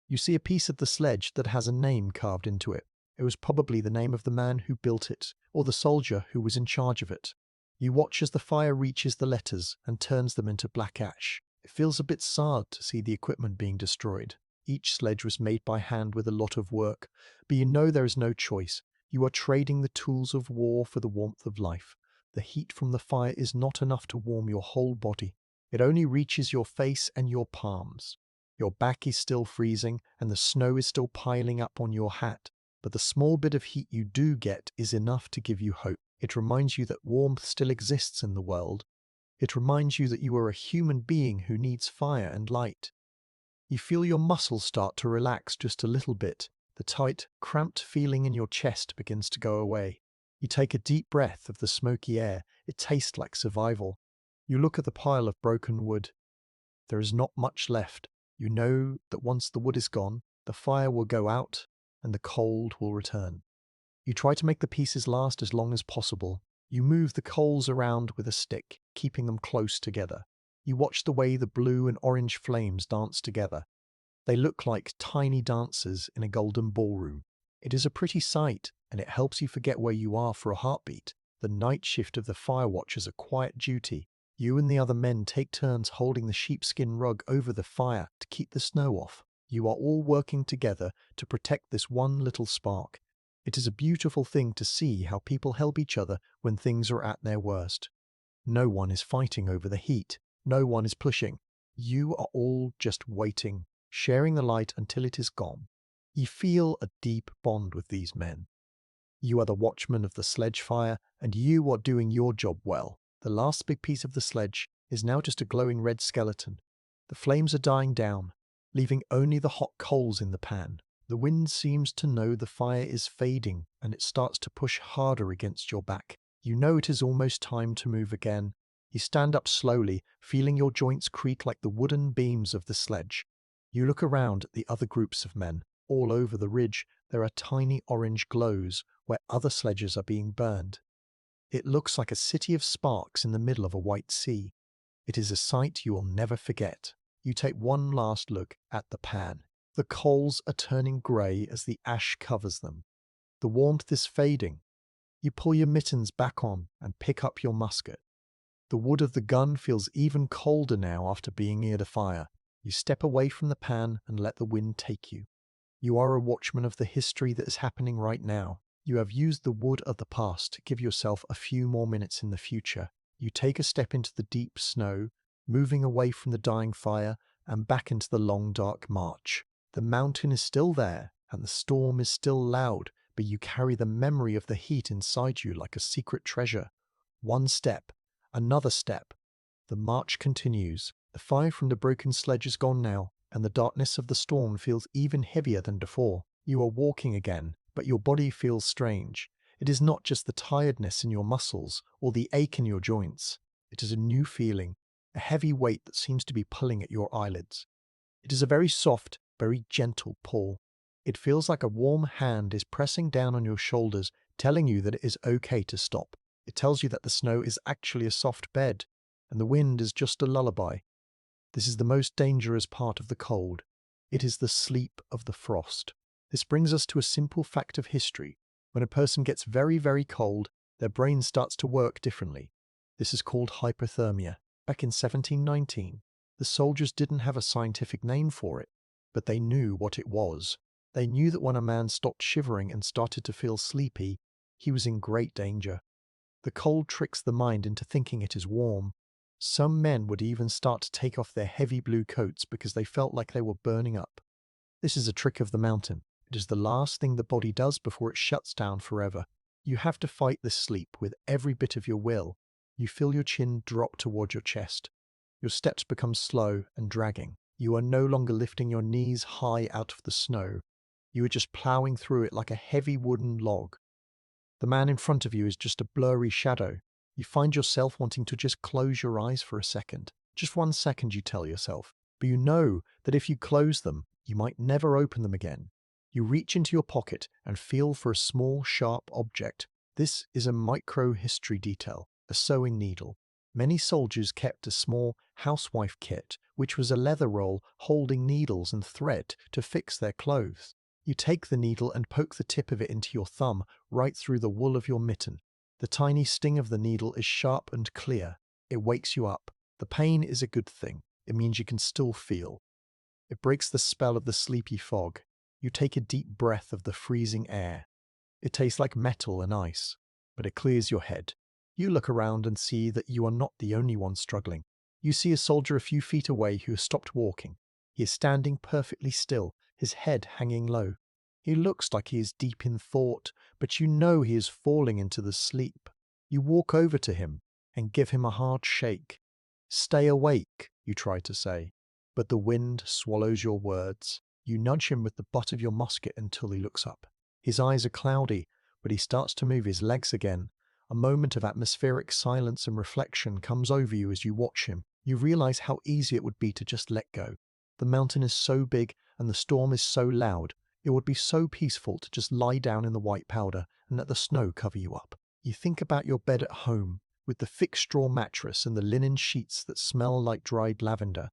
You see a piece of the sledge that has a name carved into it. It was probably the name of the man who built it, or the soldier who was in charge of it. You watch as the fire reaches the letters and turns them into black ash. It feels a bit sad to see the equipment being destroyed. Each sledge was made by hand with a lot of work, but you know there is no choice. You are trading the tools of war for the warmth of life. The heat from the fire is not enough to warm your whole body. It only reaches your face and your palms. Your back is still freezing, and the snow is still piling up on your hat. But the small bit of heat you do get is enough to give you hope. It reminds you that warmth still exists in the world. It reminds you that you are a human being who needs fire and light. You feel your muscles start to relax just a little bit. The tight, cramped feeling in your chest begins to go away. You take a deep breath of the smoky air. It tastes like survival. You look at the pile of broken wood. There is not much left. You know that once the wood is gone, the fire will go out and the cold will return. You try to make the pieces last as long as possible. You move the coals around with a stick, keeping them close together. You watch the way the blue and orange flames dance together. They look like tiny dancers in a golden ballroom. It is a pretty sight, and it helps you forget where you are for a heartbeat. The night shift of the fire watch is a quiet duty. You and the other men take turns holding the sheepskin rug over the fire to keep the snow off. You are all working together to protect this one little spark. It is a beautiful thing to see how people help each other when things are at their worst. No one is fighting over the heat. No one is pushing. You are all just waiting, sharing the light until it is gone. You feel a deep bond with these men. You are the watchman of the sledge fire, and you are doing your job well. The last big piece of the sledge is now just a glowing red skeleton. The flames are dying down, leaving only the hot coals in the pan. The wind seems to know the fire is fading, and it starts to push harder against your back. You know it is almost time to move again. You stand up slowly, feeling your joints creak like the wooden beams of the sledge. You look around at the other groups of men. all over the ridge, there are tiny orange glows where other sledges are being burned. It looks like a city of sparks in the middle of a white sea. It is a sight you will never forget. You take one last look at the pan. The coals are turning grey as the ash covers them. The warmth is fading. You pull your mittens back on and pick up your musket. The wood of the gun feels even colder now after being near the fire. You step away from the pan and let the wind take you. You are a watchman of the history that is happening right now. You have used the wood of the past to give yourself a few more minutes in the future. You take a step into the deep snow, moving away from the dying fire and back into the long dark march. The mountain is still there and the storm is still loud, but you carry the memory of the heat inside you like a secret treasure. One step, another step. The march continues. The fire from the broken sledge is gone now, and the darkness of the storm feels even heavier than before. You are walking again, but your body feels strange. It is not just the tiredness in your muscles or the ache in your joints. It is a new feeling, a heavy weight that seems to be pulling at your eyelids. It is a very soft, very gentle pull. It feels like a warm hand is pressing down on your shoulders, telling you that it is okay to stop. It tells you that the snow is actually a soft bed, and the wind is just a lullaby. This is the most dangerous part of the cold. It is the sleep of the frost. This brings us to a simple fact of history. When a person gets very, very cold, their brain starts to work differently. This is called hypothermia. Back in 1719, the soldiers didn't have a scientific name for it, but they knew what it was. They knew that when a man stopped shivering and started to feel sleepy, he was in great danger. The cold tricks the mind into thinking it is warm. Some men would even start to take off their heavy blue coats because they felt like they were burning up. This is a trick of the mountain. It is the last thing the body does before it shuts down forever. You have to fight this sleep with every bit of your will. You feel your chin drop toward your chest. Your steps become slow and dragging. You are no longer lifting your knees high out of the snow. You are just plowing through it like a heavy wooden log. The man in front of you is just a blurry shadow. You find yourself wanting to just close your eyes for a second. Just 1 second, you tell yourself. But you know that if you close them, you might never open them again. You reach into your pocket and feel for a small, sharp object. This is a micro-history detail, a sewing needle. Many soldiers kept a small housewife kit, which was a leather roll holding needles and thread to fix their clothes. You take the needle and poke the tip of it into your thumb, right through the wool of your mitten. The tiny sting of the needle is sharp and clear. It wakes you up. The pain is a good thing. It means you can still feel. It breaks the spell of the sleepy fog. You take a deep breath of the freezing air. It tastes like metal and ice, but it clears your head. You look around and see that you are not the only one struggling. You see a soldier a few feet away who has stopped walking. He is standing perfectly still, his head hanging low. He looks like he is deep in thought, but you know he is falling into the sleep. You walk over to him and give him a hard shake. "Stay awake," you try to say, but the wind swallows your words. You nudge him with the butt of your musket until he looks up. His eyes are cloudy, but he starts to move his legs again. A moment of atmospheric silence and reflection comes over you as you watch him. You realize how easy it would be to just let go. The mountain is so big and the storm is so loud. It would be so peaceful to just lie down in the white powder and let the snow cover you up. You think about your bed at home, with the thick straw mattress and the linen sheets that smell like dried lavender.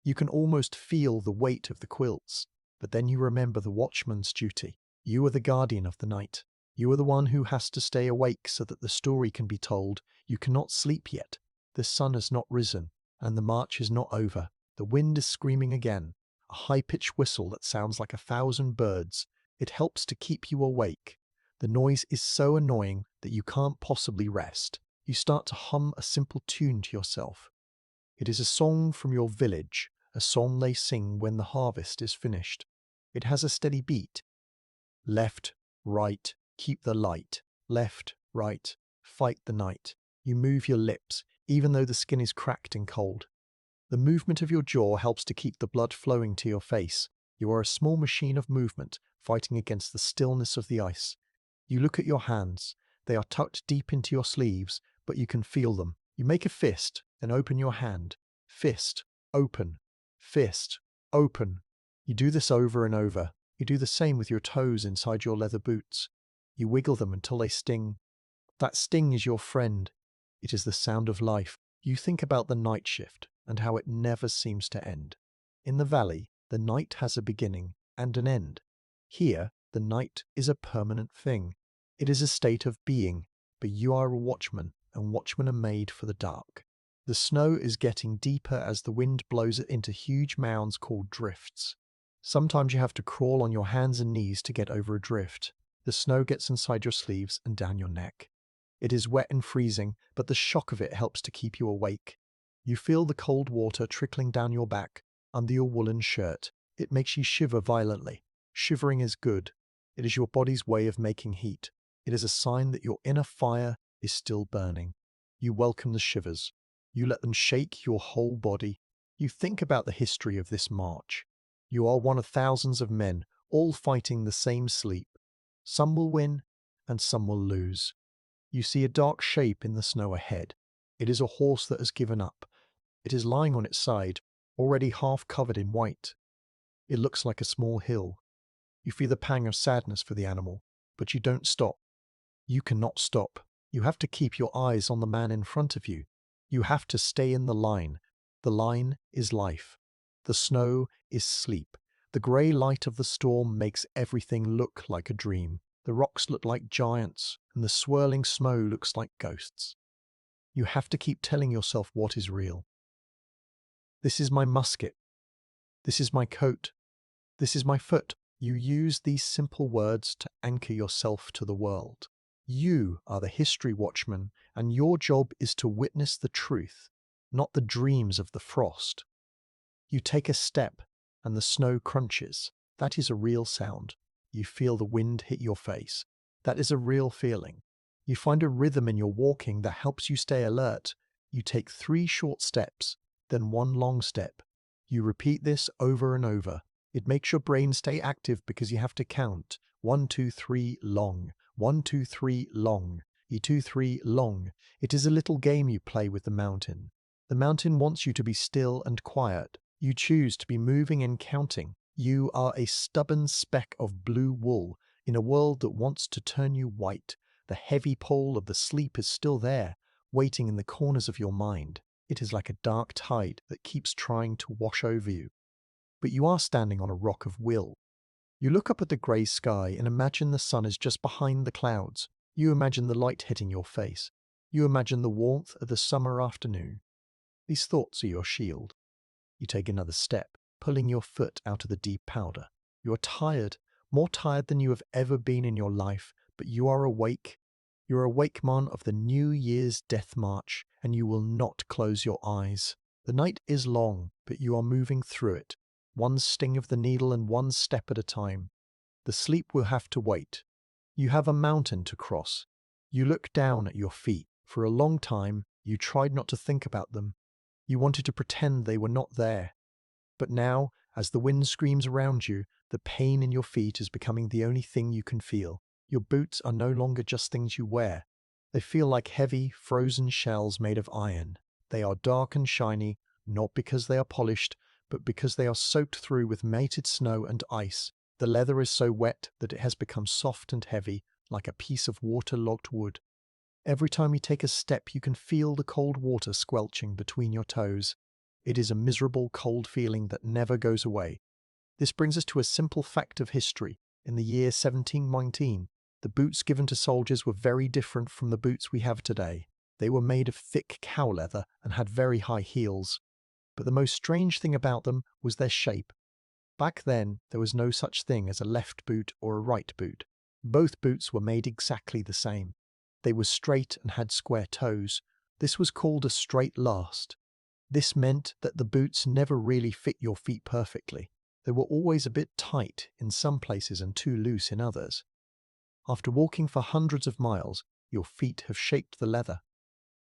You can almost feel the weight of the quilts, but then you remember the watchman's duty. You are the guardian of the night. You are the one who has to stay awake so that the story can be told. You cannot sleep yet. The sun has not risen, and the march is not over. The wind is screaming again, a high-pitched whistle that sounds like 1,000 birds. It helps to keep you awake. The noise is so annoying that you can't possibly rest. You start to hum a simple tune to yourself. It is a song from your village, a song they sing when the harvest is finished. It has a steady beat. Left, right, keep the light. Left, right, fight the night. You move your lips, even though the skin is cracked and cold. The movement of your jaw helps to keep the blood flowing to your face. You are a small machine of movement, fighting against the stillness of the ice. You look at your hands. They are tucked deep into your sleeves, but you can feel them. You make a fist and open your hand. Fist, open. Fist, open. You do this over and over. You do the same with your toes inside your leather boots. You wiggle them until they sting. That sting is your friend. It is the sound of life. You think about the night shift and how it never seems to end. In the valley, the night has a beginning and an end. Here, the night is a permanent thing. It is a state of being, but you are a watchman, and watchmen are made for the dark. The snow is getting deeper as the wind blows it into huge mounds called drifts. Sometimes you have to crawl on your hands and knees to get over a drift. The snow gets inside your sleeves and down your neck. It is wet and freezing, but the shock of it helps to keep you awake. You feel the cold water trickling down your back, under your woolen shirt. It makes you shiver violently. Shivering is good. It is your body's way of making heat. It is a sign that your inner fire is still burning. You welcome the shivers. You let them shake your whole body. You think about the history of this march. You are one of thousands of men, all fighting the same sleep. Some will win, and some will lose. You see a dark shape in the snow ahead. It is a horse that has given up. It is lying on its side, already half covered in white. It looks like a small hill. You feel the pang of sadness for the animal, but you don't stop. You cannot stop. You have to keep your eyes on the man in front of you. You have to stay in the line. The line is life. The snow is sleep. The grey light of the storm makes everything look like a dream. The rocks look like giants, and the swirling snow looks like ghosts. You have to keep telling yourself what is real. This is my musket. This is my coat. This is my foot. You use these simple words to anchor yourself to the world. You are the history watchman, and your job is to witness the truth, not the dreams of the frost. You take a step, and the snow crunches. That is a real sound. You feel the wind hit your face. That is a real feeling. You find a rhythm in your walking that helps you stay alert. You take 3 short steps, then 1 long step. You repeat this over and over. It makes your brain stay active because you have to count. 1, 2, 3, long. 1, 2, 3, long. 2, 3, long. It is a little game you play with the mountain. The mountain wants you to be still and quiet. You choose to be moving and counting. You are a stubborn speck of blue wool in a world that wants to turn you white. The heavy pull of the sleep is still there, waiting in the corners of your mind. It is like a dark tide that keeps trying to wash over you. But you are standing on a rock of will. You look up at the grey sky and imagine the sun is just behind the clouds. You imagine the light hitting your face. You imagine the warmth of the summer afternoon. These thoughts are your shield. You take another step, pulling your foot out of the deep powder. You are tired, more tired than you have ever been in your life, but you are awake. You are awake, man, of the New Year's death march, and you will not close your eyes. The night is long, but you are moving through it, 1 sting of the needle and 1 step at a time. The sleep will have to wait. You have a mountain to cross. You look down at your feet. For a long time, you tried not to think about them. You wanted to pretend they were not there. But now, as the wind screams around you, the pain in your feet is becoming the only thing you can feel. Your boots are no longer just things you wear. They feel like heavy, frozen shells made of iron. They are dark and shiny, not because they are polished, but because they are soaked through with melted snow and ice. The leather is so wet that it has become soft and heavy, like a piece of waterlogged wood. Every time you take a step, you can feel the cold water squelching between your toes. It is a miserable, cold feeling that never goes away. This brings us to a simple fact of history. In the year 1719, the boots given to soldiers were very different from the boots we have today. They were made of thick cow leather and had very high heels. But the most strange thing about them was their shape. Back then, there was no such thing as a left boot or a right boot. Both boots were made exactly the same. They were straight and had square toes. This was called a straight last. This meant that the boots never really fit your feet perfectly. They were always a bit tight in some places and too loose in others. After walking for hundreds of miles, your feet have shaped the leather.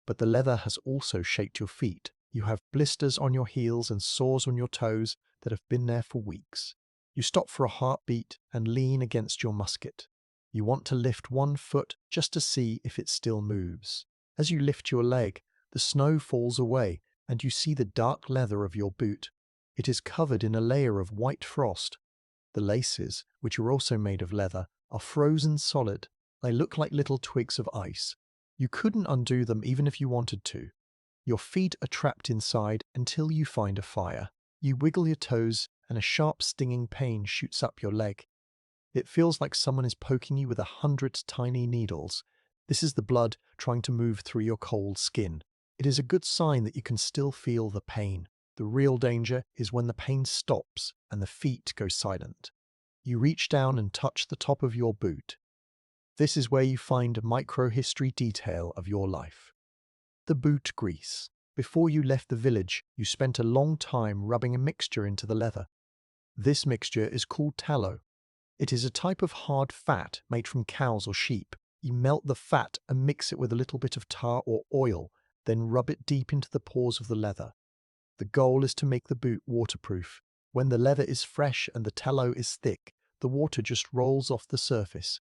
But the leather has also shaped your feet. You have blisters on your heels and sores on your toes that have been there for weeks. You stop for a heartbeat and lean against your musket. You want to lift 1 foot just to see if it still moves. As you lift your leg, the snow falls away and you see the dark leather of your boot. It is covered in a layer of white frost. The laces, which are also made of leather, are frozen solid. They look like little twigs of ice. You couldn't undo them even if you wanted to. Your feet are trapped inside until you find a fire. You wiggle your toes and a sharp stinging pain shoots up your leg. It feels like someone is poking you with 100 tiny needles. This is the blood trying to move through your cold skin. It is a good sign that you can still feel the pain. The real danger is when the pain stops and the feet go silent. You reach down and touch the top of your boot. This is where you find a microhistory detail of your life. The boot grease. Before you left the village, you spent a long time rubbing a mixture into the leather. This mixture is called tallow. It is a type of hard fat made from cows or sheep. You melt the fat and mix it with a little bit of tar or oil, then rub it deep into the pores of the leather. The goal is to make the boot waterproof. When the leather is fresh and the tallow is thick, the water just rolls off the surface.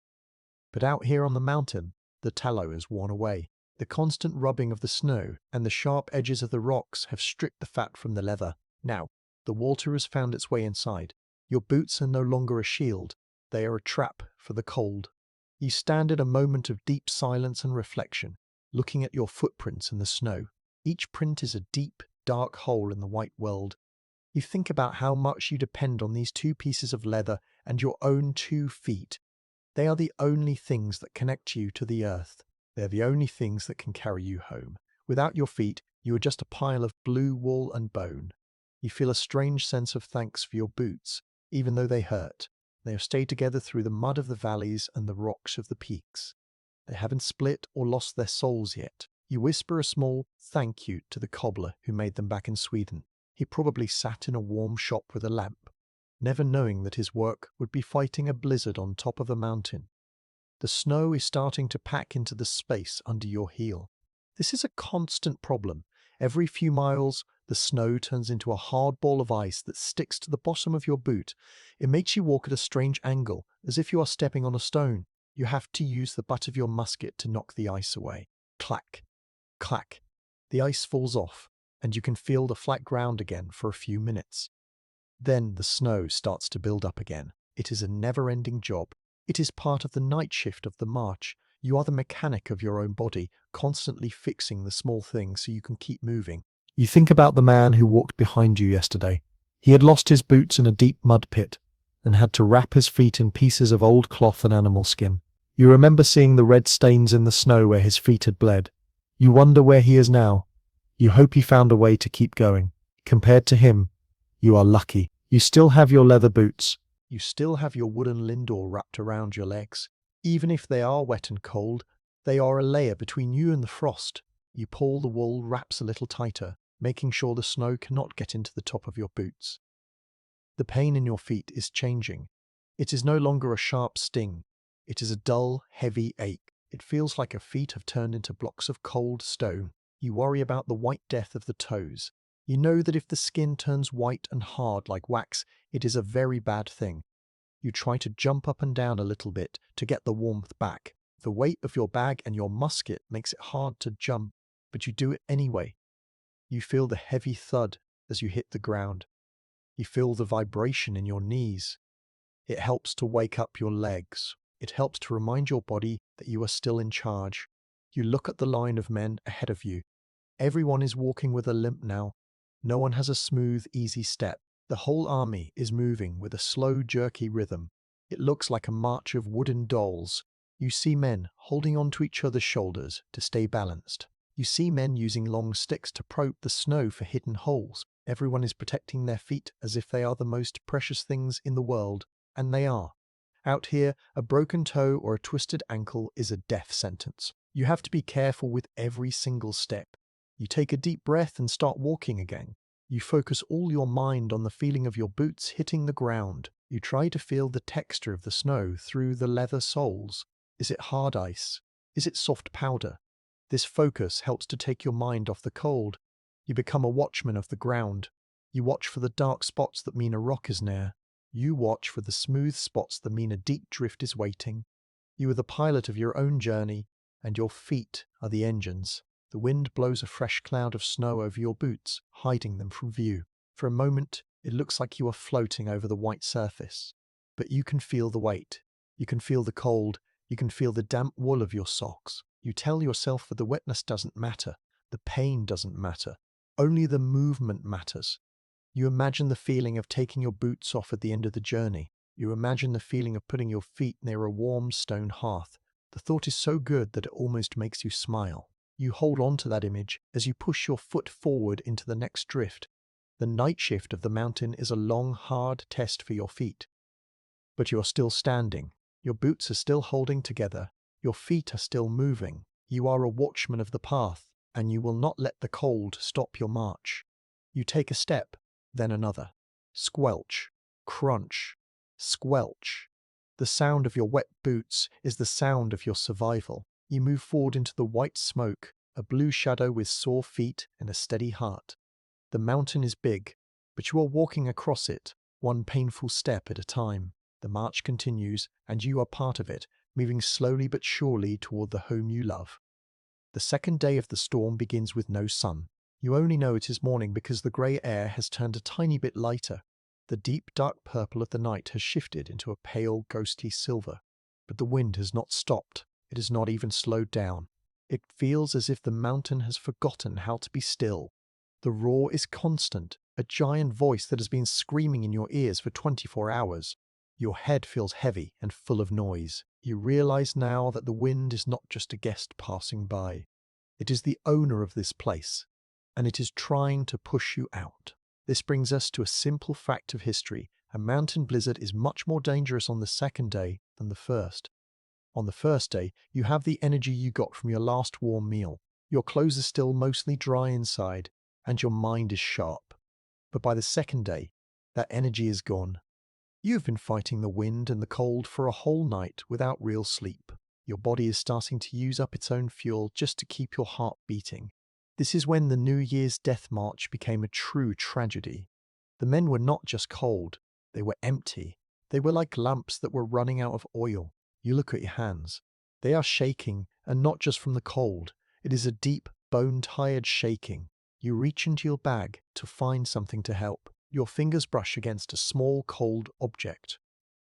But out here on the mountain, the tallow is worn away. The constant rubbing of the snow and the sharp edges of the rocks have stripped the fat from the leather. Now, the water has found its way inside. Your boots are no longer a shield. They are a trap for the cold. You stand in a moment of deep silence and reflection, looking at your footprints in the snow. Each print is a deep, dark hole in the white world. You think about how much you depend on these two pieces of leather and your own 2 feet. They are the only things that connect you to the earth. They are the only things that can carry you home. Without your feet, you are just a pile of blue wool and bone. You feel a strange sense of thanks for your boots, even though they hurt. They have stayed together through the mud of the valleys and the rocks of the peaks. They haven't split or lost their souls yet. You whisper a small thank you to the cobbler who made them back in Sweden. He probably sat in a warm shop with a lamp, never knowing that his work would be fighting a blizzard on top of a mountain. The snow is starting to pack into the space under your heel. This is a constant problem. Every few miles, the snow turns into a hard ball of ice that sticks to the bottom of your boot. It makes you walk at a strange angle, as if you are stepping on a stone. You have to use the butt of your musket to knock the ice away. Clack, clack. The ice falls off, and you can feel the flat ground again for a few minutes. Then the snow starts to build up again. It is a never-ending job. It is part of the night shift of the march. You are the mechanic of your own body, constantly fixing the small things so you can keep moving. You think about the man who walked behind you yesterday. He had lost his boots in a deep mud pit and had to wrap his feet in pieces of old cloth and animal skin. You remember seeing the red stains in the snow where his feet had bled. You wonder where he is now. You hope he found a way to keep going. Compared to him, you are lucky. You still have your leather boots. You still have your wooden lindor wrapped around your legs. Even if they are wet and cold, they are a layer between you and the frost. You pull the wool wraps a little tighter, making sure the snow cannot get into the top of your boots. The pain in your feet is changing. It is no longer a sharp sting. It is a dull, heavy ache. It feels like your feet have turned into blocks of cold stone. You worry about the white death of the toes. You know that if the skin turns white and hard like wax, it is a very bad thing. You try to jump up and down a little bit to get the warmth back. The weight of your bag and your musket makes it hard to jump, but you do it anyway. You feel the heavy thud as you hit the ground. You feel the vibration in your knees. It helps to wake up your legs. It helps to remind your body that you are still in charge. You look at the line of men ahead of you. Everyone is walking with a limp now. No one has a smooth, easy step. The whole army is moving with a slow, jerky rhythm. It looks like a march of wooden dolls. You see men holding onto each other's shoulders to stay balanced. You see men using long sticks to probe the snow for hidden holes. Everyone is protecting their feet as if they are the most precious things in the world, and they are. Out here, a broken toe or a twisted ankle is a death sentence. You have to be careful with every single step. You take a deep breath and start walking again. You focus all your mind on the feeling of your boots hitting the ground. You try to feel the texture of the snow through the leather soles. Is it hard ice? Is it soft powder? This focus helps to take your mind off the cold. You become a watchman of the ground. You watch for the dark spots that mean a rock is near. You watch for the smooth spots that mean a deep drift is waiting. You are the pilot of your own journey, and your feet are the engines. The wind blows a fresh cloud of snow over your boots, hiding them from view. For a moment, it looks like you are floating over the white surface. but you can feel the weight. You can feel the cold. You can feel the damp wool of your socks. You tell yourself that the wetness doesn't matter. The pain doesn't matter. Only the movement matters. You imagine the feeling of taking your boots off at the end of the journey. You imagine the feeling of putting your feet near a warm stone hearth. The thought is so good that it almost makes you smile. You hold on to that image as you push your foot forward into the next drift. The night shift of the mountain is a long, hard test for your feet. But you're still standing. Your boots are still holding together. Your feet are still moving. You are a watchman of the path, and you will not let the cold stop your march. You take a step, then another. Squelch, crunch, squelch. The sound of your wet boots is the sound of your survival. You move forward into the white smoke, a blue shadow with sore feet and a steady heart. The mountain is big, but you are walking across it, one painful step at a time. The march continues, and you are part of it, moving slowly but surely toward the home you love. The second day of the storm begins with no sun. You only know it is morning because the grey air has turned a tiny bit lighter. The deep dark purple of the night has shifted into a pale ghostly silver. But the wind has not stopped. It has not even slowed down. It feels as if the mountain has forgotten how to be still. The roar is constant, a giant voice that has been screaming in your ears for 24 hours. Your head feels heavy and full of noise. You realize now that the wind is not just a guest passing by. It is the owner of this place, and it is trying to push you out. This brings us to a simple fact of history. A mountain blizzard is much more dangerous on the second day than the first. On the first day, you have the energy you got from your last warm meal. Your clothes are still mostly dry inside, and your mind is sharp. But by the second day, that energy is gone. You've been fighting the wind and the cold for a whole night without real sleep. Your body is starting to use up its own fuel just to keep your heart beating. This is when the New Year's death march became a true tragedy. The men were not just cold, they were empty. They were like lamps that were running out of oil. You look at your hands. They are shaking, and not just from the cold. It is a deep, bone-tired shaking. You reach into your bag to find something to help. Your fingers brush against a small, cold object.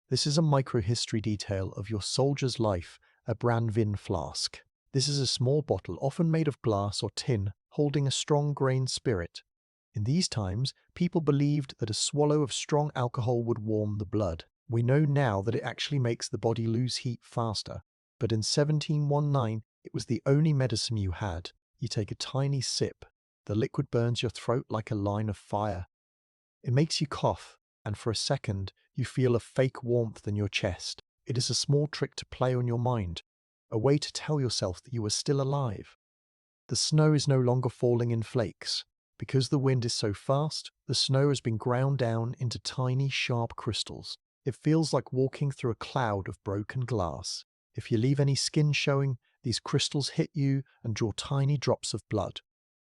This is a microhistory detail of your soldier's life, a Branvin flask. This is a small bottle, often made of glass or tin, holding a strong grain spirit. In these times, people believed that a swallow of strong alcohol would warm the blood. We know now that it actually makes the body lose heat faster. But in 1719, it was the only medicine you had. You take a tiny sip. The liquid burns your throat like a line of fire. It makes you cough, and for a second, you feel a fake warmth in your chest. It is a small trick to play on your mind, a way to tell yourself that you are still alive. The snow is no longer falling in flakes. Because the wind is so fast, the snow has been ground down into tiny, sharp crystals. It feels like walking through a cloud of broken glass. If you leave any skin showing, these crystals hit you and draw tiny drops of blood.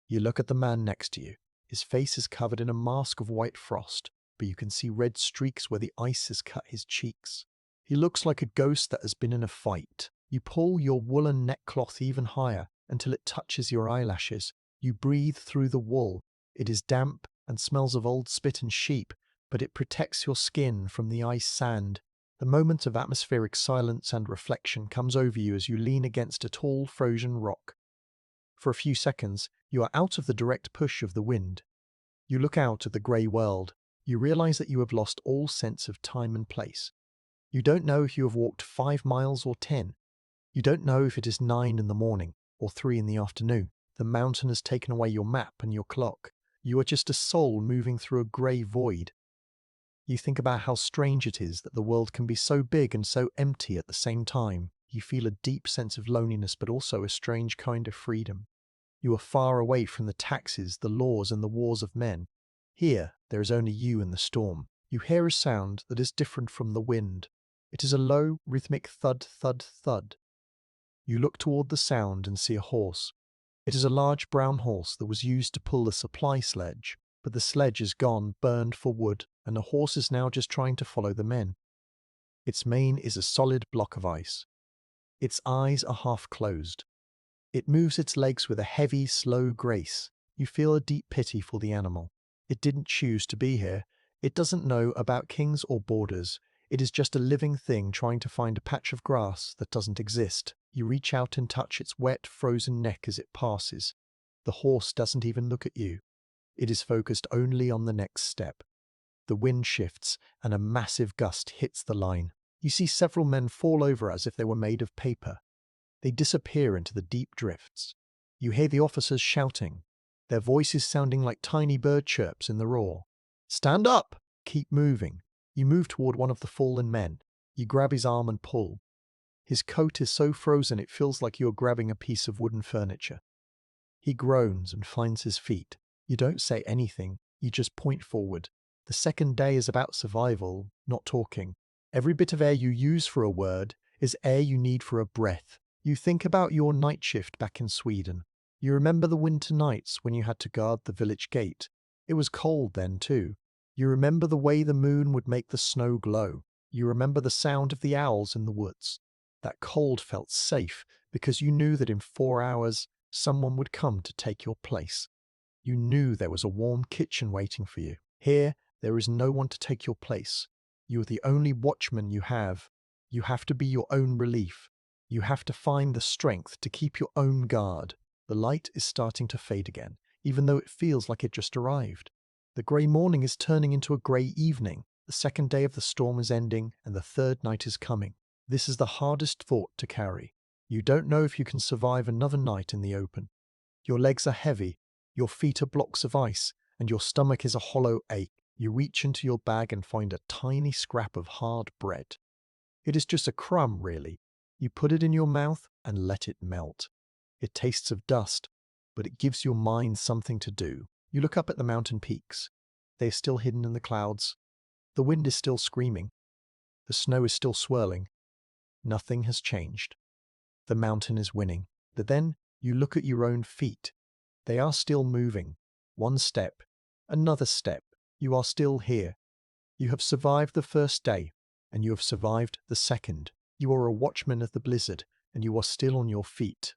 You look at the man next to you. His face is covered in a mask of white frost, but you can see red streaks where the ice has cut his cheeks. He looks like a ghost that has been in a fight. You pull your woolen neckcloth even higher until it touches your eyelashes. You breathe through the wool. It is damp and smells of old spit and sheep, but it protects your skin from the ice sand. The moment of atmospheric silence and reflection comes over you as you lean against a tall frozen rock. For a few seconds, you are out of the direct push of the wind. You look out at the grey world. You realize that you have lost all sense of time and place. You don't know if you have walked 5 miles or 10. You don't know if it is 9 in the morning or 3 in the afternoon. The mountain has taken away your map and your clock. You are just a soul moving through a grey void. You think about how strange it is that the world can be so big and so empty at the same time. You feel a deep sense of loneliness, but also a strange kind of freedom. You are far away from the taxes, the laws, and the wars of men. Here, there is only you and the storm. You hear a sound that is different from the wind. It is a low, rhythmic thud, thud, thud. You look toward the sound and see a horse. It is a large brown horse that was used to pull the supply sledge, but the sledge is gone, burned for wood, and the horse is now just trying to follow the men. Its mane is a solid block of ice. Its eyes are half closed. It moves its legs with a heavy, slow grace. You feel a deep pity for the animal. It didn't choose to be here. It doesn't know about kings or borders. It is just a living thing trying to find a patch of grass that doesn't exist. You reach out and touch its wet, frozen neck as it passes. The horse doesn't even look at you. It is focused only on the next step. The wind shifts, and a massive gust hits the line. You see several men fall over as if they were made of paper. They disappear into the deep drifts. You hear the officers shouting, their voices sounding like tiny bird chirps in the roar. "Stand up! Keep moving." You move toward one of the fallen men. You grab his arm and pull. His coat is so frozen it feels like you're grabbing a piece of wooden furniture. He groans and finds his feet. You don't say anything, you just point forward. The second day is about survival, not talking. Every bit of air you use for a word is air you need for a breath. You think about your night shift back in Sweden. You remember the winter nights when you had to guard the village gate. It was cold then too. You remember the way the moon would make the snow glow. You remember the sound of the owls in the woods. That cold felt safe because you knew that in 4 hours someone would come to take your place. You knew there was a warm kitchen waiting for you. Here, there is no one to take your place. You are the only watchman you have. You have to be your own relief. You have to find the strength to keep your own guard. The light is starting to fade again, even though it feels like it just arrived. The grey morning is turning into a grey evening. The second day of the storm is ending, and the third night is coming. This is the hardest thought to carry. You don't know if you can survive another night in the open. Your legs are heavy, your feet are blocks of ice, and your stomach is a hollow ache. You reach into your bag and find a tiny scrap of hard bread. It is just a crumb, really. You put it in your mouth and let it melt. It tastes of dust, but it gives your mind something to do. You look up at the mountain peaks. They are still hidden in the clouds. The wind is still screaming. The snow is still swirling. Nothing has changed. The mountain is winning. But then you look at your own feet. They are still moving. One step, another step. You are still here. You have survived the first day, and you have survived the second. You are a watchman of the blizzard, and you are still on your feet.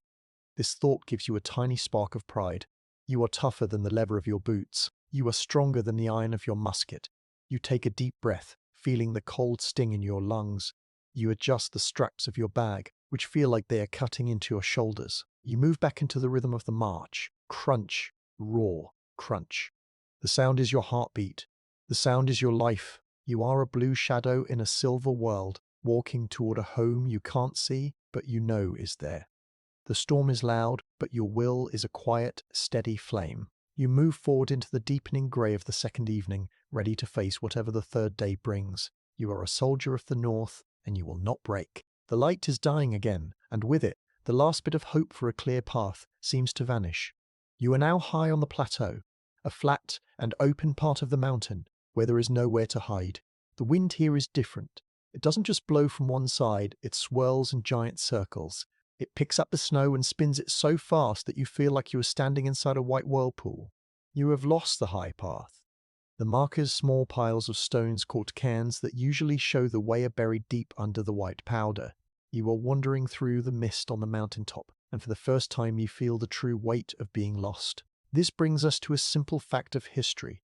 This thought gives you a tiny spark of pride. You are tougher than the leather of your boots. You are stronger than the iron of your musket. You take a deep breath, feeling the cold sting in your lungs. You adjust the straps of your bag, which feel like they are cutting into your shoulders. You move back into the rhythm of the march. Crunch, roar, crunch. The sound is your heartbeat. The sound is your life. You are a blue shadow in a silver world, walking toward a home you can't see, but you know is there. The storm is loud, but your will is a quiet, steady flame. You move forward into the deepening grey of the second evening, ready to face whatever the third day brings. You are a soldier of the north, and you will not break. The light is dying again, and with it, the last bit of hope for a clear path seems to vanish. You are now high on the plateau, a flat and open part of the mountain, where there is nowhere to hide. The wind here is different. It doesn't just blow from one side, it swirls in giant circles. It picks up the snow and spins it so fast that you feel like you are standing inside a white whirlpool. You have lost the high path. The markers, small piles of stones called cairns that usually show the way, are buried deep under the white powder. You are wandering through the mist on the mountaintop, and for the first time you feel the true weight of being lost. This brings us to a simple fact of history.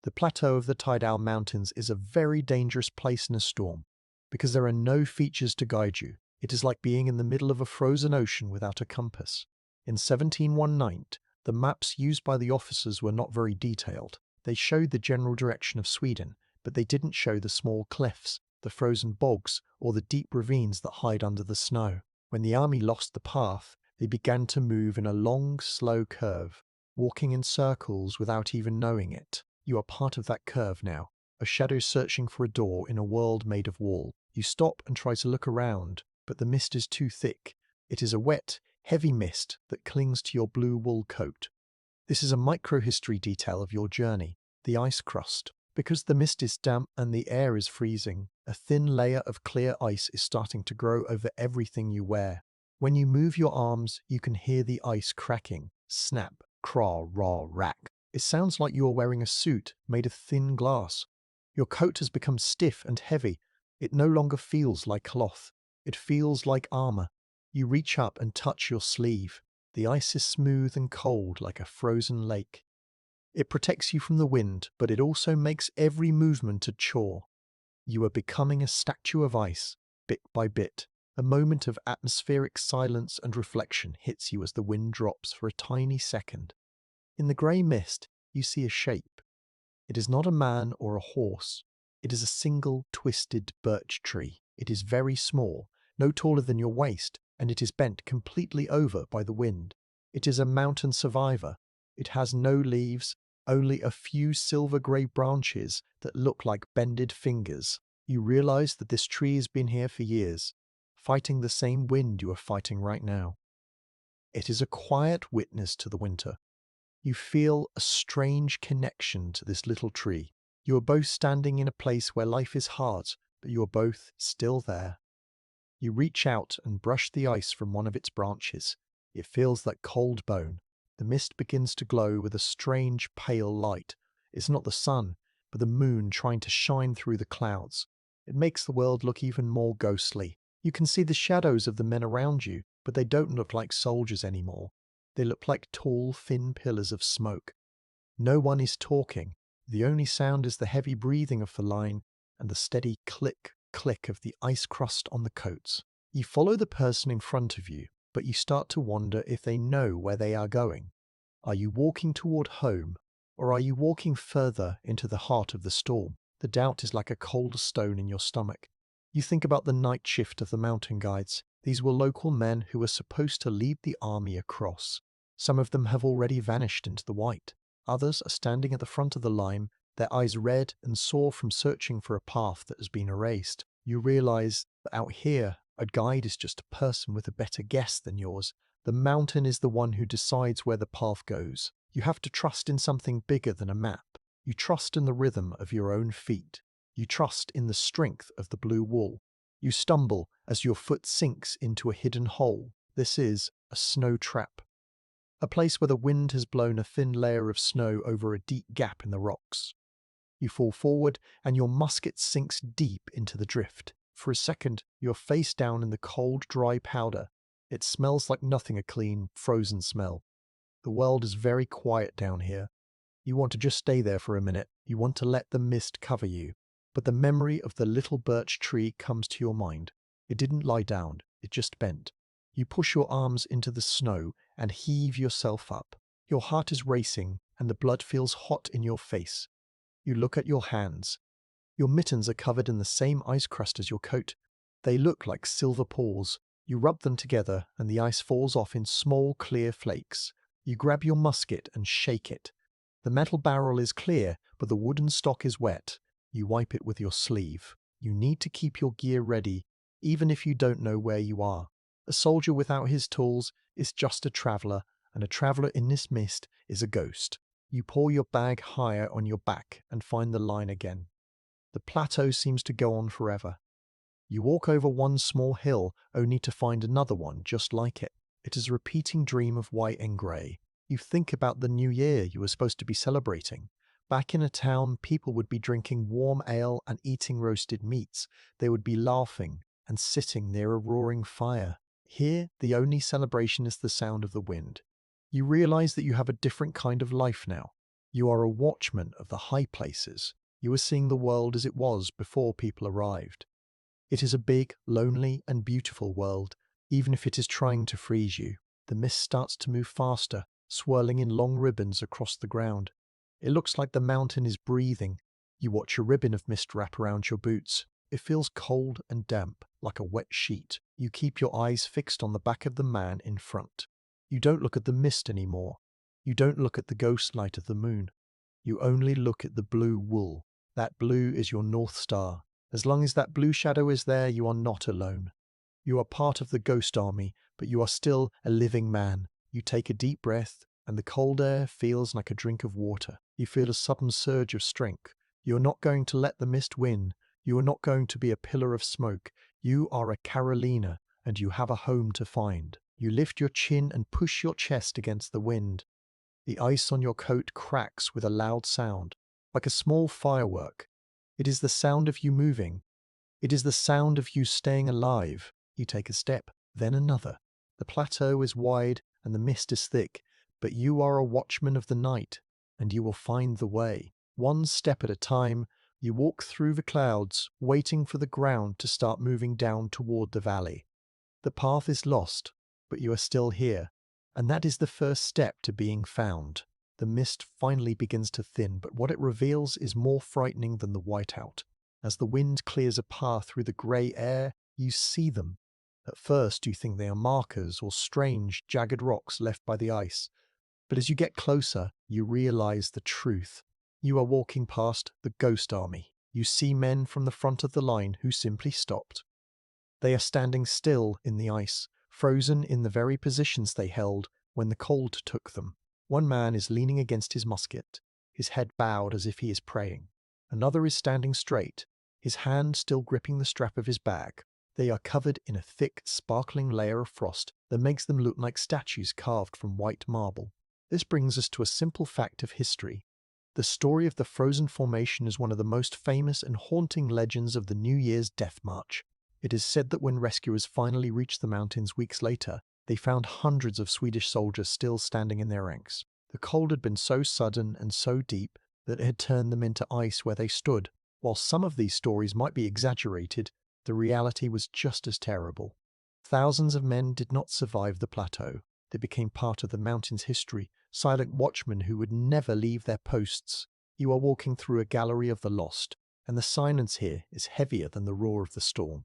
The plateau of the Tidal Mountains is a very dangerous place in a storm, because there are no features to guide you. It is like being in the middle of a frozen ocean without a compass. In 1719, the maps used by the officers were not very detailed. They showed the general direction of Sweden, but they didn't show the small cliffs, the frozen bogs, or the deep ravines that hide under the snow. When the army lost the path, they began to move in a long, slow curve, walking in circles without even knowing it. You are part of that curve now, a shadow searching for a door in a world made of wool. You stop and try to look around, but the mist is too thick. It is a wet, heavy mist that clings to your blue wool coat. This is a microhistory detail of your journey, the ice crust. Because the mist is damp and the air is freezing, a thin layer of clear ice is starting to grow over everything you wear. When you move your arms, you can hear the ice cracking. Snap, craw, raw, rack. It sounds like you are wearing a suit made of thin glass. Your coat has become stiff and heavy. It no longer feels like cloth. It feels like armor. You reach up and touch your sleeve. The ice is smooth and cold like a frozen lake. It protects you from the wind, but it also makes every movement a chore. You are becoming a statue of ice, bit by bit. A moment of atmospheric silence and reflection hits you as the wind drops for a tiny second. In the grey mist, you see a shape. It is not a man or a horse. It is a single twisted birch tree. It is very small, no taller than your waist, and it is bent completely over by the wind. It is a mountain survivor. It has no leaves, only a few silver-grey branches that look like bended fingers. You realize that this tree has been here for years, fighting the same wind you are fighting right now. It is a quiet witness to the winter. You feel a strange connection to this little tree. You are both standing in a place where life is hard, but you are both still there. You reach out and brush the ice from one of its branches. It feels like cold bone. The mist begins to glow with a strange pale light. It's not the sun, but the moon trying to shine through the clouds. It makes the world look even more ghostly. You can see the shadows of the men around you, but they don't look like soldiers anymore. They look like tall, thin pillars of smoke. No one is talking. The only sound is the heavy breathing of the line and the steady click, click of the ice crust on the coats. You follow the person in front of you, but you start to wonder if they know where they are going. Are you walking toward home, or are you walking further into the heart of the storm? The doubt is like a cold stone in your stomach. You think about the night shift of the mountain guides. These were local men who were supposed to lead the army across. Some of them have already vanished into the white. Others are standing at the front of the line, their eyes red and sore from searching for a path that has been erased. You realize that out here, a guide is just a person with a better guess than yours. The mountain is the one who decides where the path goes. You have to trust in something bigger than a map. You trust in the rhythm of your own feet. You trust in the strength of the blue wool. You stumble as your foot sinks into a hidden hole. This is a snow trap. A place where the wind has blown a thin layer of snow over a deep gap in the rocks. You fall forward and your musket sinks deep into the drift. For a second, you're face down in the cold, dry powder. It smells like nothing a clean, frozen smell. The world is very quiet down here. You want to just stay there for a minute. You want to let the mist cover you. But the memory of the little birch tree comes to your mind. It didn't lie down. It just bent. You push your arms into the snow and heave yourself up. Your heart is racing and the blood feels hot in your face. You look at your hands. Your mittens are covered in the same ice crust as your coat. They look like silver paws. You rub them together and the ice falls off in small, clear flakes. You grab your musket and shake it. The metal barrel is clear, but the wooden stock is wet. You wipe it with your sleeve. You need to keep your gear ready, even if you don't know where you are. A soldier without his tools is just a traveler, and a traveler in this mist is a ghost. You pull your bag higher on your back and find the line again. The plateau seems to go on forever. You walk over one small hill only to find another one just like it. It is a repeating dream of white and grey. You think about the new year you were supposed to be celebrating. Back in a town, people would be drinking warm ale and eating roasted meats. They would be laughing and sitting near a roaring fire. Here, the only celebration is the sound of the wind. You realize that you have a different kind of life now. You are a watchman of the high places. You are seeing the world as it was before people arrived. It is a big, lonely, and beautiful world, even if it is trying to freeze you. The mist starts to move faster, swirling in long ribbons across the ground. It looks like the mountain is breathing. You watch a ribbon of mist wrap around your boots. It feels cold and damp, like a wet sheet. You keep your eyes fixed on the back of the man in front. You don't look at the mist anymore. You don't look at the ghost light of the moon. You only look at the blue wool. That blue is your North Star. As long as that blue shadow is there, you are not alone. You are part of the ghost army, but you are still a living man. You take a deep breath, and the cold air feels like a drink of water. You feel a sudden surge of strength. You are not going to let the mist win. You are not going to be a pillar of smoke. You are a Carolina, and you have a home to find. You lift your chin and push your chest against the wind. The ice on your coat cracks with a loud sound, like a small firework. It is the sound of you moving. It is the sound of you staying alive. You take a step, then another. The plateau is wide and the mist is thick, but you are a watchman of the night, and you will find the way. One step at a time, You walk through the clouds, waiting for the ground to start moving down toward the valley. The path is lost, but you are still here, and that is the first step to being found. The mist finally begins to thin, but what it reveals is more frightening than the whiteout. As the wind clears a path through the grey air, you see them. At first you think they are markers or strange, jagged rocks left by the ice. But as you get closer, you realize the truth. You are walking past the ghost army. You see men from the front of the line who simply stopped. They are standing still in the ice, frozen in the very positions they held when the cold took them. One man is leaning against his musket, his head bowed as if he is praying. Another is standing straight, his hand still gripping the strap of his bag. They are covered in a thick, sparkling layer of frost that makes them look like statues carved from white marble. This brings us to a simple fact of history. The story of the frozen formation is one of the most famous and haunting legends of the New Year's Death March. It is said that when rescuers finally reached the mountains weeks later, they found hundreds of Swedish soldiers still standing in their ranks. The cold had been so sudden and so deep that it had turned them into ice where they stood. While some of these stories might be exaggerated, the reality was just as terrible. Thousands of men did not survive the plateau. They became part of the mountain's history, silent watchmen who would never leave their posts. You are walking through a gallery of the lost, and the silence here is heavier than the roar of the storm.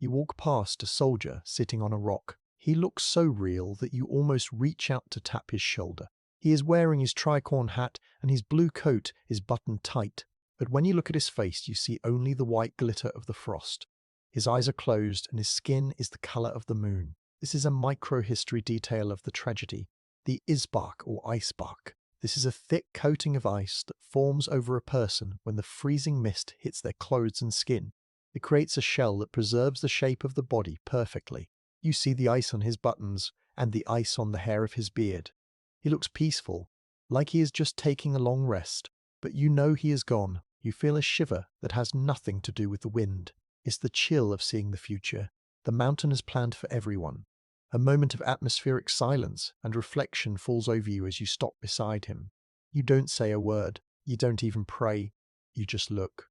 You walk past a soldier sitting on a rock. He looks so real that you almost reach out to tap his shoulder. He is wearing his tricorn hat and his blue coat is buttoned tight, but when you look at his face you see only the white glitter of the frost. His eyes are closed and his skin is the colour of the moon. This is a micro-history detail of the tragedy, the isbark or icebark. This is a thick coating of ice that forms over a person when the freezing mist hits their clothes and skin. It creates a shell that preserves the shape of the body perfectly. You see the ice on his buttons and the ice on the hair of his beard. He looks peaceful, like he is just taking a long rest, but you know he is gone. You feel a shiver that has nothing to do with the wind. It's the chill of seeing the future. The mountain is planned for everyone. A moment of atmospheric silence and reflection falls over you as you stop beside him. You don't say a word. You don't even pray. You just look.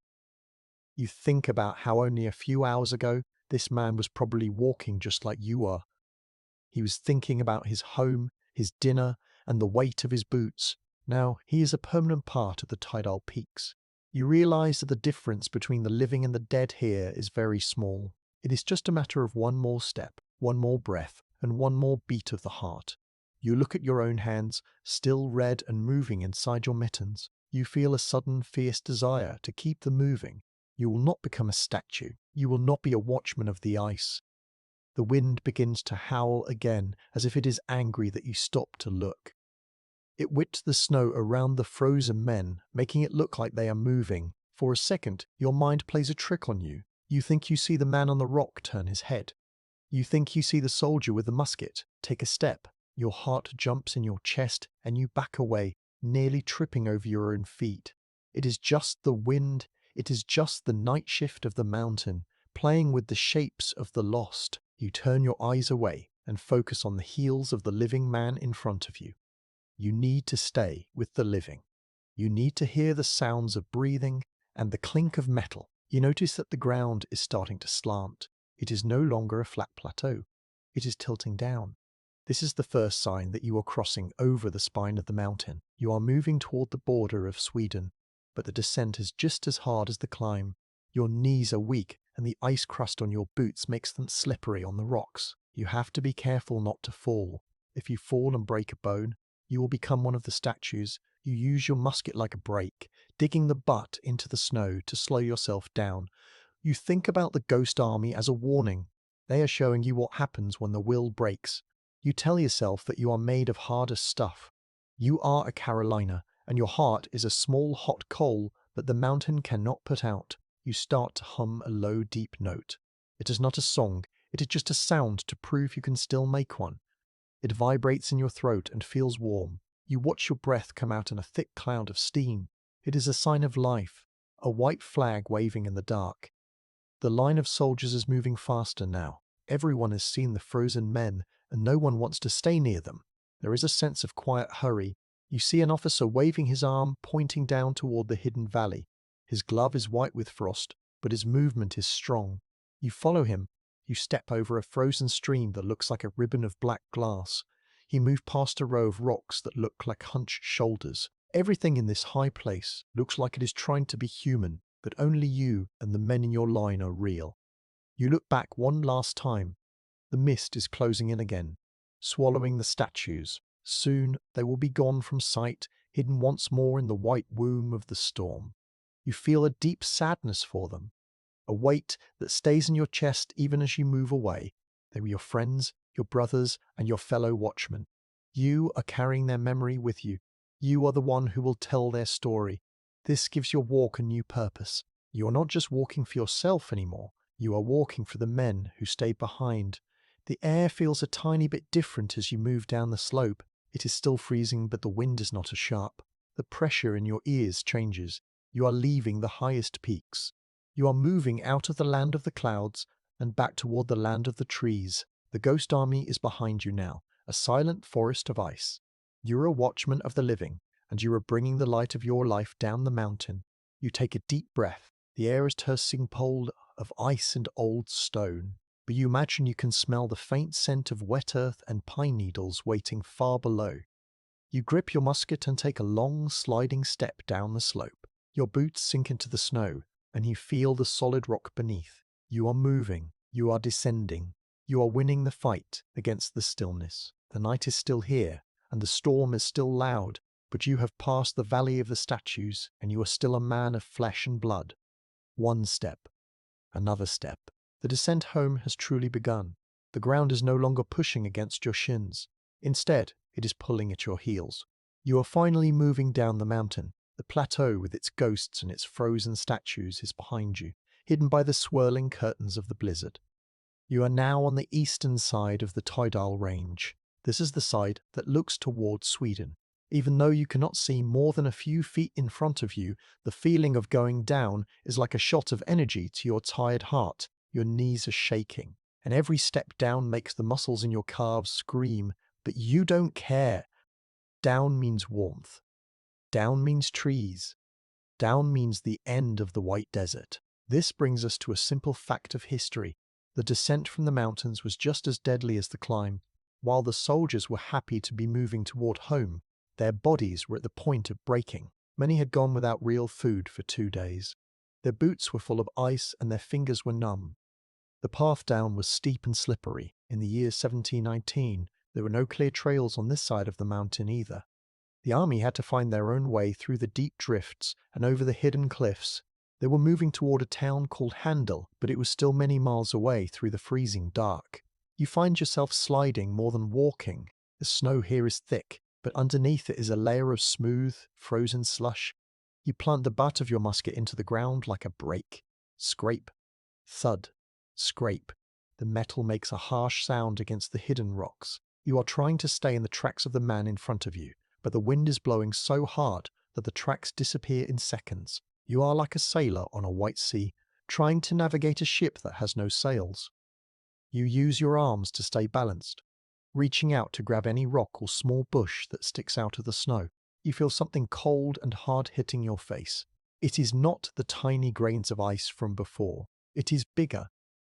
You think about how only a few hours ago, this man was probably walking just like you are. He was thinking about his home, his dinner, and the weight of his boots. Now, he is a permanent part of the tidal peaks. You realize that the difference between the living and the dead here is very small. It is just a matter of one more step, one more breath, and one more beat of the heart. You look at your own hands, still red and moving inside your mittens. You feel a sudden fierce desire to keep them moving. You will not become a statue. You will not be a watchman of the ice. The wind begins to howl again, as if it is angry that you stop to look. It whips the snow around the frozen men, making it look like they are moving. For a second, your mind plays a trick on you. You think you see the man on the rock turn his head. You think you see the soldier with the musket take a step. Your heart jumps in your chest and you back away, nearly tripping over your own feet. It is just the wind. It is just the night shift of the mountain, playing with the shapes of the lost. You turn your eyes away and focus on the heels of the living man in front of you. You need to stay with the living. You need to hear the sounds of breathing and the clink of metal. You notice that the ground is starting to slant. It is no longer a flat plateau. It is tilting down. This is the first sign that you are crossing over the spine of the mountain. You are moving toward the border of Sweden, but the descent is just as hard as the climb. Your knees are weak and the ice crust on your boots makes them slippery on the rocks. You have to be careful not to fall. If you fall and break a bone, you will become one of the statues. You use your musket like a brake, digging the butt into the snow to slow yourself down. You think about the ghost army as a warning. They are showing you what happens when the will breaks. You tell yourself that you are made of harder stuff. You are a Carolina, and your heart is a small hot coal that the mountain cannot put out. You start to hum a low, deep note. It is not a song, it is just a sound to prove you can still make one. It vibrates in your throat and feels warm. You watch your breath come out in a thick cloud of steam. It is a sign of life, a white flag waving in the dark. The line of soldiers is moving faster now. Everyone has seen the frozen men, and no one wants to stay near them. There is a sense of quiet hurry. You see an officer waving his arm, pointing down toward the hidden valley. His glove is white with frost, but his movement is strong. You follow him. You step over a frozen stream that looks like a ribbon of black glass. You move past a row of rocks that look like hunched shoulders. Everything in this high place looks like it is trying to be human, but only you and the men in your line are real. You look back one last time. The mist is closing in again, swallowing the statues. Soon they will be gone from sight, hidden once more in the white womb of the storm. You feel a deep sadness for them, a weight that stays in your chest even as you move away. They were your friends, your brothers, and your fellow watchmen. You are carrying their memory with you. You are the one who will tell their story. This gives your walk a new purpose. You are not just walking for yourself anymore. You are walking for the men who stayed behind. The air feels a tiny bit different as you move down the slope. It is still freezing, but the wind is not as sharp. The pressure in your ears changes. You are leaving the highest peaks. You are moving out of the land of the clouds and back toward the land of the trees. The ghost army is behind you now, a silent forest of ice. You are a watchman of the living, and you are bringing the light of your life down the mountain. You take a deep breath. The air is tercing cold of ice and old stone, but you imagine you can smell the faint scent of wet earth and pine needles waiting far below. You grip your musket and take a long, sliding step down the slope. Your boots sink into the snow, and you feel the solid rock beneath. You are moving. You are descending. You are winning the fight against the stillness. The night is still here, and the storm is still loud, but you have passed the valley of the statues, and you are still a man of flesh and blood. One step. Another step. The descent home has truly begun. The ground is no longer pushing against your shins. Instead, it is pulling at your heels. You are finally moving down the mountain. The plateau with its ghosts and its frozen statues is behind you, hidden by the swirling curtains of the blizzard. You are now on the eastern side of the Tidal Range. This is the side that looks towards Sweden. Even though you cannot see more than a few feet in front of you, the feeling of going down is like a shot of energy to your tired heart. Your knees are shaking, and every step down makes the muscles in your calves scream, but you don't care. Down means warmth. Down means trees. Down means the end of the White Desert. This brings us to a simple fact of history. The descent from the mountains was just as deadly as the climb. While the soldiers were happy to be moving toward home, their bodies were at the point of breaking. Many had gone without real food for 2 days. Their boots were full of ice and their fingers were numb. The path down was steep and slippery. In the year 1719, there were no clear trails on this side of the mountain either. The army had to find their own way through the deep drifts and over the hidden cliffs. They were moving toward a town called Handel, but it was still many miles away through the freezing dark. You find yourself sliding more than walking. The snow here is thick, but underneath it is a layer of smooth, frozen slush. You plant the butt of your musket into the ground like a brake. Scrape. Thud. Scrape. The metal makes a harsh sound against the hidden rocks. You are trying to stay in the tracks of the man in front of you, but the wind is blowing so hard that the tracks disappear in seconds. You are like a sailor on a white sea, trying to navigate a ship that has no sails. You use your arms to stay balanced, reaching out to grab any rock or small bush that sticks out of the snow. You feel something cold and hard hitting your face. It is not the tiny grains of ice from before. It is bigger.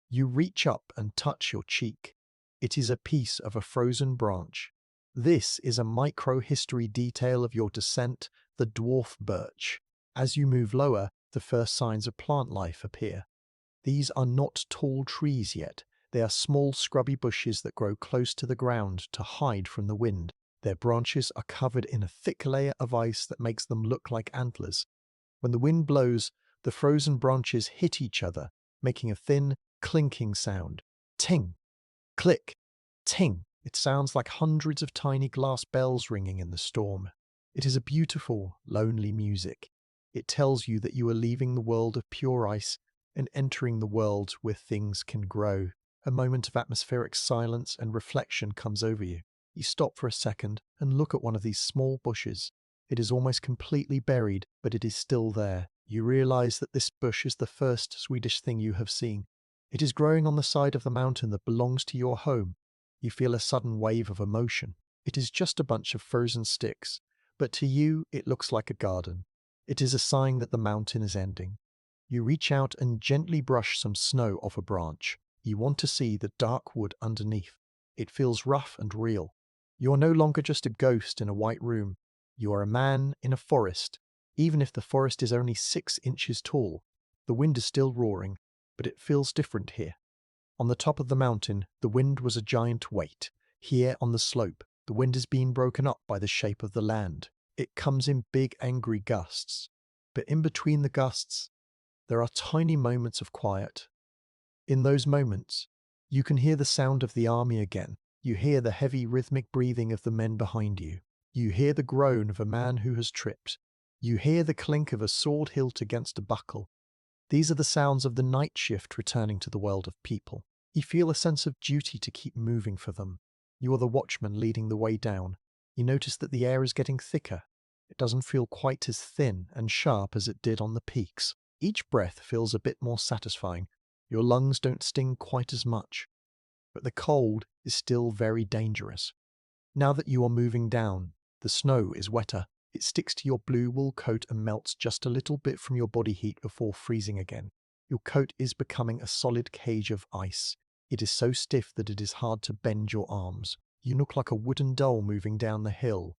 You reach up and touch your cheek. It is a piece of a frozen branch. This is a micro-history detail of your descent, the dwarf birch. As you move lower, the first signs of plant life appear. These are not tall trees yet. They are small scrubby bushes that grow close to the ground to hide from the wind. Their branches are covered in a thick layer of ice that makes them look like antlers. When the wind blows, the frozen branches hit each other, making a thin, clinking sound. Ting! Click! Ting! It sounds like hundreds of tiny glass bells ringing in the storm. It is a beautiful, lonely music. It tells you that you are leaving the world of pure ice and entering the world where things can grow. A moment of atmospheric silence and reflection comes over you. You stop for a second and look at one of these small bushes. It is almost completely buried, but it is still there. You realize that this bush is the first Swedish thing you have seen. It is growing on the side of the mountain that belongs to your home. You feel a sudden wave of emotion. It is just a bunch of frozen sticks, but to you it looks like a garden. It is a sign that the mountain is ending. You reach out and gently brush some snow off a branch. You want to see the dark wood underneath. It feels rough and real. You are no longer just a ghost in a white room. You are a man in a forest. Even if the forest is only 6 inches tall, the wind is still roaring, but it feels different here. On the top of the mountain, the wind was a giant weight. Here on the slope, the wind is being broken up by the shape of the land. It comes in big angry gusts. But in between the gusts, there are tiny moments of quiet. In those moments, you can hear the sound of the army again. You hear the heavy rhythmic breathing of the men behind you. You hear the groan of a man who has tripped. You hear the clink of a sword hilt against a buckle. These are the sounds of the night shift returning to the world of people. You feel a sense of duty to keep moving for them. You are the watchman leading the way down. You notice that the air is getting thicker. It doesn't feel quite as thin and sharp as it did on the peaks. Each breath feels a bit more satisfying. Your lungs don't sting quite as much. But the cold is still very dangerous. Now that you are moving down, the snow is wetter. It sticks to your blue wool coat and melts just a little bit from your body heat before freezing again. Your coat is becoming a solid cage of ice. It is so stiff that it is hard to bend your arms. You look like a wooden doll moving down the hill.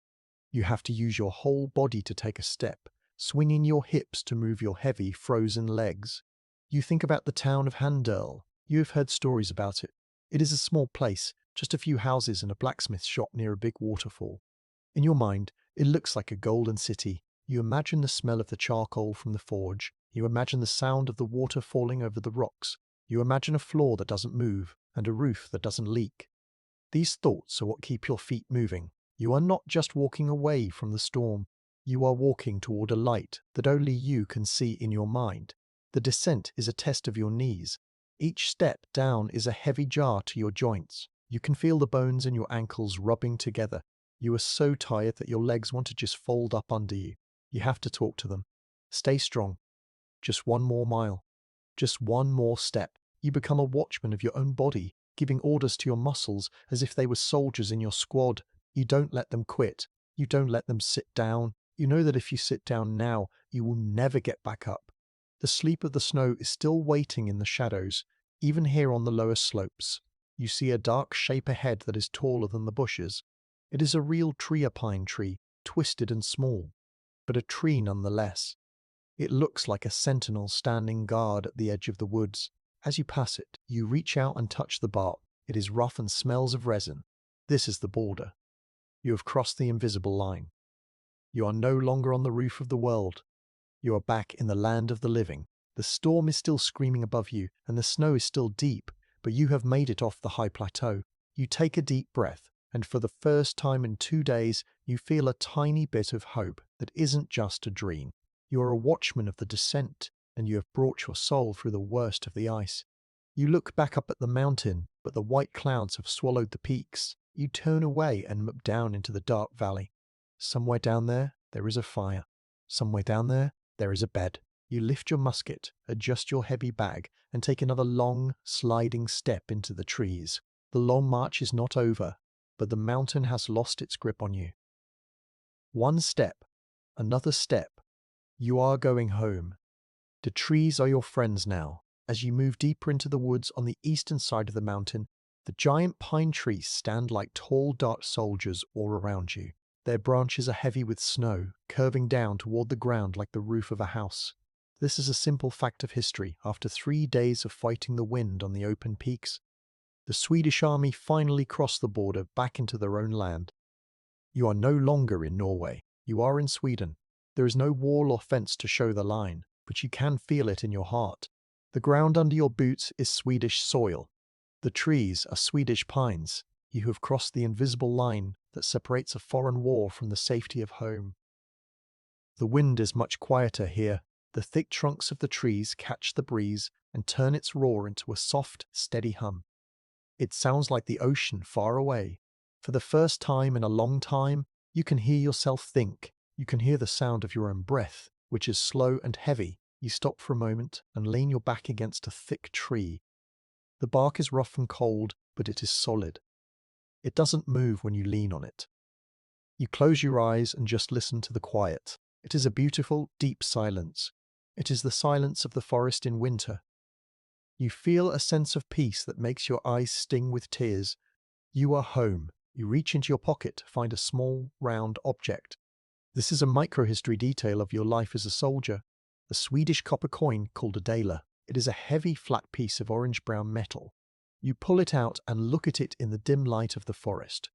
You have to use your whole body to take a step, swinging your hips to move your heavy, frozen legs. You think about the town of Handel. You have heard stories about it. It is a small place, just a few houses and a blacksmith shop near a big waterfall. In your mind, it looks like a golden city. You imagine the smell of the charcoal from the forge. You imagine the sound of the water falling over the rocks. You imagine a floor that doesn't move and a roof that doesn't leak. These thoughts are what keep your feet moving. You are not just walking away from the storm. You are walking toward a light that only you can see in your mind. The descent is a test of your knees. Each step down is a heavy jar to your joints. You can feel the bones in your ankles rubbing together. You are so tired that your legs want to just fold up under you. You have to talk to them. Stay strong. Just one more mile. Just one more step. You become a watchman of your own body, giving orders to your muscles as if they were soldiers in your squad. You don't let them quit. You don't let them sit down. You know that if you sit down now, you will never get back up. The sleep of the snow is still waiting in the shadows, even here on the lower slopes. You see a dark shape ahead that is taller than the bushes. It is a real pine tree, twisted and small, but a tree nonetheless. It looks like a sentinel standing guard at the edge of the woods. As you pass it, you reach out and touch the bark. It is rough and smells of resin. This is the border. You have crossed the invisible line. You are no longer on the roof of the world. You are back in the land of the living. The storm is still screaming above you, and the snow is still deep, but you have made it off the high plateau. You take a deep breath, and for the first time in 2 days, you feel a tiny bit of hope that isn't just a dream. You are a watchman of the descent, and you have brought your soul through the worst of the ice. You look back up at the mountain, but the white clouds have swallowed the peaks. You turn away and look down into the dark valley. Somewhere down there is a fire. Somewhere down there is a bed. You lift your musket, adjust your heavy bag, and take another long, sliding step into the trees. The long march is not over, but the mountain has lost its grip on you. One step, another step. You are going home. The trees are your friends now. As you move deeper into the woods on the eastern side of the mountain, the giant pine trees stand like tall, dark soldiers all around you. Their branches are heavy with snow, curving down toward the ground like the roof of a house. This is a simple fact of history. After 3 days of fighting the wind on the open peaks, the Swedish army finally crossed the border back into their own land. You are no longer in Norway. You are in Sweden. There is no wall or fence to show the line, but you can feel it in your heart. The ground under your boots is Swedish soil. The trees are Swedish pines. You have crossed the invisible line that separates a foreign war from the safety of home. The wind is much quieter here. The thick trunks of the trees catch the breeze and turn its roar into a soft, steady hum. It sounds like the ocean far away. For the first time in a long time, you can hear yourself think. You can hear the sound of your own breath, which is slow and heavy. You stop for a moment and lean your back against a thick tree. The bark is rough and cold, but it is solid. It doesn't move when you lean on it. You close your eyes and just listen to the quiet. It is a beautiful, deep silence. It is the silence of the forest in winter. You feel a sense of peace that makes your eyes sting with tears. You are home. You reach into your pocket to find a small, round object. This is a microhistory detail of your life as a soldier. A Swedish copper coin called a daler. It is a heavy, flat piece of orange-brown metal. You pull it out and look at it in the dim light of the forest.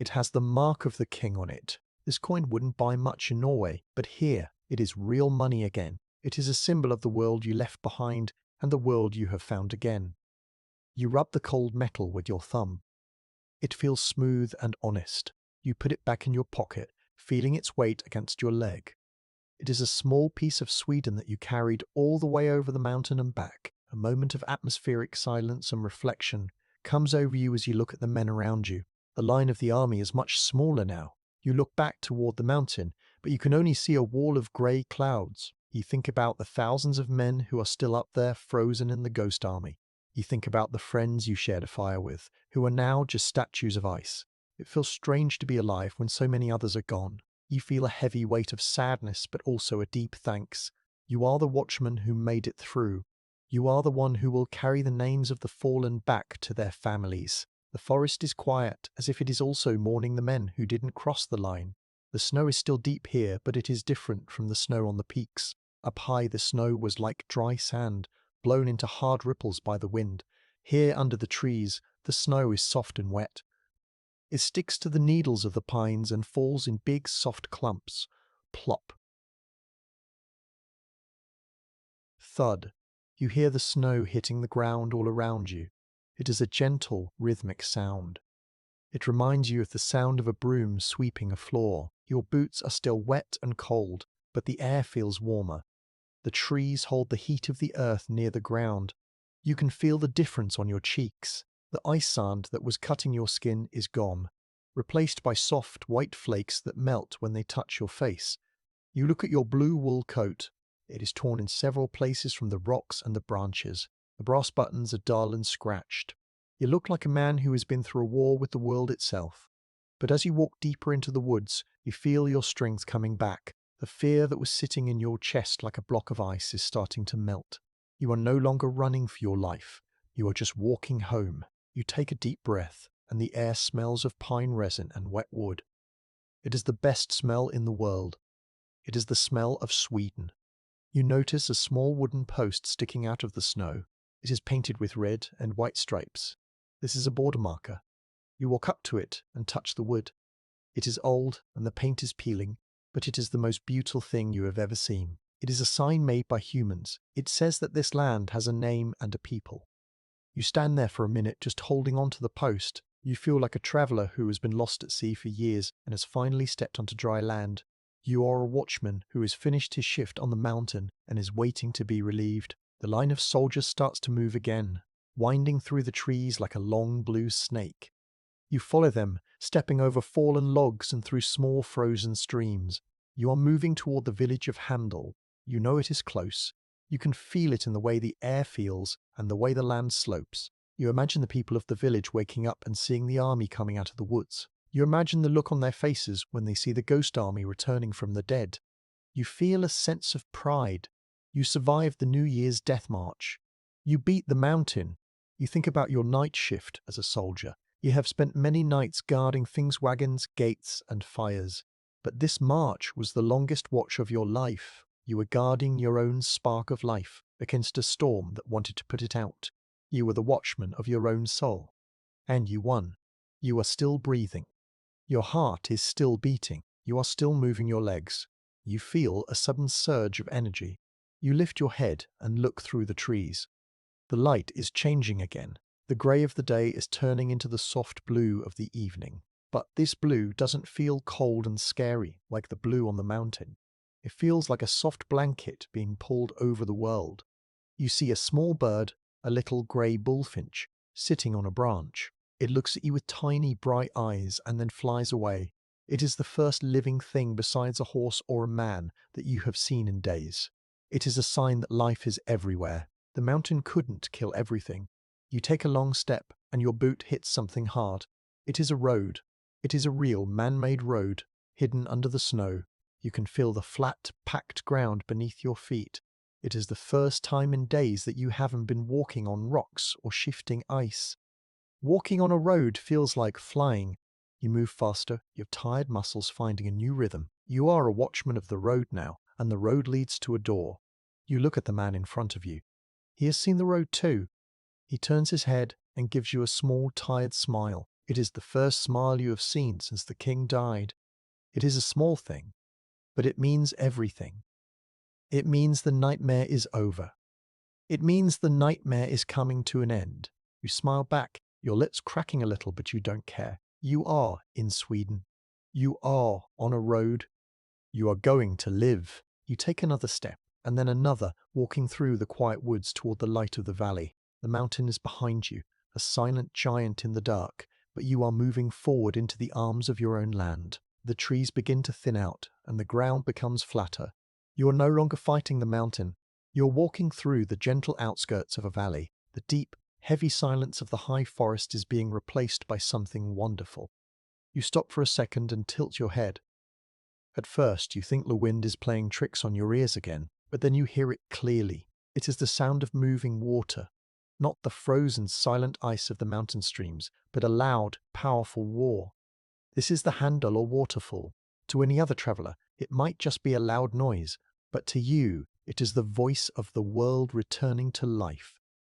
It has the mark of the king on it. This coin wouldn't buy much in Norway, but here it is real money again. It is a symbol of the world you left behind and the world you have found again. You rub the cold metal with your thumb. It feels smooth and honest. You put it back in your pocket, feeling its weight against your leg. It is a small piece of Sweden that you carried all the way over the mountain and back. A moment of atmospheric silence and reflection comes over you as you look at the men around you. The line of the army is much smaller now. You look back toward the mountain, but you can only see a wall of grey clouds. You think about the thousands of men who are still up there, frozen in the ghost army. You think about the friends you shared a fire with, who are now just statues of ice. It feels strange to be alive when so many others are gone. You feel a heavy weight of sadness, but also a deep thanks. You are the watchman who made it through. You are the one who will carry the names of the fallen back to their families. The forest is quiet, as if it is also mourning the men who didn't cross the line. The snow is still deep here, but it is different from the snow on the peaks. Up high, the snow was like dry sand, blown into hard ripples by the wind. Here, under the trees, the snow is soft and wet. It sticks to the needles of the pines and falls in big, soft clumps. Plop. Thud. You hear the snow hitting the ground all around you. It is a gentle, rhythmic sound. It reminds you of the sound of a broom sweeping a floor. Your boots are still wet and cold, but the air feels warmer. The trees hold the heat of the earth near the ground. You can feel the difference on your cheeks. The ice sand that was cutting your skin is gone, replaced by soft, white flakes that melt when they touch your face. You look at your blue wool coat. It is torn in several places from the rocks and the branches. The brass buttons are dull and scratched. You look like a man who has been through a war with the world itself. But as you walk deeper into the woods, you feel your strength coming back. The fear that was sitting in your chest like a block of ice is starting to melt. You are no longer running for your life. You are just walking home. You take a deep breath, and the air smells of pine resin and wet wood. It is the best smell in the world. It is the smell of Sweden. You notice a small wooden post sticking out of the snow. It is painted with red and white stripes. This is a border marker. You walk up to it and touch the wood. It is old and the paint is peeling, but it is the most beautiful thing you have ever seen. It is a sign made by humans. It says that this land has a name and a people. You stand there for a minute just holding on to the post. You feel like a traveller who has been lost at sea for years and has finally stepped onto dry land. You are a watchman who has finished his shift on the mountain and is waiting to be relieved. The line of soldiers starts to move again, winding through the trees like a long blue snake. You follow them, stepping over fallen logs and through small frozen streams. You are moving toward the village of Handel. You know it is close. You can feel it in the way the air feels and the way the land slopes. You imagine the people of the village waking up and seeing the army coming out of the woods. You imagine the look on their faces when they see the ghost army returning from the dead. You feel a sense of pride. You survived the New Year's death march. You beat the mountain. You think about your night shift as a soldier. You have spent many nights guarding things, wagons, gates, and fires. But this march was the longest watch of your life. You were guarding your own spark of life against a storm that wanted to put it out. You were the watchman of your own soul. And you won. You are still breathing. Your heart is still beating. You are still moving your legs. You feel a sudden surge of energy. You lift your head and look through the trees. The light is changing again. The grey of the day is turning into the soft blue of the evening. But this blue doesn't feel cold and scary like the blue on the mountain. It feels like a soft blanket being pulled over the world. You see a small bird, a little grey bullfinch, sitting on a branch. It looks at you with tiny bright eyes and then flies away. It is the first living thing besides a horse or a man that you have seen in days. It is a sign that life is everywhere. The mountain couldn't kill everything. You take a long step and your boot hits something hard. It is a road. It is a real man-made road, hidden under the snow. You can feel the flat, packed ground beneath your feet. It is the first time in days that you haven't been walking on rocks or shifting ice. Walking on a road feels like flying. You move faster, your tired muscles finding a new rhythm. You are a watchman of the road now, and the road leads to a door. You look at the man in front of you. He has seen the road too. He turns his head and gives you a small, tired smile. It is the first smile you have seen since the king died. It is a small thing, but it means everything. It means the nightmare is over. It means the nightmare is coming to an end. You smile back, your lips cracking a little, but you don't care. You are in Sweden. You are on a road. You are going to live. You take another step, and then another, walking through the quiet woods toward the light of the valley. The mountain is behind you, a silent giant in the dark, but you are moving forward into the arms of your own land. The trees begin to thin out, and the ground becomes flatter. You are no longer fighting the mountain. You are walking through the gentle outskirts of a valley. The deep, heavy silence of the high forest is being replaced by something wonderful. You stop for a second and tilt your head. At first, you think the wind is playing tricks on your ears again, but then you hear it clearly. It is the sound of moving water, not the frozen, silent ice of the mountain streams, but a loud, powerful roar. This is the handle or waterfall. To any other traveler, it might just be a loud noise, but to you, it is the voice of the world returning to life.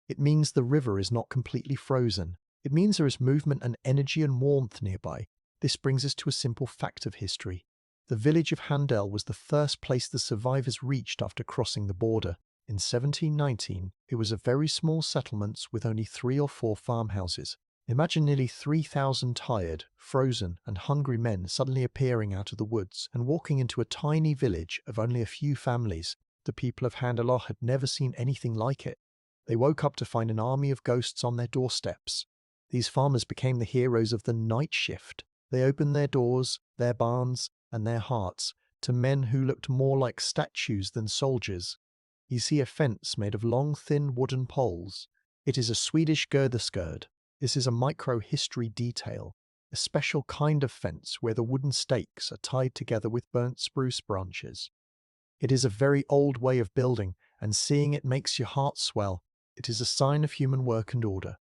It means the river is not completely frozen. It means there is movement and energy and warmth nearby. This brings us to a simple fact of history. The village of Handel was the first place the survivors reached after crossing the border. In 1719, it was a very small settlement with only 3 or 4 farmhouses. Imagine nearly 3,000 tired, frozen, and hungry men suddenly appearing out of the woods and walking into a tiny village of only a few families. The people of Handel had never seen anything like it. They woke up to find an army of ghosts on their doorsteps. These farmers became the heroes of the night shift. They opened their doors, their barns, and their hearts to men who looked more like statues than soldiers. You see a fence made of long, thin wooden poles. It is a Swedish girderskerd. This is a micro-history detail, a special kind of fence where the wooden stakes are tied together with burnt spruce branches. It is a very old way of building, and seeing it makes your heart swell. It is a sign of human work and order.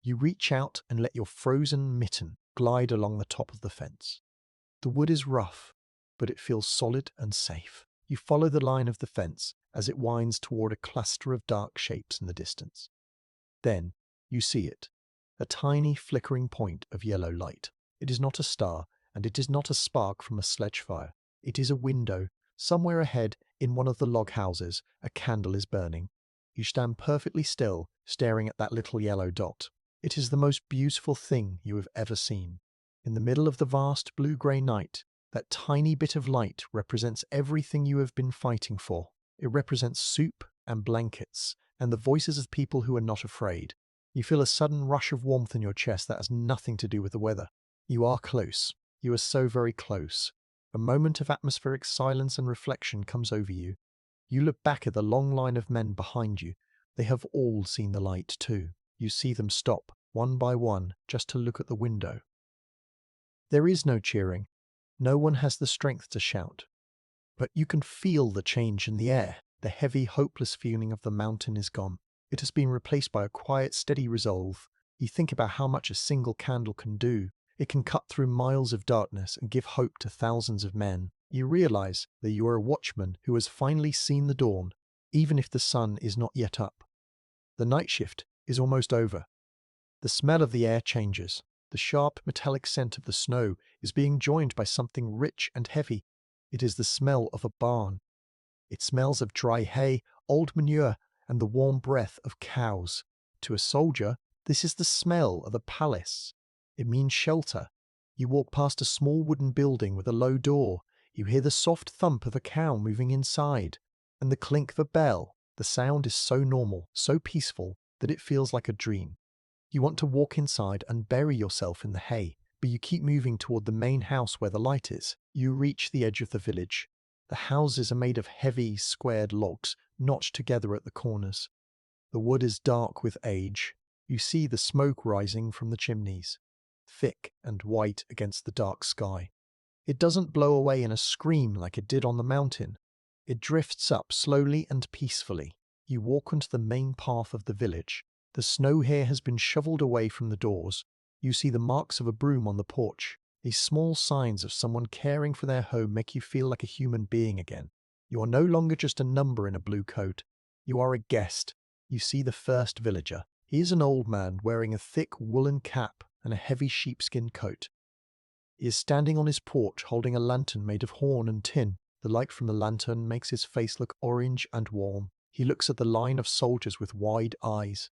You reach out and let your frozen mitten glide along the top of the fence. The wood is rough, but it feels solid and safe. You follow the line of the fence as it winds toward a cluster of dark shapes in the distance. Then you see it, a tiny flickering point of yellow light. It is not a star, and it is not a spark from a sledge fire. It is a window. Somewhere ahead, in one of the log houses, a candle is burning. You stand perfectly still, staring at that little yellow dot. It is the most beautiful thing you have ever seen. In the middle of the vast blue-grey night, that tiny bit of light represents everything you have been fighting for. It represents soup and blankets, and the voices of people who are not afraid. You feel a sudden rush of warmth in your chest that has nothing to do with the weather. You are close. You are so very close. A moment of atmospheric silence and reflection comes over you. You look back at the long line of men behind you. They have all seen the light too. You see them stop, one by one, just to look at the window. There is no cheering. No one has the strength to shout. But you can feel the change in the air. The heavy, hopeless feeling of the mountain is gone. It has been replaced by a quiet, steady resolve. You think about how much a single candle can do. It can cut through miles of darkness and give hope to thousands of men. You realize that you are a watchman who has finally seen the dawn, even if the sun is not yet up. The night shift is almost over. The smell of the air changes. The sharp, metallic scent of the snow is being joined by something rich and heavy. It is the smell of a barn. It smells of dry hay, old manure, and the warm breath of cows. To a soldier, this is the smell of a palace. It means shelter. You walk past a small wooden building with a low door. You hear the soft thump of a cow moving inside, and the clink of a bell. The sound is so normal, so peaceful, that it feels like a dream. You want to walk inside and bury yourself in the hay, but you keep moving toward the main house where the light is. You reach the edge of the village. The houses are made of heavy, squared logs, notched together at the corners. The wood is dark with age. You see the smoke rising from the chimneys, thick and white against the dark sky. It doesn't blow away in a scream like it did on the mountain. It drifts up slowly and peacefully. You walk onto the main path of the village. The snow here has been shoveled away from the doors. You see the marks of a broom on the porch. These small signs of someone caring for their home make you feel like a human being again. You are no longer just a number in a blue coat. You are a guest. You see the first villager. He is an old man wearing a thick woolen cap and a heavy sheepskin coat. He is standing on his porch holding a lantern made of horn and tin. The light from the lantern makes his face look orange and warm. He looks at the line of soldiers with wide eyes.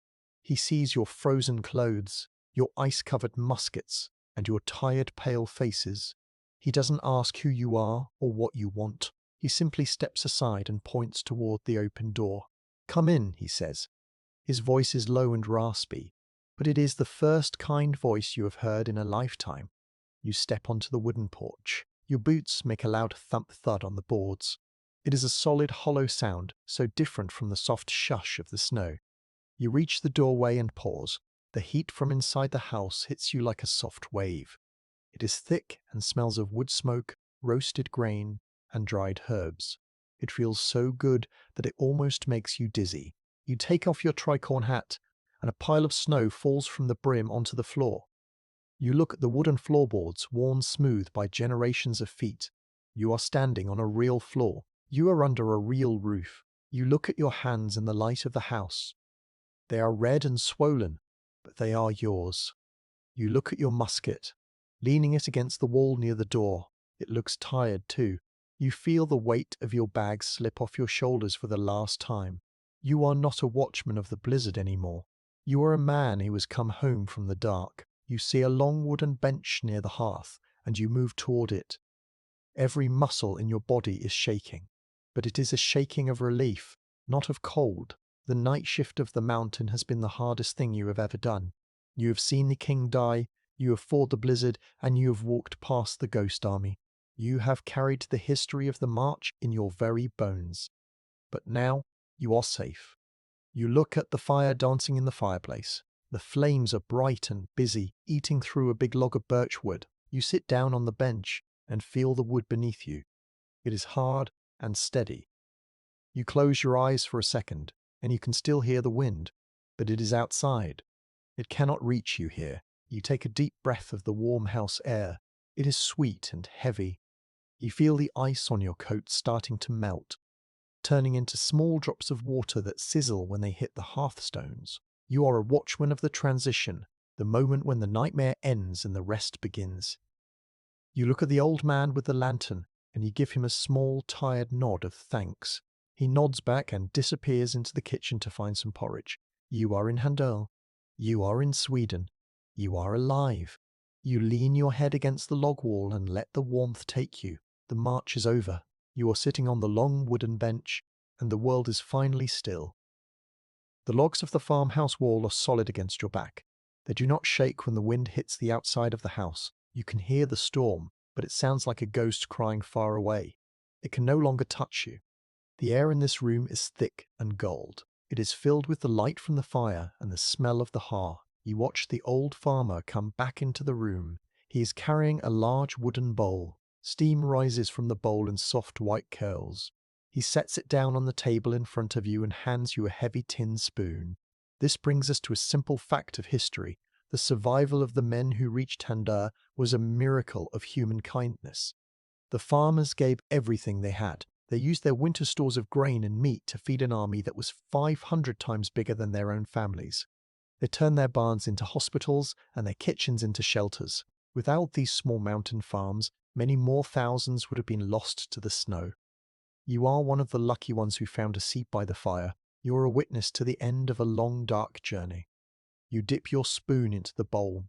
He sees your frozen clothes, your ice-covered muskets, and your tired, pale faces. He doesn't ask who you are or what you want. He simply steps aside and points toward the open door. "Come in," he says. His voice is low and raspy, but it is the first kind voice you have heard in a lifetime. You step onto the wooden porch. Your boots make a loud thump-thud on the boards. It is a solid, hollow sound, so different from the soft shush of the snow. You reach the doorway and pause. The heat from inside the house hits you like a soft wave. It is thick and smells of wood smoke, roasted grain, and dried herbs. It feels so good that it almost makes you dizzy. You take off your tricorn hat, and a pile of snow falls from the brim onto the floor. You look at the wooden floorboards worn smooth by generations of feet. You are standing on a real floor. You are under a real roof. You look at your hands in the light of the house. They are red and swollen, but they are yours. You look at your musket, leaning it against the wall near the door. It looks tired too. You feel the weight of your bag slip off your shoulders for the last time. You are not a watchman of the blizzard anymore. You are a man who has come home from the dark. You see a long wooden bench near the hearth, and you move toward it. Every muscle in your body is shaking, but it is a shaking of relief, not of cold. The night shift of the mountain has been the hardest thing you have ever done. You have seen the king die, you have fought the blizzard, and you have walked past the ghost army. You have carried the history of the march in your very bones. But now you are safe. You look at the fire dancing in the fireplace. The flames are bright and busy, eating through a big log of birch wood. You sit down on the bench and feel the wood beneath you. It is hard and steady. You close your eyes for a second, and you can still hear the wind, but it is outside. It cannot reach you here. You take a deep breath of the warm house air. It is sweet and heavy. You feel the ice on your coat starting to melt, turning into small drops of water that sizzle when they hit the hearthstones. You are a watchman of the transition, the moment when the nightmare ends and the rest begins. You look at the old man with the lantern, and you give him a small, tired nod of thanks. He nods back and disappears into the kitchen to find some porridge. You are in Handel. You are in Sweden. You are alive. You lean your head against the log wall and let the warmth take you. The march is over. You are sitting on the long wooden bench, and the world is finally still. The logs of the farmhouse wall are solid against your back. They do not shake when the wind hits the outside of the house. You can hear the storm, but it sounds like a ghost crying far away. It can no longer touch you. The air in this room is thick and gold. It is filled with the light from the fire and the smell of the hearth. You watch the old farmer come back into the room. He is carrying a large wooden bowl. Steam rises from the bowl in soft white curls. He sets it down on the table in front of you and hands you a heavy tin spoon. This brings us to a simple fact of history. The survival of the men who reached Handar was a miracle of human kindness. The farmers gave everything they had. They used their winter stores of grain and meat to feed an army that was 500 times bigger than their own families. They turned their barns into hospitals and their kitchens into shelters. Without these small mountain farms, many more thousands would have been lost to the snow. You are one of the lucky ones who found a seat by the fire. You are a witness to the end of a long, dark journey. You dip your spoon into the bowl.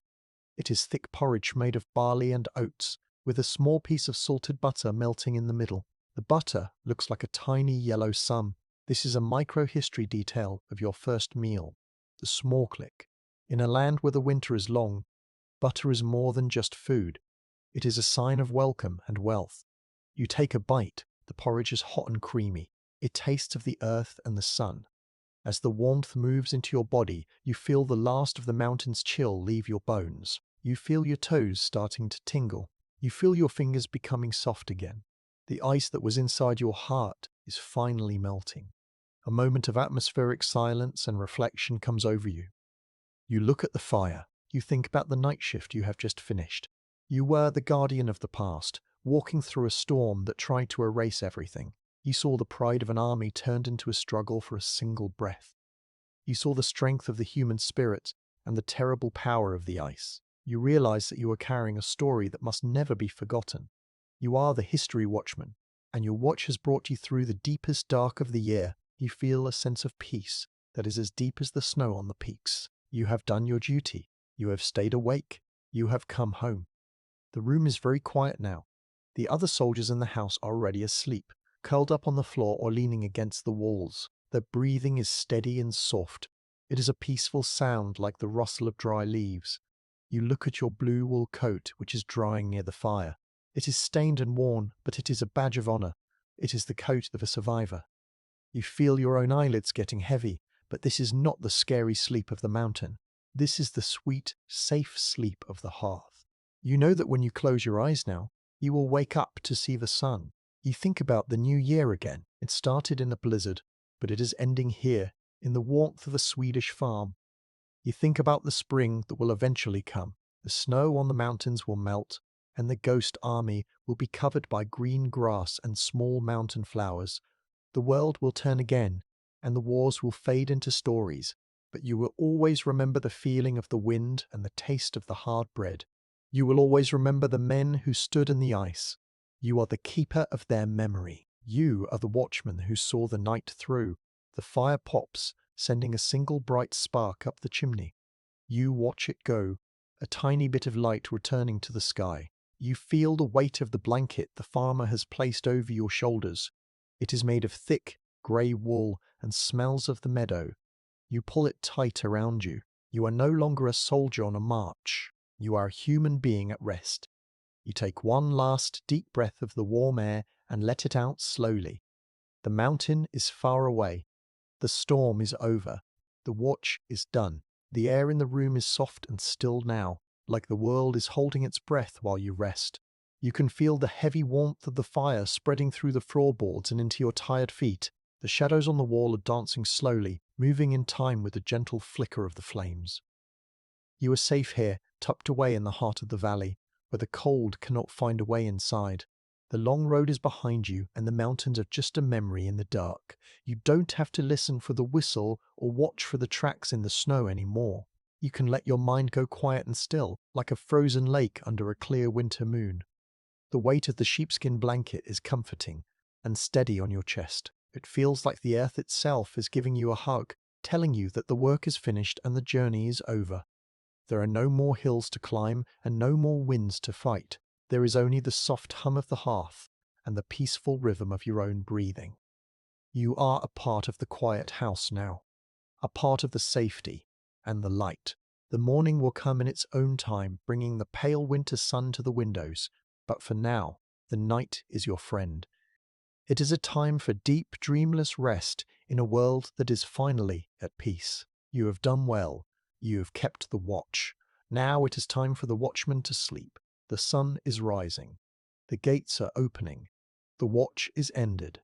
It is thick porridge made of barley and oats, with a small piece of salted butter melting in the middle. The butter looks like a tiny yellow sun. This is a micro-history detail of your first meal. The small click. In a land where the winter is long, butter is more than just food. It is a sign of welcome and wealth. You take a bite. The porridge is hot and creamy. It tastes of the earth and the sun. As the warmth moves into your body, you feel the last of the mountain's chill leave your bones. You feel your toes starting to tingle. You feel your fingers becoming soft again. The ice that was inside your heart is finally melting. A moment of atmospheric silence and reflection comes over you. You look at the fire. You think about the night shift you have just finished. You were the guardian of the past, walking through a storm that tried to erase everything. You saw the pride of an army turned into a struggle for a single breath. You saw the strength of the human spirit and the terrible power of the ice. You realize that you are carrying a story that must never be forgotten. You are the history watchman, and your watch has brought you through the deepest dark of the year. You feel a sense of peace that is as deep as the snow on the peaks. You have done your duty. You have stayed awake. You have come home. The room is very quiet now. The other soldiers in the house are already asleep, curled up on the floor or leaning against the walls. Their breathing is steady and soft. It is a peaceful sound like the rustle of dry leaves. You look at your blue wool coat, which is drying near the fire. It is stained and worn, but it is a badge of honor. It is the coat of a survivor. You feel your own eyelids getting heavy, but this is not the scary sleep of the mountain. This is the sweet, safe sleep of the hearth. You know that when you close your eyes now, you will wake up to see the sun. You think about the new year again. It started in a blizzard, but it is ending here, in the warmth of a Swedish farm. You think about the spring that will eventually come. The snow on the mountains will melt, and the ghost army will be covered by green grass and small mountain flowers. The world will turn again, and the wars will fade into stories, but you will always remember the feeling of the wind and the taste of the hard bread. You will always remember the men who stood in the ice. You are the keeper of their memory. You are the watchman who saw the night through. The fire pops, sending a single bright spark up the chimney. You watch it go, a tiny bit of light returning to the sky. You feel the weight of the blanket the farmer has placed over your shoulders. It is made of thick, grey wool and smells of the meadow. You pull it tight around you. You are no longer a soldier on a march. You are a human being at rest. You take one last deep breath of the warm air and let it out slowly. The mountain is far away. The storm is over. The watch is done. The air in the room is soft and still now, like the world is holding its breath while you rest. You can feel the heavy warmth of the fire spreading through the floorboards and into your tired feet. The shadows on the wall are dancing slowly, moving in time with the gentle flicker of the flames. You are safe here, tucked away in the heart of the valley, where the cold cannot find a way inside. The long road is behind you, and the mountains are just a memory in the dark. You don't have to listen for the whistle or watch for the tracks in the snow anymore. You can let your mind go quiet and still, like a frozen lake under a clear winter moon. The weight of the sheepskin blanket is comforting and steady on your chest. It feels like the earth itself is giving you a hug, telling you that the work is finished and the journey is over. There are no more hills to climb and no more winds to fight. There is only the soft hum of the hearth and the peaceful rhythm of your own breathing. You are a part of the quiet house now, a part of the safety and the light. The morning will come in its own time, bringing the pale winter sun to the windows, but for now, the night is your friend. It is a time for deep, dreamless rest in a world that is finally at peace. You have done well. You have kept the watch. Now it is time for the watchman to sleep. The sun is rising. The gates are opening. The watch is ended.